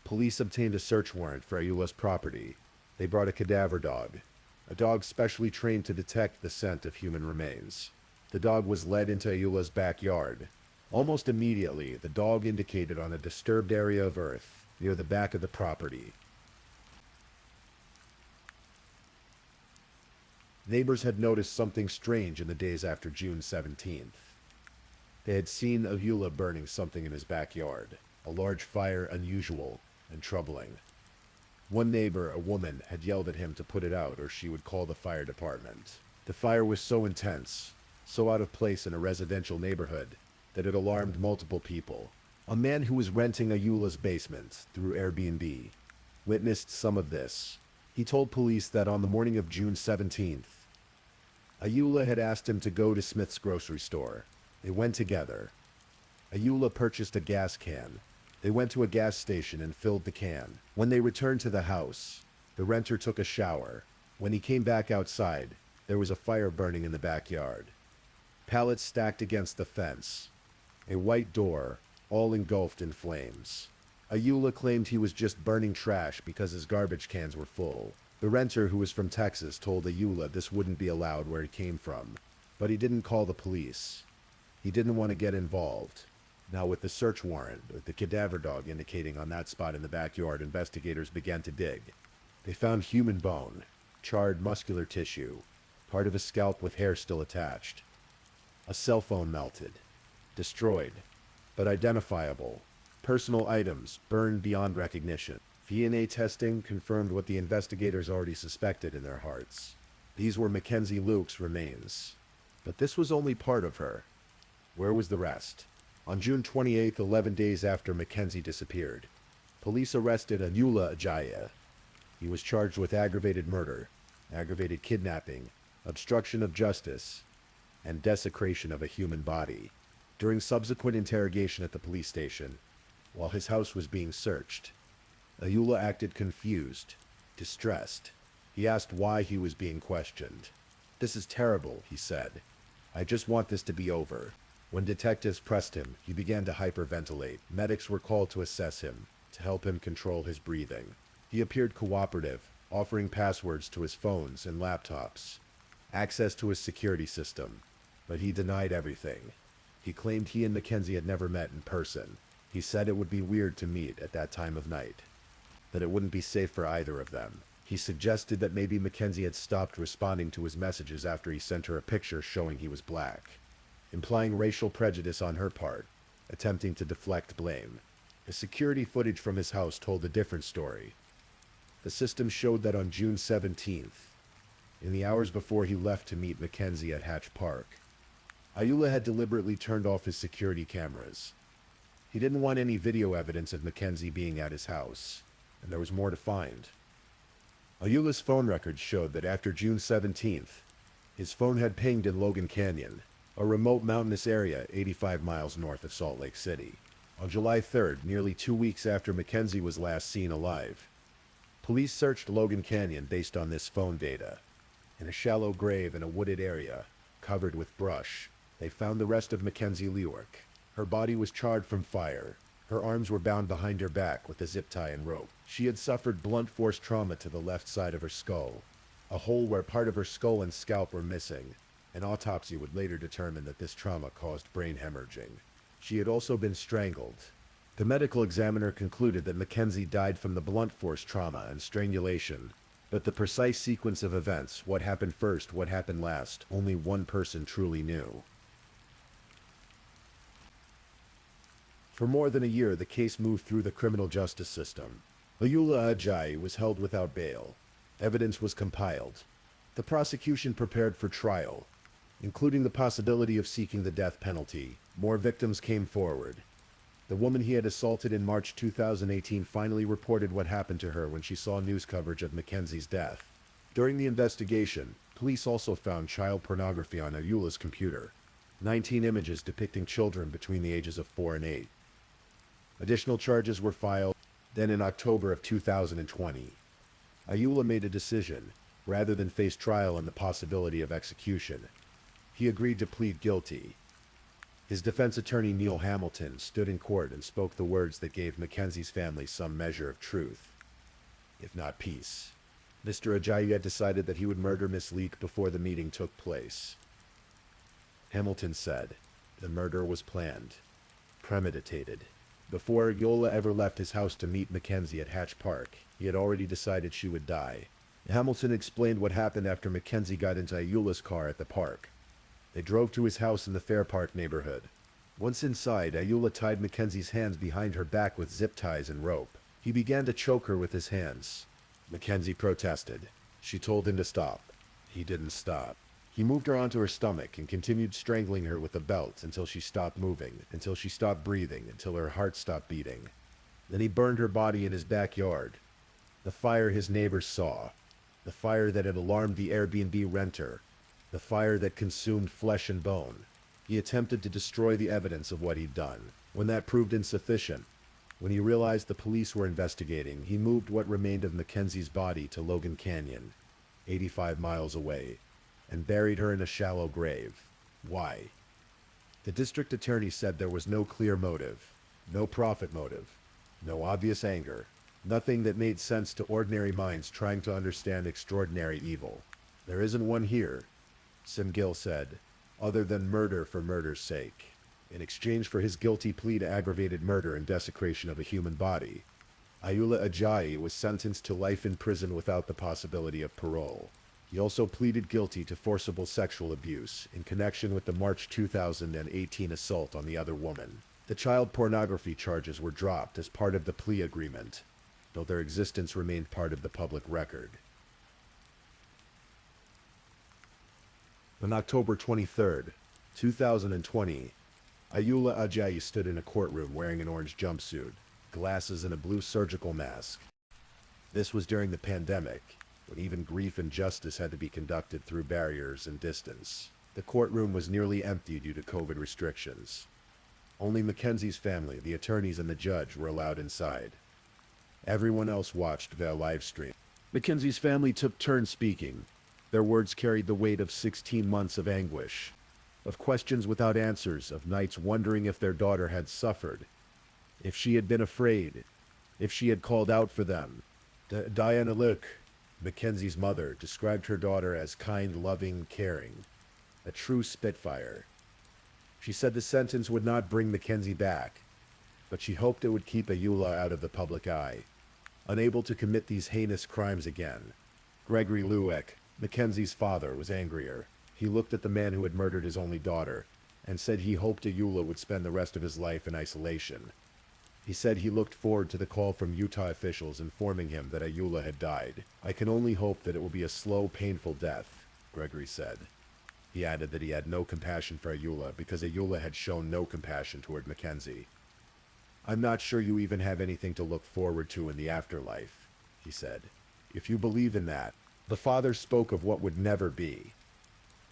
police obtained a search warrant for Ayula's property. They brought a cadaver dog, a dog specially trained to detect the scent of human remains. The dog was led into Ayula's backyard. Almost immediately, the dog indicated on a disturbed area of earth near the back of the property. Neighbors had noticed something strange in the days after June 17th. They had seen Ayula burning something in his backyard, a large fire unusual and troubling. One neighbor, a woman, had yelled at him to put it out or she would call the fire department. The fire was so intense, so out of place in a residential neighborhood, that it alarmed multiple people. A man who was renting Ayula's basement through Airbnb witnessed some of this. He told police that on the morning of June 17th, Ayula had asked him to go to Smith's grocery store. They went together. Ayula purchased a gas can. They went to a gas station and filled the can. When they returned to the house, the renter took a shower. When he came back outside, there was a fire burning in the backyard. Pallets stacked against the fence. A white door, all engulfed in flames. Ayula claimed he was just burning trash because his garbage cans were full. The renter, who was from Texas, told Ayula this wouldn't be allowed where he came from, but he didn't call the police. He didn't want to get involved. Now, with the search warrant, with the cadaver dog indicating on that spot in the backyard, investigators began to dig. They found human bone, charred muscular tissue, part of a scalp with hair still attached. A cell phone melted, destroyed, but identifiable. Personal items burned beyond recognition. DNA testing confirmed what the investigators already suspected in their hearts. These were Mackenzie Luke's remains. But this was only part of her. Where was the rest? On June 28th, 11 days after Mackenzie disappeared, police arrested Ayula Ajayi. He was charged with aggravated murder, aggravated kidnapping, obstruction of justice, and desecration of a human body. During subsequent interrogation at the police station, while his house was being searched, Ayula acted confused, distressed. He asked why he was being questioned. "This is terrible," he said. "I just want this to be over." When detectives pressed him, he began to hyperventilate. Medics were called to assess him, to help him control his breathing. He appeared cooperative, offering passwords to his phones and laptops, access to his security system, but he denied everything. He claimed he and Mackenzie had never met in person. He said it would be weird to meet at that time of night, that it wouldn't be safe for either of them. He suggested that maybe Mackenzie had stopped responding to his messages after he sent her a picture showing he was black, implying racial prejudice on her part, attempting to deflect blame. The security footage from his house told a different story. The system showed that on June 17th, in the hours before he left to meet Mackenzie at Hatch Park, Ayula had deliberately turned off his security cameras. He didn't want any video evidence of Mackenzie being at his house, and there was more to find. Ayula's phone records showed that after June 17th, his phone had pinged in Logan Canyon, a remote mountainous area 85 miles north of Salt Lake City. On July 3rd, nearly 2 weeks after Mackenzie was last seen alive, police searched Logan Canyon based on this phone data. In a shallow grave in a wooded area, covered with brush, they found the rest of Mackenzie Lewick. Her body was charred from fire. Her arms were bound behind her back with a zip tie and rope. She had suffered blunt force trauma to the left side of her skull, a hole where part of her skull and scalp were missing. An autopsy would later determine that this trauma caused brain hemorrhaging. She had also been strangled. The medical examiner concluded that Mackenzie died from the blunt force trauma and strangulation, but the precise sequence of events, what happened first, what happened last, only one person truly knew. For more than a year, the case moved through the criminal justice system. Ayula Ajayi was held without bail. Evidence was compiled. The prosecution prepared for trial, including the possibility of seeking the death penalty. More victims came forward. The woman he had assaulted in March 2018 finally reported what happened to her when she saw news coverage of Mackenzie's death. During the investigation, police also found child pornography on Ayula's computer. 19 images depicting children between the ages of 4 and 8. Additional charges were filed. Then in October of 2020, Ayula made a decision. Rather than face trial and the possibility of execution, he agreed to plead guilty. His defense attorney Neil Hamilton stood in court and spoke the words that gave Mackenzie's family some measure of truth, if not peace. Mr. Ajayi had decided that he would murder Miss Leake before the meeting took place. Hamilton said, the murder was planned, premeditated. Before Ayula ever left his house to meet Mackenzie at Hatch Park, he had already decided she would die. Hamilton explained what happened after Mackenzie got into Ayula's car at the park. They drove to his house in the Fair Park neighborhood. Once inside, Ayula tied Mackenzie's hands behind her back with zip ties and rope. He began to choke her with his hands. Mackenzie protested. She told him to stop. He didn't stop. He moved her onto her stomach and continued strangling her with a belt until she stopped moving, until she stopped breathing, until her heart stopped beating. Then he burned her body in his backyard. The fire his neighbors saw. The fire that had alarmed the Airbnb renter. The fire that consumed flesh and bone. He attempted to destroy the evidence of what he'd done. When that proved insufficient, when he realized the police were investigating, he moved what remained of Mackenzie's body to Logan Canyon, 85 miles away, and buried her in a shallow grave. Why? The district attorney said there was no clear motive, no profit motive, no obvious anger, nothing that made sense to ordinary minds trying to understand extraordinary evil. There isn't one here, Sim Gill said, other than murder for murder's sake. In exchange for his guilty plea to aggravated murder and desecration of a human body, Ayula Ajayi was sentenced to life in prison without the possibility of parole. He also pleaded guilty to forcible sexual abuse in connection with the March 2018 assault on the other woman. The child pornography charges were dropped as part of the plea agreement, though their existence remained part of the public record. On October 23, 2020, Ayula Ajayi stood in a courtroom wearing an orange jumpsuit, glasses, and a blue surgical mask. This was during the pandemic, when even grief and justice had to be conducted through barriers and distance. The courtroom was nearly empty due to COVID restrictions. Only Mackenzie's family, the attorneys, and the judge were allowed inside. Everyone else watched via live stream. Mackenzie's family took turns speaking. Their words carried the weight of 16 months of anguish, of questions without answers, of nights wondering if their daughter had suffered, if she had been afraid, if she had called out for them. Diana Luke, Mackenzie's mother, described her daughter as kind, loving, caring, a true spitfire. She said the sentence would not bring Mackenzie back, but she hoped it would keep Ayula out of the public eye, unable to commit these heinous crimes again. Gregory Lueck, Mackenzie's father, was angrier. He looked at the man who had murdered his only daughter and said he hoped Ayula would spend the rest of his life in isolation. He said he looked forward to the call from Utah officials informing him that Ayula had died. I can only hope that it will be a slow, painful death, Gregory said. He added that he had no compassion for Ayula because Ayula had shown no compassion toward Mackenzie. I'm not sure you even have anything to look forward to in the afterlife, he said. If you believe in that. The father spoke of what would never be.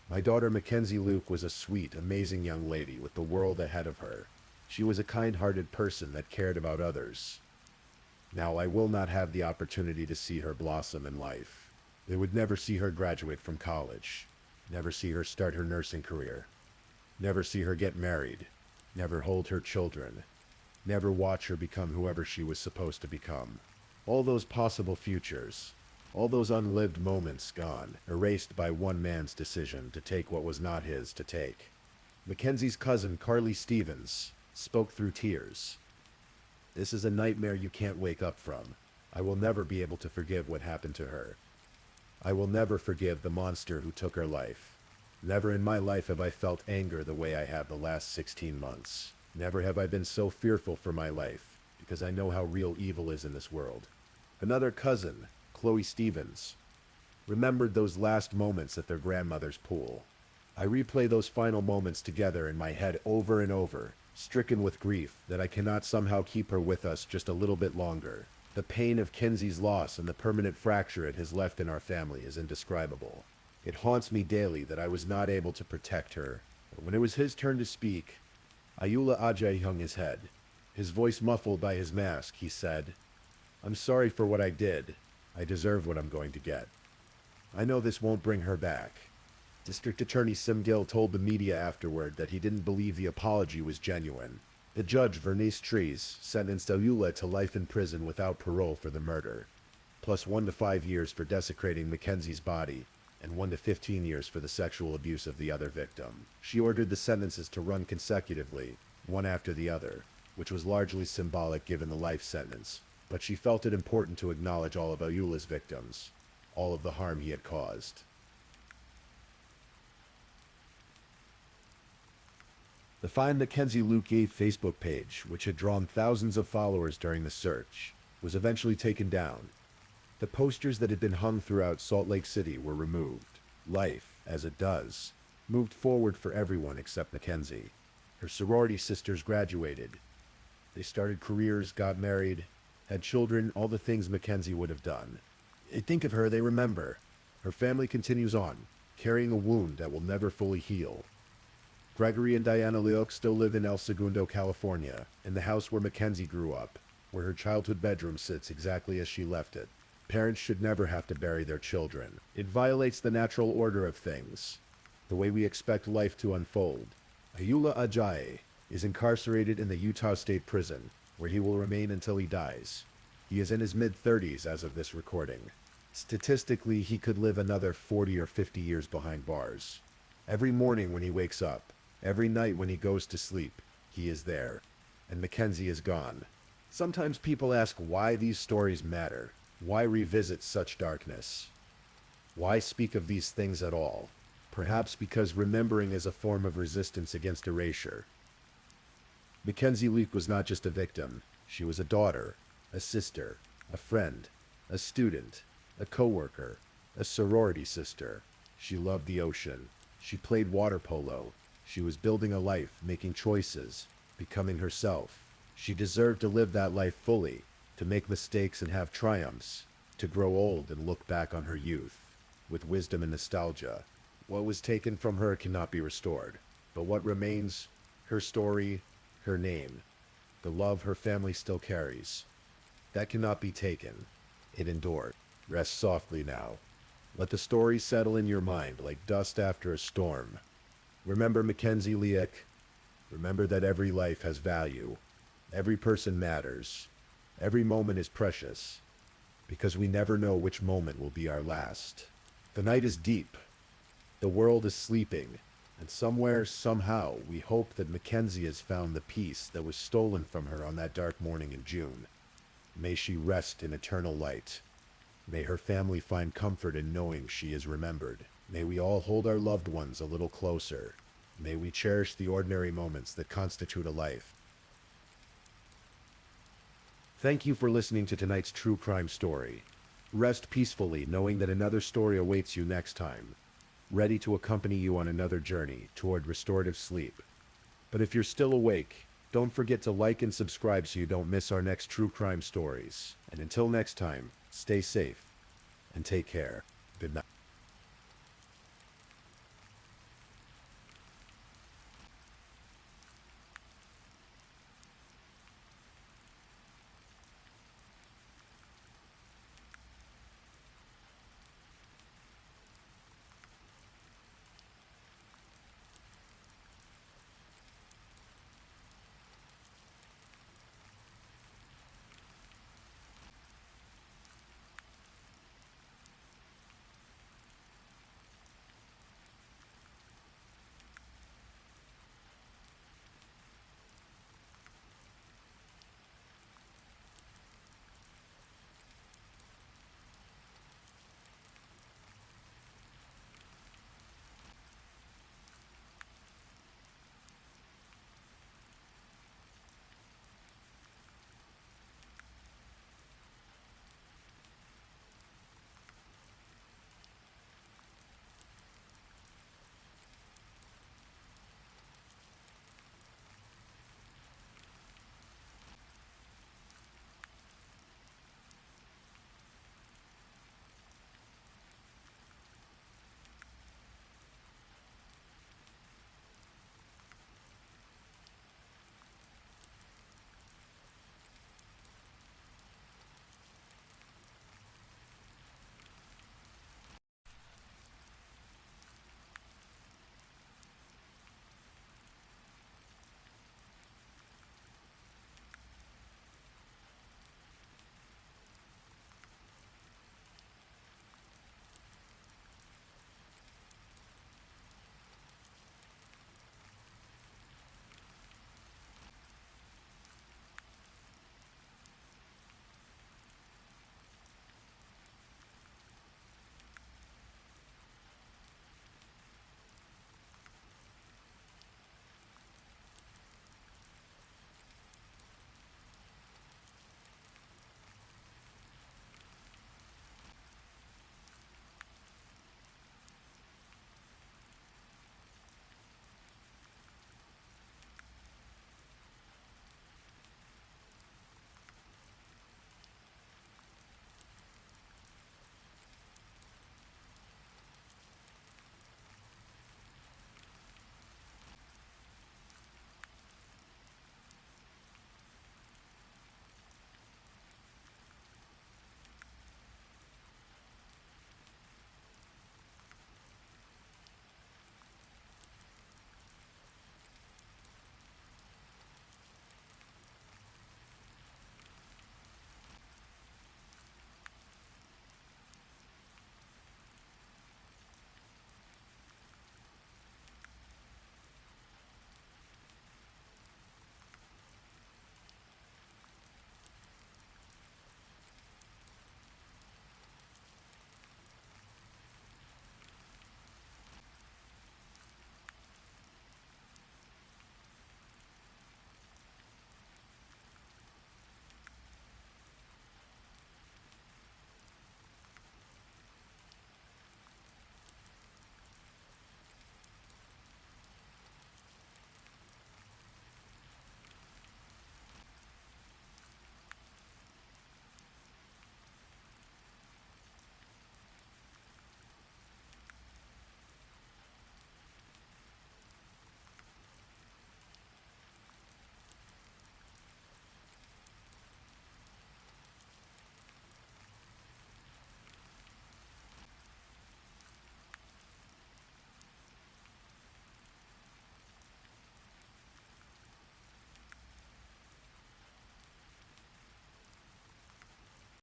My daughter Mackenzie Luke was a sweet, amazing young lady with the world ahead of her. She was a kind-hearted person that cared about others. Now I will not have the opportunity to see her blossom in life. They would never see her graduate from college, never see her start her nursing career, never see her get married, never hold her children, never watch her become whoever she was supposed to become. All those possible futures, all those unlived moments gone, erased by one man's decision to take what was not his to take. Mackenzie's cousin, Carly Stevens, spoke through tears. This is a nightmare you can't wake up from. I will never be able to forgive what happened to her. I will never forgive the monster who took her life. Never in my life have I felt anger the way I have the last 16 months. Never have I been so fearful for my life, because I know how real evil is in this world. Another cousin, Chloe Stevens, remembered those last moments at their grandmother's pool. I replay those final moments together in my head over and over, stricken with grief that I cannot somehow keep her with us just a little bit longer. The pain of Kenzie's loss and the permanent fracture it has left in our family is indescribable. It haunts me daily that I was not able to protect her. But when it was his turn to speak, Ayula Ajay hung his head. His voice muffled by his mask, he said, "I'm sorry for what I did. I deserve what I'm going to get. I know this won't bring her back." District Attorney Simgill told the media afterward that he didn't believe the apology was genuine. The judge, Vernice Trees, sentenced Ayula to life in prison without parole for the murder, plus 1 to 5 years for desecrating Mackenzie's body, and 1 to 15 years for the sexual abuse of the other victim. She ordered the sentences to run consecutively, one after the other, which was largely symbolic given the life sentence, but she felt it important to acknowledge all of Ayula's victims, all of the harm he had caused. The Find Mackenzie Luke Gave Facebook page, which had drawn thousands of followers during the search, was eventually taken down. The posters that had been hung throughout Salt Lake City were removed. Life, as it does, moved forward for everyone except Mackenzie. Her sorority sisters graduated. They started careers, got married, had children, all the things Mackenzie would have done. They think of her, they remember. Her family continues on, carrying a wound that will never fully heal. Gregory and Diana Leok still live in El Segundo, California, in the house where Mackenzie grew up, where her childhood bedroom sits exactly as she left it. Parents should never have to bury their children. It violates the natural order of things, the way we expect life to unfold. Ayula Ajayi is incarcerated in the Utah State Prison, where he will remain until he dies. He is in his mid-30s as of this recording. Statistically, he could live another 40 or 50 years behind bars. Every morning when he wakes up, every night when he goes to sleep, he is there, and Mackenzie is gone. Sometimes people ask why these stories matter. Why revisit such darkness? Why speak of these things at all? Perhaps because remembering is a form of resistance against erasure. Mackenzie Leek was not just a victim. She was a daughter, a sister, a friend, a student, a co-worker, a sorority sister. She loved the ocean. She played water polo. She was building a life, making choices, becoming herself. She deserved to live that life fully, to make mistakes and have triumphs, to grow old and look back on her youth, with wisdom and nostalgia. What was taken from her cannot be restored, but what remains, her story, her name, the love her family still carries, that cannot be taken. It endured. Rest softly now. Let the story settle in your mind like dust after a storm. Remember Mackenzie Leek. Remember that every life has value. Every person matters. Every moment is precious, because we never know which moment will be our last. The night is deep. The world is sleeping, and somewhere, somehow, we hope that Mackenzie has found the peace that was stolen from her on that dark morning in June. May she rest in eternal light. May her family find comfort in knowing she is remembered. May we all hold our loved ones a little closer. May we cherish the ordinary moments that constitute a life. Thank you for listening to tonight's true crime story. Rest peacefully knowing that another story awaits you next time, ready to accompany you on another journey toward restorative sleep. But if you're still awake, don't forget to like and subscribe so you don't miss our next true crime stories. And until next time, stay safe and take care. Good night.